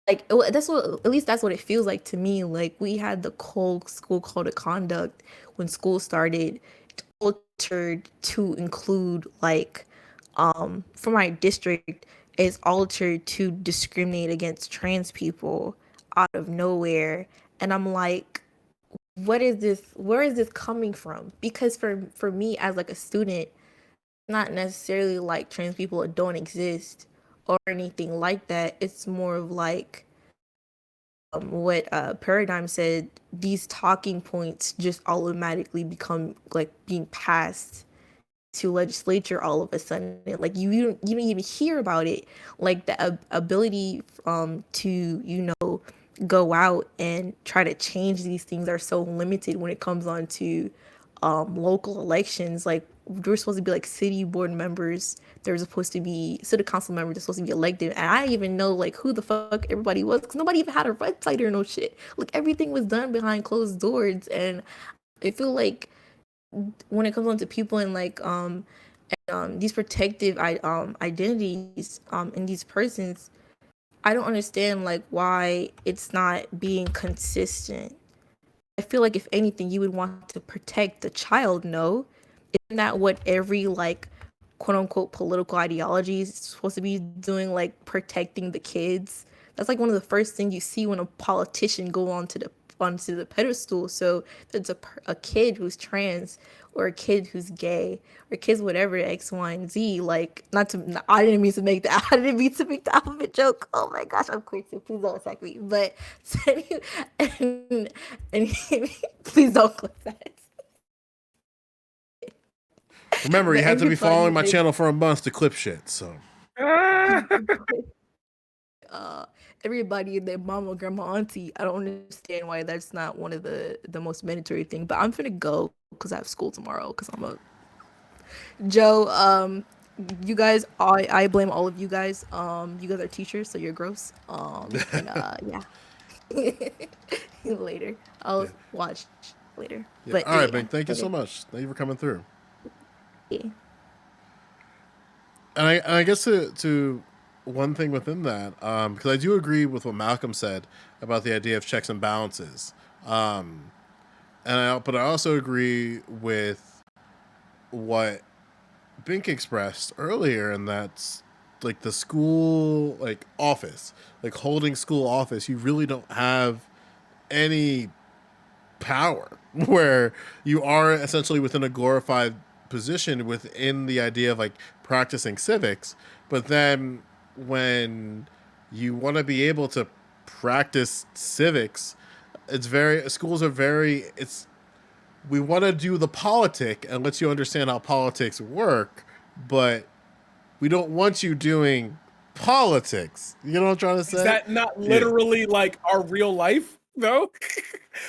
Like that's what, at least that's what it feels like to me. Like we had the whole school code of conduct when school started, altered to include like for my district is altered to discriminate against trans people out of nowhere. And I'm like, what is this, where is this coming from? Because for me as like a student, not necessarily like trans people don't exist or anything like that. It's more of like what Paradigm said, these talking points just automatically become like being passed to legislature all of a sudden. Like you don't even hear about it. Like the ability to go out and try to change these things are so limited when it comes on to local elections. Like we're supposed to be like city board members, they're supposed to be city council members, they're supposed to be elected, and I didn't even know like who the fuck everybody was because nobody even had a website or no shit. Like everything was done behind closed doors. And I feel like when it comes on to people in like these protective identities in these persons, I don't understand like why it's not being consistent. I feel like if anything, you would want to protect the child. No, isn't that what every like quote unquote political ideology is supposed to be doing? Like protecting the kids. That's like one of the first things you see when a politician go onto the pedestal. So there's a kid who's trans or a kid who's gay or kids whatever X, Y, and Z. Like I didn't mean to make the alphabet joke. Oh my gosh, I'm crazy. Please don't attack me. But and please don't clip that. Remember, you have to be following my channel for a month to clip shit. So everybody, their mama, grandma, auntie. I don't understand why that's not one of the most mandatory thing. But I'm finna go because I have school tomorrow. Because I'm a Joe. You guys, I blame all of you guys. You guys are teachers, so you're gross. And yeah. Later, I'll watch later. yeah. But All right, Bink. Thank you so much. Thank you for coming through. Yeah. And I guess to one thing within that, because I do agree with what Malcolm said about the idea of checks and balances. but I also agree with what Bink expressed earlier, and that's like the school like office, like holding school office. You really don't have any power where you are essentially within a glorified position within the idea of like practicing civics, but then when you want to be able to practice civics, schools are very, it's, we want to do the politic and let you understand how politics work, but we don't want you doing politics. You know what I'm trying to say? Is that not literally like our real life, though?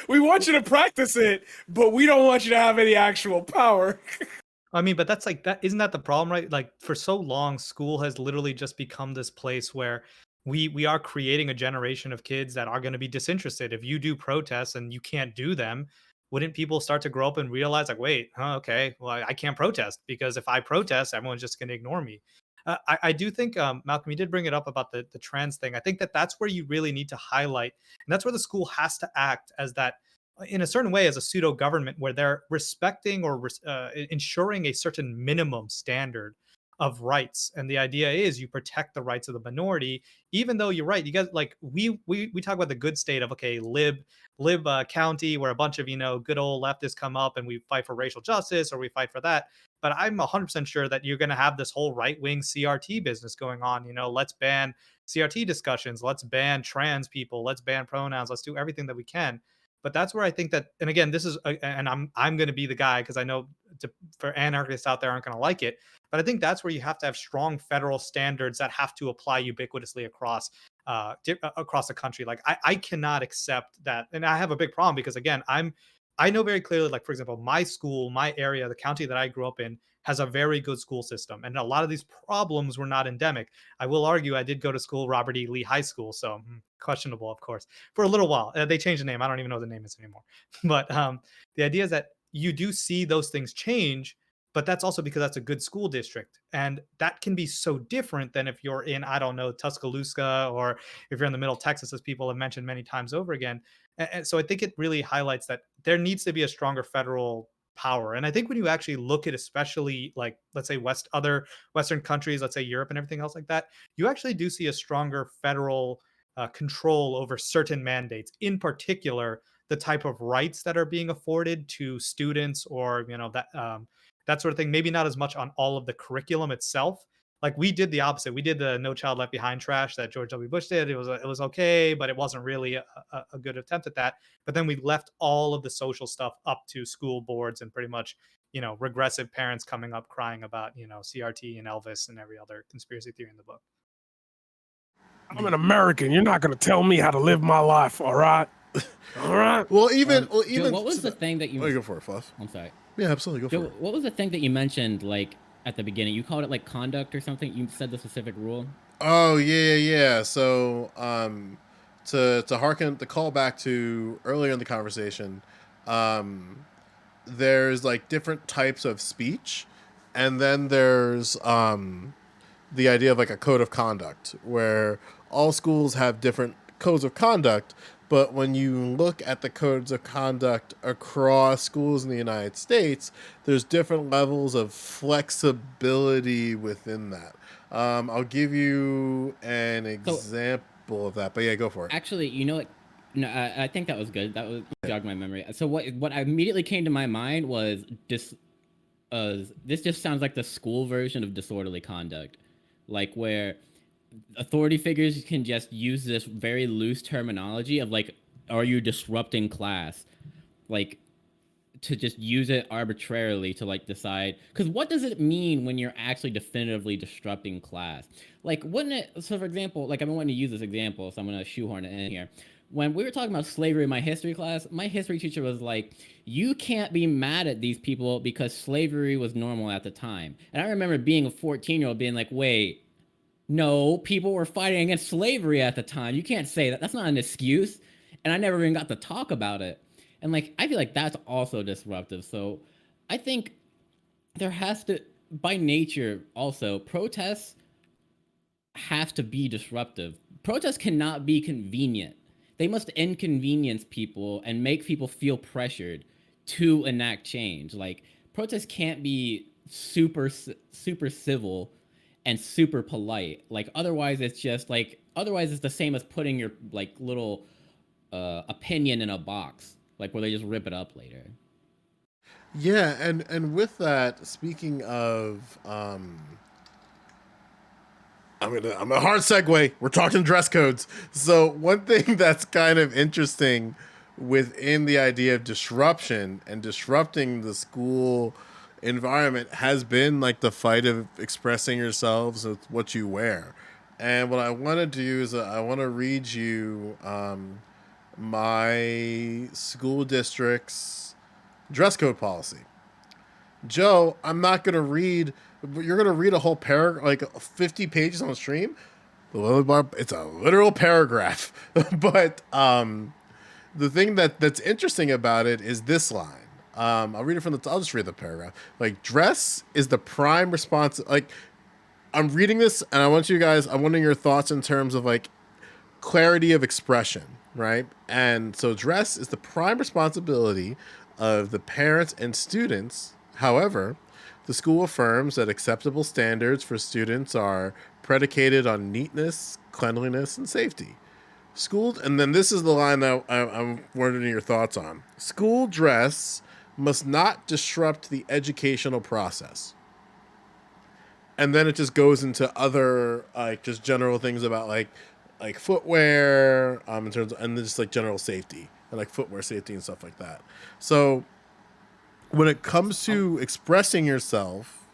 We want you to practice it, but we don't want you to have any actual power. I mean, but that's like that. Isn't that the problem, right? Like for so long, school has literally just become this place where we are creating a generation of kids that are going to be disinterested. If you do protests and you can't do them, wouldn't people start to grow up and realize, like, wait, okay, well, I can't protest because if I protest, everyone's just going to ignore me. I do think, Malcolm, you did bring it up about the trans thing. I think that that's where you really need to highlight, and that's where the school has to act as that in a certain way as a pseudo government where they're respecting or ensuring a certain minimum standard of rights. And the idea is you protect the rights of the minority, even though you're right. You guys like we talk about the good state of okay, lib county where a bunch of good old leftists come up and we fight for racial justice or we fight for that. But I'm 100% sure that you're going to have this whole right wing CRT business going on. Let's ban CRT discussions. Let's ban trans people. Let's ban pronouns. Let's do everything that we can. But that's where I think that, and again, this is, and I'm going to be the guy because I know for anarchists out there aren't going to like it, but I think that's where you have to have strong federal standards that have to apply ubiquitously across the country. Like I cannot accept that, and I have a big problem because again, I know very clearly, like for example, my school, my area, the county that I grew up in has a very good school system, and a lot of these problems were not endemic. I will argue I did go to school, Robert E. Lee High School, so questionable, of course, for a little while. They changed the name. I don't even know what the name is anymore. But the idea is that you do see those things change, but that's also because that's a good school district. And that can be so different than if you're in, I don't know, Tuscaloosa, or if you're in the middle of Texas, as people have mentioned many times over again. And so I think it really highlights that there needs to be a stronger federal power. And I think when you actually look at especially like, let's say other Western countries, let's say Europe and everything else like that, you actually do see a stronger federal control over certain mandates, in particular the type of rights that are being afforded to students, or that sort of thing. Maybe not as much on all of the curriculum itself. Like we did the opposite. We did the No Child Left Behind trash that George W. Bush did. It was okay, but it wasn't really a good attempt at that. But then we left all of the social stuff up to school boards and pretty much regressive parents coming up crying about CRT and Elvis and every other conspiracy theory in the book. I'm an American. You're not going to tell me how to live my life, all right? All right. Well, even Joe, what was the thing that you? Oh, you go for it, Fluff. I'm sorry. Yeah, absolutely. Go Joe, for it. what was the thing that you mentioned like at the beginning? You called it like conduct or something. You said the specific rule. Oh yeah. So to harken the call back to earlier in the conversation, there's like different types of speech, and then there's the idea of like a code of conduct where all schools have different codes of conduct, but when you look at the codes of conduct across schools in the United States, there's different levels of flexibility within that. I'll give you an example of that, but yeah, go for it. Actually, no, I think that was good. That was jogged my memory. So what immediately came to my mind was this just sounds like the school version of disorderly conduct, like where authority figures can just use this very loose terminology of like, are you disrupting class? Like, to just use it arbitrarily to like decide, because what does it mean when you're actually definitively disrupting class? Like, wouldn't it, so for example, like I've been wanting to use this example, so I'm going to shoehorn it in here. When we were talking about slavery in my history class, my history teacher was like, you can't be mad at these people because slavery was normal at the time. And I remember being a 14-year-old being like, wait, no, people were fighting against slavery at the time. You can't say that. That's not an excuse. And I never even got to talk about it. And like, I feel like that's also disruptive. So I think there has to, by nature also, protests have to be disruptive. Protests cannot be convenient. They must inconvenience people and make people feel pressured. to enact change. Like protests can't be super civil and super polite. Like otherwise it's the same as putting your like little opinion in a box, like where they just rip it up later. Yeah, and with that, speaking of I'm a hard segue. We're talking dress codes. So one thing that's kind of interesting within the idea of disruption and disrupting the school environment has been like the fight of expressing yourselves with what you wear. And what I want to do is I want to read you my school district's dress code policy. Joe, I'm not going to read. You're going to read a whole paragraph, like 50 pages on the stream. It's a literal paragraph. But the thing that's interesting about it is this line. I'll read it from the. I'll just read the paragraph. Like, dress is the prime response. Like, I'm reading this, and I want you guys. I'm wanting your thoughts in terms of like clarity of expression, right? And so, dress is the prime responsibility of the parents and students. However, the school affirms that acceptable standards for students are predicated on neatness, cleanliness, and safety. School, and then this is the line that I'm wondering your thoughts on. School dress must not disrupt the educational process. And then it just goes into other like just general things about like footwear, in terms of, and just like general safety and like footwear safety and stuff like that. So when it comes to expressing yourself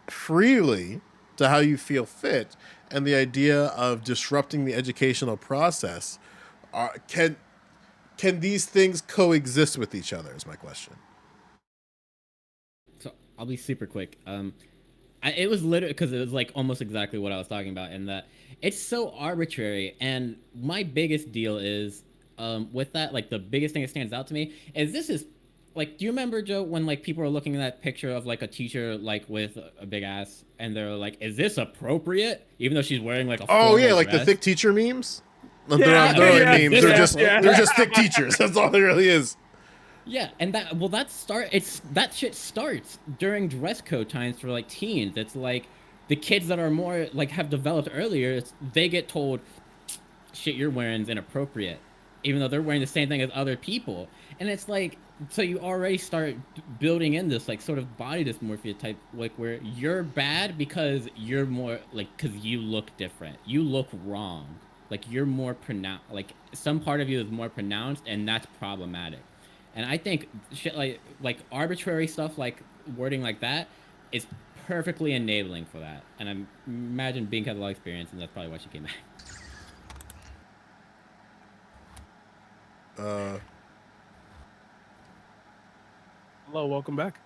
freely to how you feel fit and the idea of disrupting the educational process, can these things coexist with each other is my question. So I'll be super quick. It was literally because it was like almost exactly what I was talking about in that it's so arbitrary. And my biggest deal is with that, like the biggest thing that stands out to me is this is like, do you remember, Joe, when like people are looking at that picture of like a teacher like with a big ass and they're like, is this appropriate? Even though she's wearing like a like dress? The thick teacher memes? Yeah, they're really memes. yeah. They're just thick teachers. That's all it really is. Yeah, and that shit starts during dress code times for like teens. It's like the kids that are more like have developed earlier, they get told shit you're wearing is inappropriate, even though they're wearing the same thing as other people. And it's like, so you already start building in this like sort of body dysmorphia type, like where you're bad because you're more like, because you look different, you look wrong, like you're more pronounced, like some part of you is more pronounced, and that's problematic. And I think shit like arbitrary stuff like wording like that is perfectly enabling for that. And I imagine Bink had a lot of experience, and that's probably why she came back. Hello, welcome back.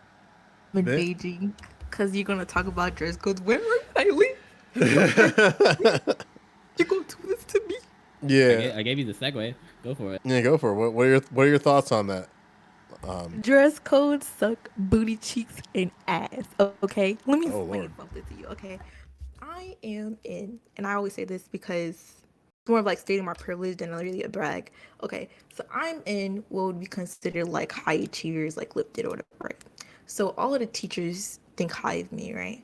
I'm in Beijing because you're gonna talk about dress codes. Where are I leave? You gonna do this to me? Yeah, I gave you the segue. Go for it. Yeah, go for it. What are your thoughts on that? Dress codes suck booty cheeks and ass. Okay, let me explain something to you. Okay, I am in, and I always say this because it's more of like stating my privilege than really a brag. Okay, so I'm in what would be considered like high achievers, like lifted or whatever. Right? So all of the teachers think high of me, right?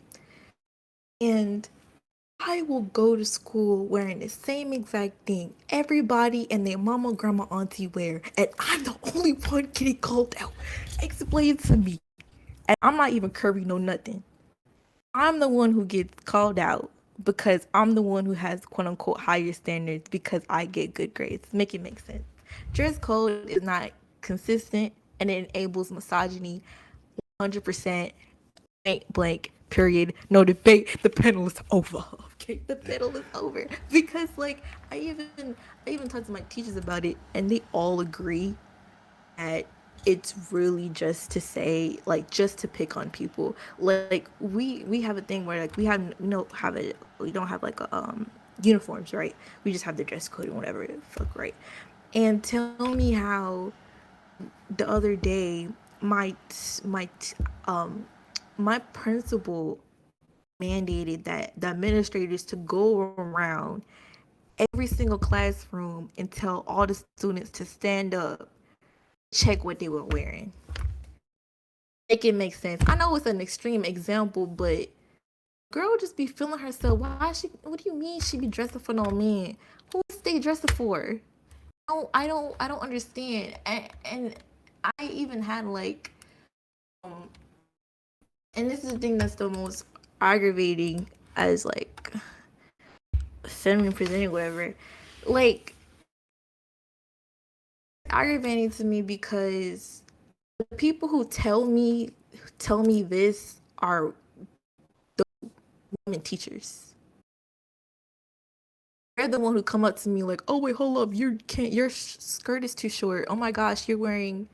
And I will go to school wearing the same exact thing everybody and their mama, grandma, auntie wear, and I'm the only one getting called out. Explain to me. And I'm not even curvy, no nothing. I'm the one who gets called out because I'm the one who has quote unquote higher standards because I get good grades. Make it make sense. Dress code is not consistent and it enables misogyny 100%. Blank, period, no debate. The panel is over. Okay, the panel is over because like I even talked to my teachers about it, and they all agree that it's really just to say like just to pick on people. Like we have a thing where like we don't have like a uniforms, right? We just have the dress code and whatever the fuck, right? And tell me how the other day my principal mandated that the administrators to go around every single classroom and tell all the students to stand up check what they were wearing. Make it make sense. I know it's an extreme example, but girl just be feeling herself. Why she? What do you mean she be dressing for no man? Who is they dressing for? I don't understand. And I even had like, and this is the thing that's the most aggravating as like feminine presenting, whatever. Like aggravating to me because the people who tell me this are the women teachers. They're the one who come up to me like, oh wait, hold up, your skirt is too short. Oh my gosh, you're wearing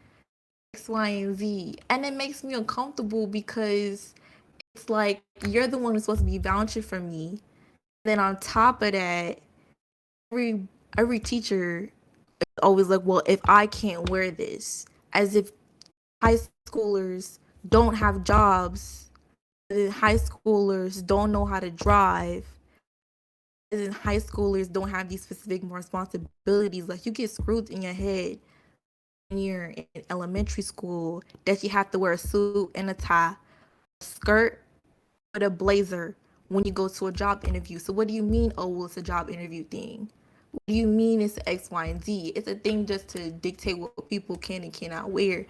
X, Y, and Z. And it makes me uncomfortable because it's like you're the one who's supposed to be vouching for me. Then on top of that, every teacher is always like, well, if I can't wear this, as if high schoolers don't have jobs, high schoolers don't know how to drive, and high schoolers don't have these specific responsibilities. Like you get screwed in your head when you're in elementary school that you have to wear a suit and a tie, a skirt, with a blazer when you go to a job interview. So what do you mean, oh, well, it's a job interview thing? What do you mean it's X, Y, and Z? It's a thing just to dictate what people can and cannot wear.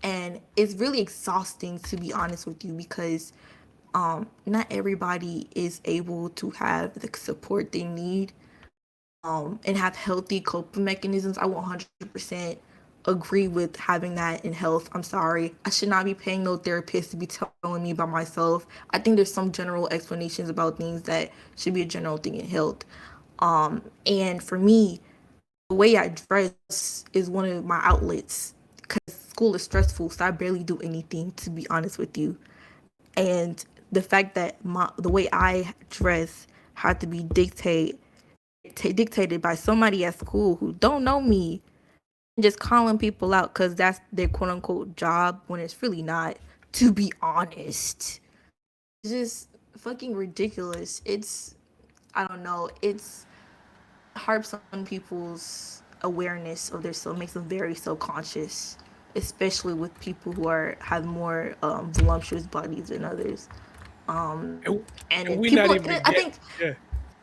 And it's really exhausting, to be honest with you, because not everybody is able to have the support they need and have healthy coping mechanisms. I 100% agree with having that in health. I'm sorry. I should not be paying no therapist to be telling me by myself. I think there's some general explanations about things that should be a general thing in health. And for me, the way I dress is one of my outlets because school is stressful, so I barely do anything, to be honest with you. And the fact that the way I dress had to be dictated by somebody at school who don't know me, just calling people out because that's their quote unquote job when it's really not, to be honest. It's just fucking ridiculous. I don't know, it's harps on people's awareness of their self, makes them very self-conscious, especially with people who have more voluptuous bodies than others. And we people, not even I think yeah.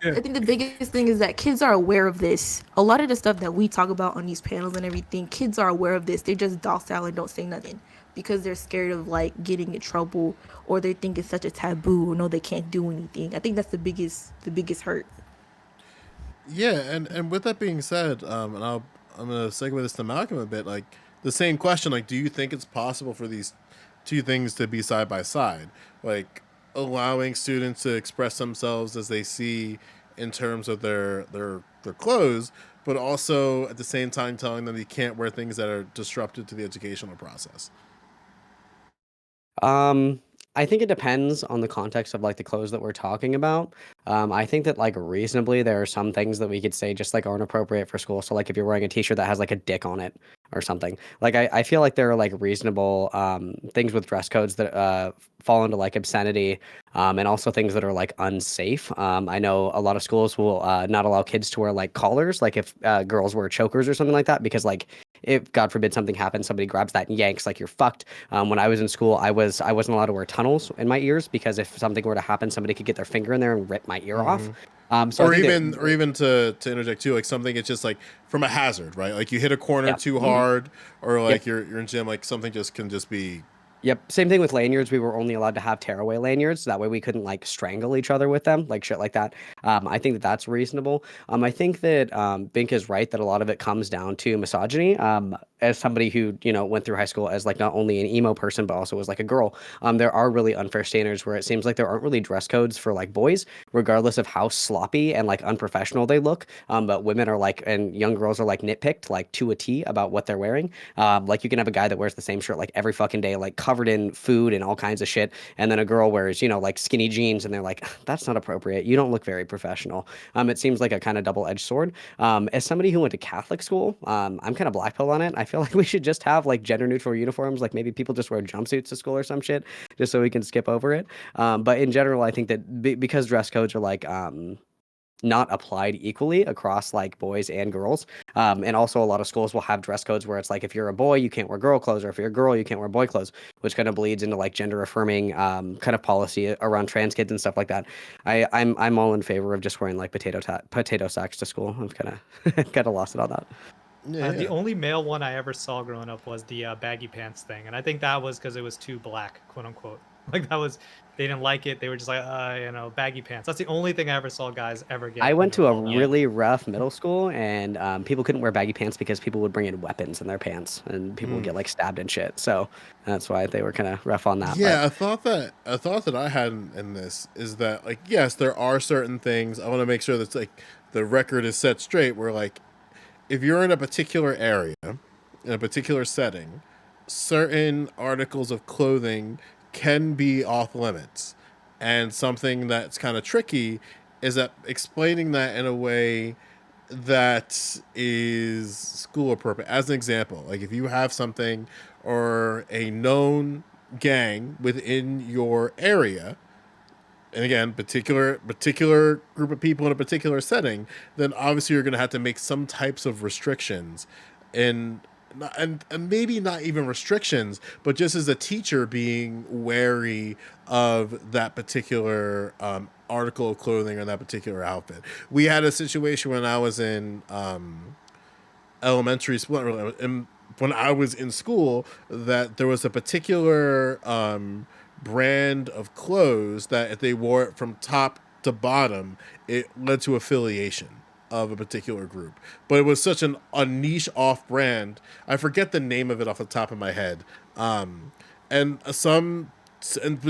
I think the biggest thing is that kids are aware of this. A lot of the stuff that we talk about on these panels and everything, kids are aware of this. They're just docile and don't say nothing because they're scared of like getting in trouble, or they think it's such a taboo, or no, they can't do anything. I think that's the biggest hurt. Yeah, and with that being said, and I'm gonna segue this to Malcolm a bit. Like the same question, like, do you think it's possible for these two things to be side by side, like allowing students to express themselves as they see in terms of their clothes, but also at the same time telling them you can't wear things that are disruptive to the educational process? I think it depends on the context of like the clothes that we're talking about. I think that like reasonably there are some things that we could say just like aren't appropriate for school. So like if you're wearing a t-shirt that has like a dick on it or something, like I feel like there are like reasonable things with dress codes that fall into like obscenity and also things that are like unsafe. I know a lot of schools will not allow kids to wear like collars, like if girls wear chokers or something like that, because like if God forbid something happens, somebody grabs that and yanks, like you're fucked. When I was in school, I wasn't allowed to wear tunnels in my ears because if something were to happen, somebody could get their finger in there and rip my ear off. So Or I think even to interject too, like something it's just like from a hazard, right? Like you hit a corner yeah. too hard, or like Yep. you're in gym, like something just can just be. Yep. Same thing with lanyards. We were only allowed to have tearaway lanyards. That way we couldn't like strangle each other with them, like shit like that. I think that that's reasonable. I think that Bink is right that a lot of it comes down to misogyny. As somebody who, went through high school as like not only an emo person, but also as like a girl, there are really unfair standards where it seems like there aren't really dress codes for like boys, regardless of how sloppy and like unprofessional they look. But women are like, and young girls are like nitpicked like to a T about what they're wearing. Like you can have a guy that wears the same shirt like every fucking day, like covered in food and all kinds of shit, and then a girl wears, like skinny jeans, and they're like, that's not appropriate. You don't look very professional. It seems like a kind of double-edged sword. As somebody who went to Catholic school, I'm kind of black pill on it. I feel like we should just have like gender neutral uniforms. Like maybe people just wear jumpsuits to school or some shit, just so we can skip over it. But in general, I think that because dress codes are like not applied equally across like boys and girls. And also a lot of schools will have dress codes where it's like if you're a boy, you can't wear girl clothes, or if you're a girl, you can't wear boy clothes, which kind of bleeds into like gender affirming kind of policy around trans kids and stuff like that. I'm all in favor of just wearing like potato sacks to school. I'm kind of lost it on that. Yeah, The only male one I ever saw growing up was the baggy pants thing, and I think that was because it was too black, quote unquote. Like that was, they didn't like it. They were just like, baggy pants. That's the only thing I ever saw guys ever get. I went to a called out. really rough middle school, and people couldn't wear baggy pants because people would bring in weapons in their pants, and people would get like stabbed and shit. So that's why they were kind of rough on that. Yeah, but a thought that I had in this is that, like, yes, there are certain things I want to make sure that's like the record is set straight. Where like, if you're in a particular area, in a particular setting, certain articles of clothing can be off limits, and something that's kind of tricky is that explaining that in a way that is school appropriate. As an example, like if you have something or a known gang within your area, and again, particular group of people in a particular setting, then obviously you're going to have to make some types of restrictions, and maybe not even restrictions, but just as a teacher being wary of that particular article of clothing or that particular outfit. We had a situation when I was in elementary school, when I was in school, that there was a particular brand of clothes that if they wore it from top to bottom, it led to affiliation of a particular group. But it was such a niche off brand. I forget the name of it off the top of my head. But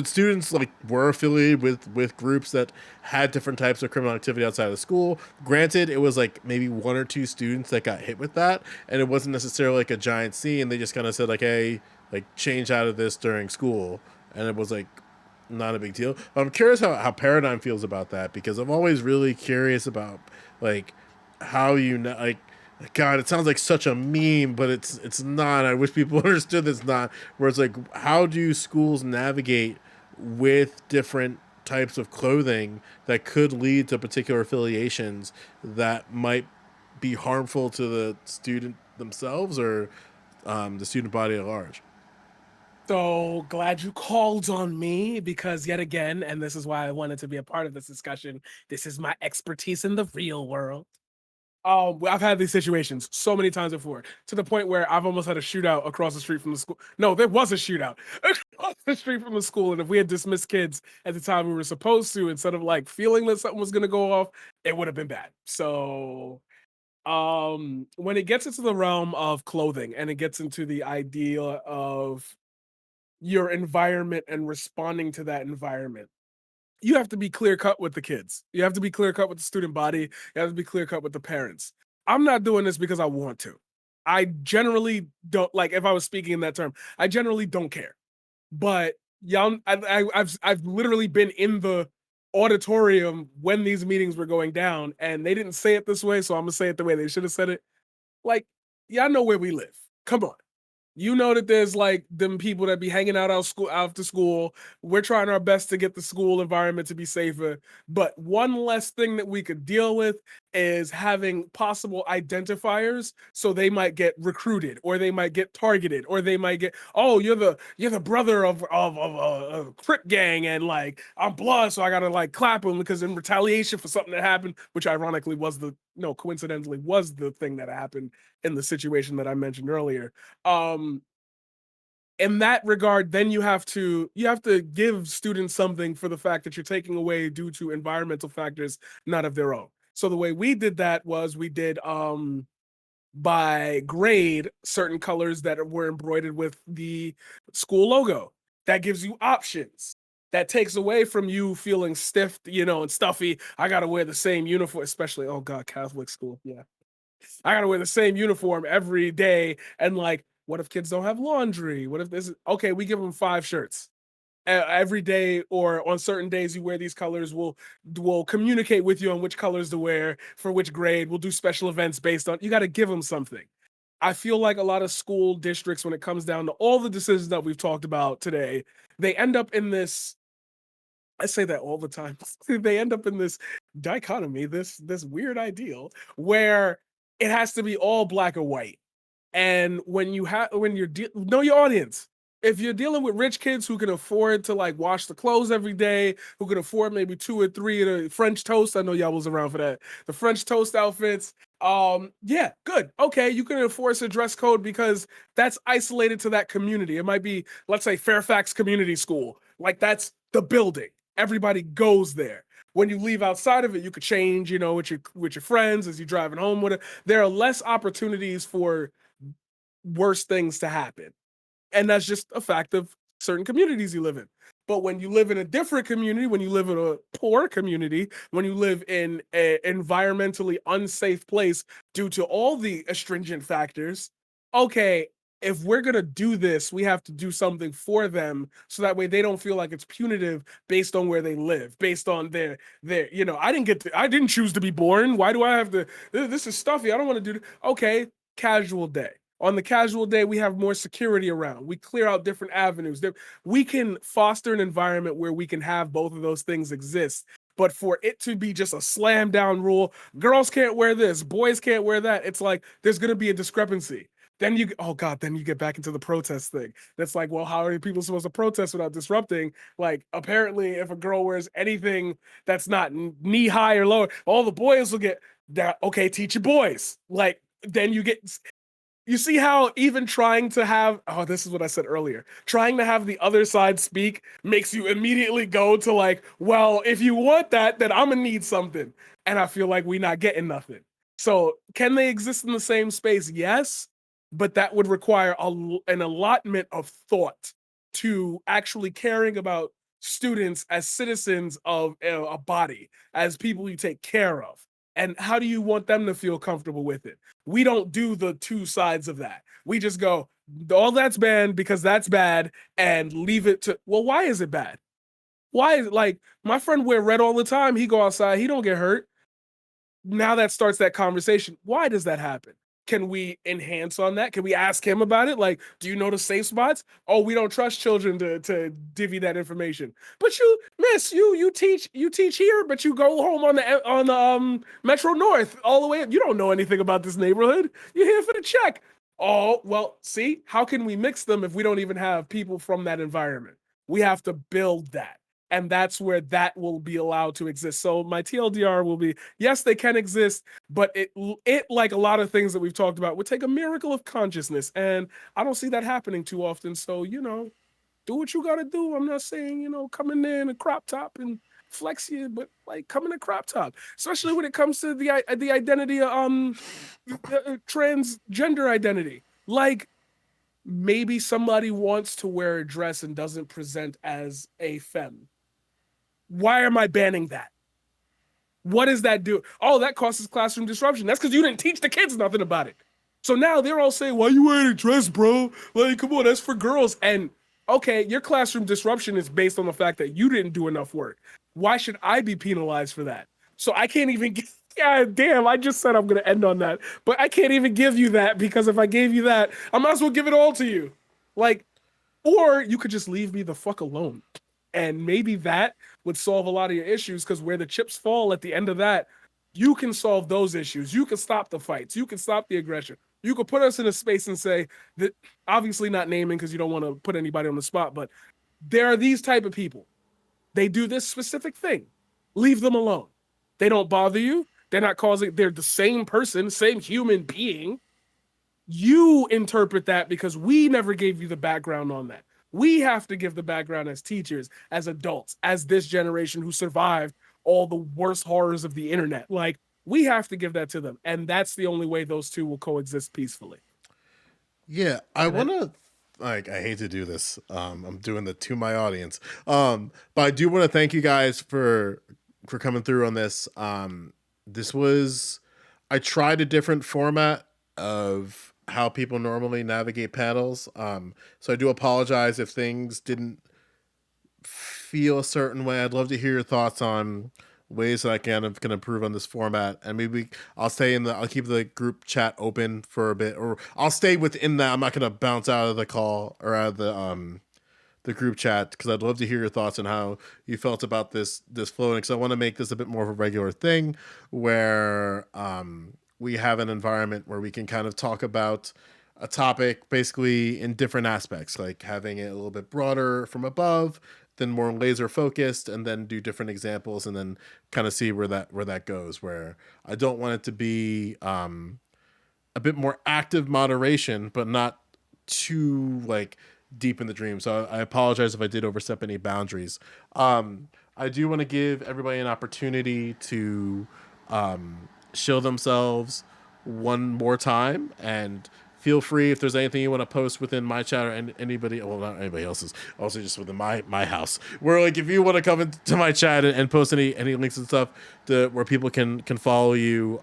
students like were affiliated with groups that had different types of criminal activity outside of school. Granted, it was like maybe one or two students that got hit with that, and it wasn't necessarily like a giant scene. They just kind of said like, hey, like change out of this during school, and it was like not a big deal. I'm curious how Paradigm feels about that, because I'm always really curious about like how like, God, it sounds like such a meme, but it's not. I wish people understood it's not. Where it's like, how do schools navigate with different types of clothing that could lead to particular affiliations that might be harmful to the student themselves or the student body at large? So glad you called on me, because yet again, and this is why I wanted to be a part of this discussion, this is my expertise in the real world. I've had these situations so many times before, to the point where I've almost had a shootout across the street from the school. No, there was a shootout across the street from the school, and if we had dismissed kids at the time we were supposed to, instead of like feeling that something was going to go off, it would have been bad. So when it gets into the realm of clothing and it gets into the idea of your environment and responding to that environment, you have to be clear cut with the kids. You have to be clear cut with the student body. You have to be clear cut with the parents. I'm not doing this because I want to. I generally don't, like, if I was speaking in that term, I generally don't care. But y'all, I've literally been in the auditorium when these meetings were going down, and they didn't say it this way, so I'm gonna say it the way they should have said it. Like, y'all know where we live. Come on. You know that there's like them people that be hanging out after school. We're trying our best to get the school environment to be safer. But one less thing that we could deal with is having possible identifiers, so they might get recruited, or they might get targeted, or they might get, oh, you're the brother of a Crip gang, and like I'm blood, so I gotta like clap him because in retaliation for something that happened, which ironically coincidentally was the thing that happened in the situation that I mentioned earlier. In that regard, then you have to give students something for the fact that you're taking away due to environmental factors not of their own. So the way we did that was we did by grade certain colors that were embroidered with the school logo. That gives you options. That takes away from you feeling stiff, and stuffy. I gotta wear the same uniform, especially, oh God, Catholic school. Yeah. I gotta wear the same uniform every day. And like, what if kids don't have laundry? What if this is okay? We give them 5 shirts every day, or on certain days you wear these colors. We'll communicate with you on which colors to wear for which grade. We'll do special events based on. You got to give them something. I feel like a lot of school districts, when it comes down to all the decisions that we've talked about today, they end up in this I say that all the time. They end up in this dichotomy, this weird ideal where it has to be all black or white. And when you're know your audience. If you're dealing with rich kids who can afford to like wash the clothes every day, who can afford maybe 2 or 3 of the French toast, I know y'all was around for that. The French toast outfits. Yeah, good. Okay, you can enforce a dress code because that's isolated to that community. It might be, let's say, Fairfax Community School. Like that's the building. Everybody goes there. When you leave outside of it, you could change, with your friends as you're driving home with it. There are less opportunities for worse things to happen. And that's just a fact of certain communities you live in. But when you live in a different community, when you live in a poor community, when you live in an environmentally unsafe place due to all the astringent factors, okay, if we're going to do this, we have to do something for them so that way they don't feel like it's punitive based on where they live, based on their I didn't choose to be born. Why do I have to, this is stuffy. I don't want to do this. Okay, casual day. On the casual day, we have more security around. We clear out different avenues. We can foster an environment where we can have both of those things exist. But for it to be just a slam down rule, girls can't wear this, boys can't wear that, it's like there's going to be a discrepancy. Then you get back into the protest thing. That's like, well, how are people supposed to protest without disrupting? Like, apparently, if a girl wears anything that's not knee high or lower, all the boys will get that. Okay, teach your boys. Like, then you see how even trying to have, this is what I said earlier, trying to have the other side speak makes you immediately go to like, well, if you want that, then I'm gonna need something. And I feel like we're not getting nothing. So can they exist in the same space? Yes, but that would require an allotment of thought to actually caring about students as citizens of a body, as people you take care of. And how do you want them to feel comfortable with it? We don't do the two sides of that. We just go, all that's banned because that's bad, and leave it to, well, why is it bad? Why is it like my friend wear red all the time? He go outside, he don't get hurt. Now that starts that conversation. Why does that happen? Can we enhance on that? Can we ask him about it? Like, do you know the safe spots? Oh, we don't trust children to divvy that information. But you teach here, but you go home on the Metro North all the way. You don't know anything about this neighborhood. You're here for the check. Oh, well, see, how can we mix them if we don't even have people from that environment? We have to build that. And that's where that will be allowed to exist. So my TLDR will be, yes, they can exist, but it like a lot of things that we've talked about would take a miracle of consciousness. And I don't see that happening too often. So, do what you got to do. I'm not saying, come in there in a crop top and flex you, but like come in a crop top, especially when it comes to the identity, transgender identity. Like, maybe somebody wants to wear a dress and doesn't present as a femme. Why am I banning that? What does that do? Oh, that causes classroom disruption. That's because you didn't teach the kids nothing about it. So now they're all saying, why you wearing a dress, bro? Like, come on, that's for girls. And okay, your classroom disruption is based on the fact that you didn't do enough work. Why should I be penalized for that? So I can't even get, God damn, I just said I'm going to end on that. But I can't even give you that because if I gave you that, I might as well give it all to you. Like, or you could just leave me the fuck alone. And maybe that would solve a lot of your issues, because where the chips fall at the end of that, you can solve those issues. You can stop the fights. You can stop the aggression. You could put us in a space and say that, obviously not naming because you don't want to put anybody on the spot, but there are these type of people. They do this specific thing. Leave them alone. They don't bother you. They're the same person, same human being. You interpret that because we never gave you the background on that. We have to give the background as teachers, as adults, as this generation who survived all the worst horrors of the internet. Like, we have to give that to them. And that's the only way those two will coexist peacefully. Yeah, I want to, I hate to do this. I'm doing it to my audience. But I do want to thank you guys for coming through on this. I tried a different format of how people normally navigate panels. So I do apologize if things didn't feel a certain way. I'd love to hear your thoughts on ways that I can improve on this format, and maybe I'll keep the group chat open for a bit, or I'll stay within that. I'm not gonna bounce out of the call or out of group chat, because I'd love to hear your thoughts on how you felt about this floating. Because I want to make this a bit more of a regular thing, where we have an environment where we can kind of talk about a topic basically in different aspects, like having it a little bit broader from above, then more laser focused, and then do different examples, and then kind of see where that goes. Where I don't want it to be a bit more active moderation, but not too like deep in the dream. So I apologize if I did overstep any boundaries. I do want to give everybody an opportunity to show themselves one more time, and feel free if there's anything you want to post within my chat or anybody, well, not anybody else's, also just within my house, where like if you want to come into my chat and post any links and stuff where people can follow you,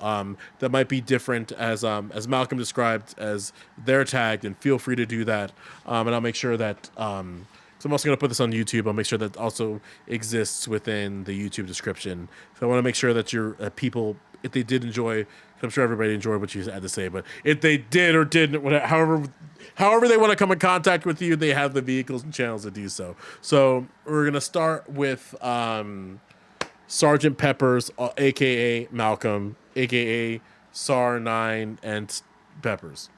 that might be different as Malcolm described as their tag, and feel free to do that, and I'll make sure that so I'm also going to put this on YouTube. I'll make sure that also exists within the YouTube description. So I want to make sure that your people, if they did enjoy, I'm sure everybody enjoyed what you had to say, but if they did or didn't, whatever, however they want to come in contact with you, they have the vehicles and channels to do so. So we're going to start with Sergeant Peppers, a.k.a. Malcolm, a.k.a. SAR9 and Peppers.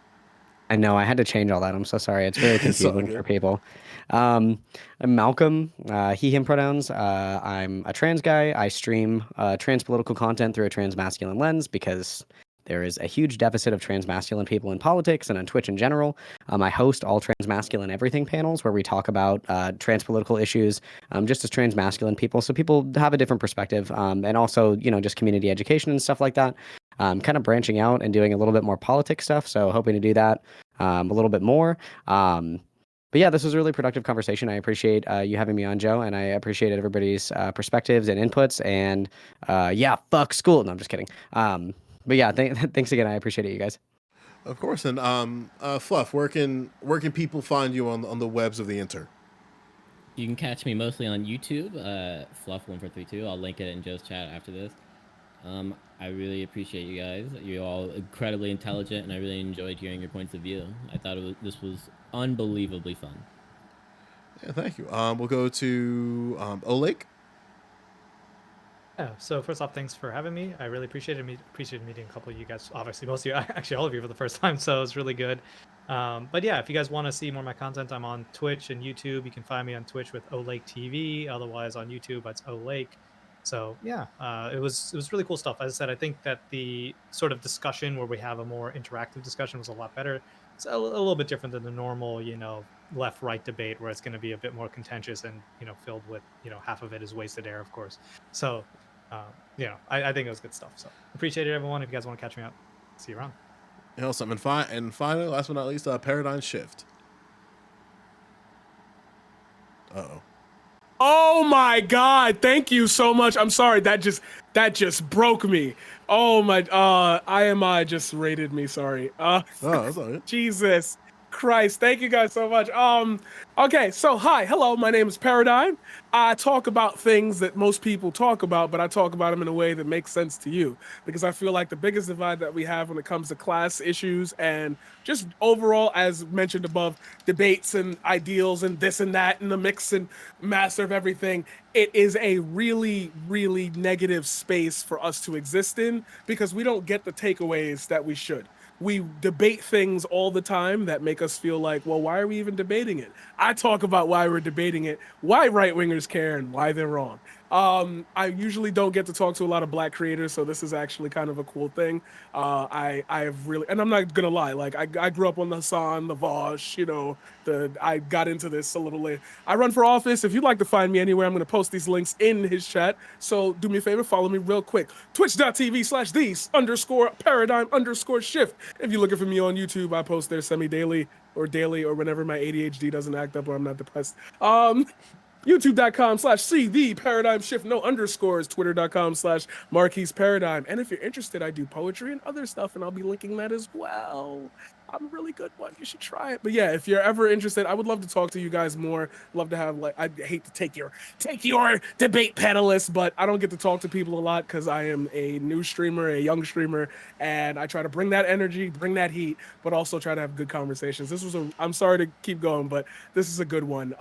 I know, I had to change all that. I'm so sorry. It's very confusing for people. I'm Malcolm, he, him pronouns. I'm a trans guy. I stream trans political content through a trans masculine lens because there is a huge deficit of trans masculine people in politics and on Twitch in general. I host all trans masculine everything panels where we talk about trans political issues just as trans masculine people. So people have a different perspective, and also, just community education and stuff like that. Kind of branching out and doing a little bit more politics stuff. So hoping to do that a little bit more. But yeah, this was a really productive conversation. I appreciate you having me on, Joe, and I appreciate everybody's perspectives and inputs. And yeah, fuck school. No, I'm just kidding. But yeah, thanks again. I appreciate it, you guys. Of course. And Fluff, where can people find you on the webs of the inter? You can catch me mostly on YouTube, Fluff1432. I'll link it in Joe's chat after this. I really appreciate you guys. You're all incredibly intelligent, and I really enjoyed hearing your points of view. I thought this was unbelievably fun. Yeah, thank you. We'll go to Ohlake. Yeah, so first off, thanks for having me. I really appreciated meeting a couple of you guys. Obviously, most of you, actually all of you for the first time, so it was really good. But yeah, if you guys want to see more of my content, I'm on Twitch and YouTube. You can find me on Twitch with Ohlake TV. Otherwise, on YouTube, it's Ohlake. So yeah, it was really cool stuff. As I said, I think that the sort of discussion where we have a more interactive discussion was a lot better. It's a little bit different than the normal, left-right debate where it's going to be a bit more contentious and, filled with, half of it is wasted air, of course. So, I think it was good stuff. So appreciate it, everyone. If you guys want to catch me up, see you around. Awesome. And finally, last but not least, ParadigmShift. Uh-oh. Oh my God! Thank you so much. I'm sorry, that just broke me. Oh my, IMI just rated me. Sorry. That's all right. Jesus Christ! Thank you guys so much. Okay, so hello. My name is Paradigm. I talk about things that most people talk about, but I talk about them in a way that makes sense to you, because I feel like the biggest divide that we have when it comes to class issues and just overall, as mentioned above, debates and ideals and this and that and the mix and master of everything, it is a really, really negative space for us to exist in, because we don't get the takeaways that we should. We debate things all the time that make us feel like, well, why are we even debating it? I talk about why we're debating it, why right-wingers care, and why they're wrong. I usually don't get to talk to a lot of Black creators, so this is actually kind of a cool thing. I have really, and I'm not gonna lie, like I grew up on the Hassan, the Vosh, I got into this a little late. I run for office. If you'd like to find me anywhere, I'm gonna post these links in his chat. So do me a favor, follow me real quick. Twitch.tv/these_paradigm_shift. If you're looking for me on YouTube, I post there semi-daily or daily or whenever my ADHD doesn't act up or I'm not depressed. YouTube.com/TheParadigmShift, no underscores, Twitter.com/MarquisParadigm. And if you're interested, I do poetry and other stuff, and I'll be linking that as well. I'm a really good one. You should try it. But yeah, if you're ever interested, I would love to talk to you guys more. Love to have I hate to take your debate panelists, but I don't get to talk to people a lot because I am a new streamer, a young streamer, and I try to bring that energy, bring that heat, but also try to have good conversations. I'm sorry to keep going, but this is a good one.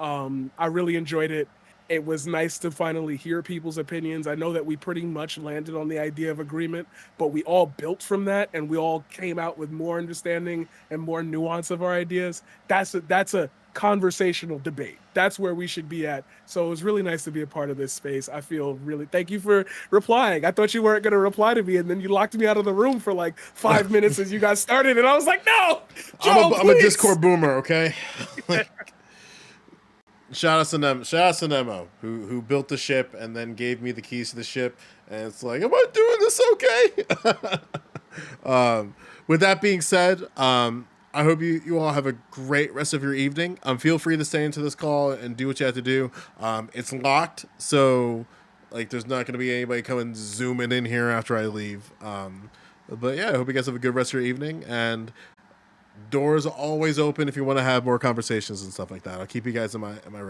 I really enjoyed it. It was nice to finally hear people's opinions. I know that we pretty much landed on the idea of agreement, but we all built from that, and we all came out with more understanding and more nuance of our ideas. That's a conversational debate. That's where we should be at. So it was really nice to be a part of this space. I feel really, thank you for replying. I thought you weren't going to reply to me, and then you locked me out of the room for like 5 minutes as you got started, and I was like, no, Joe, I'm a Discord boomer, okay? Shout out to Nemo, who built the ship and then gave me the keys to the ship, and it's like, am I doing this okay? With that being said, I hope you all have a great rest of your evening. Feel free to stay into this call and do what you have to do. It's locked, so like there's not going to be anybody coming zooming in here after I leave. But yeah, I hope you guys have a good rest of your evening, and doors are always open if you want to have more conversations and stuff like that. I'll keep you guys in my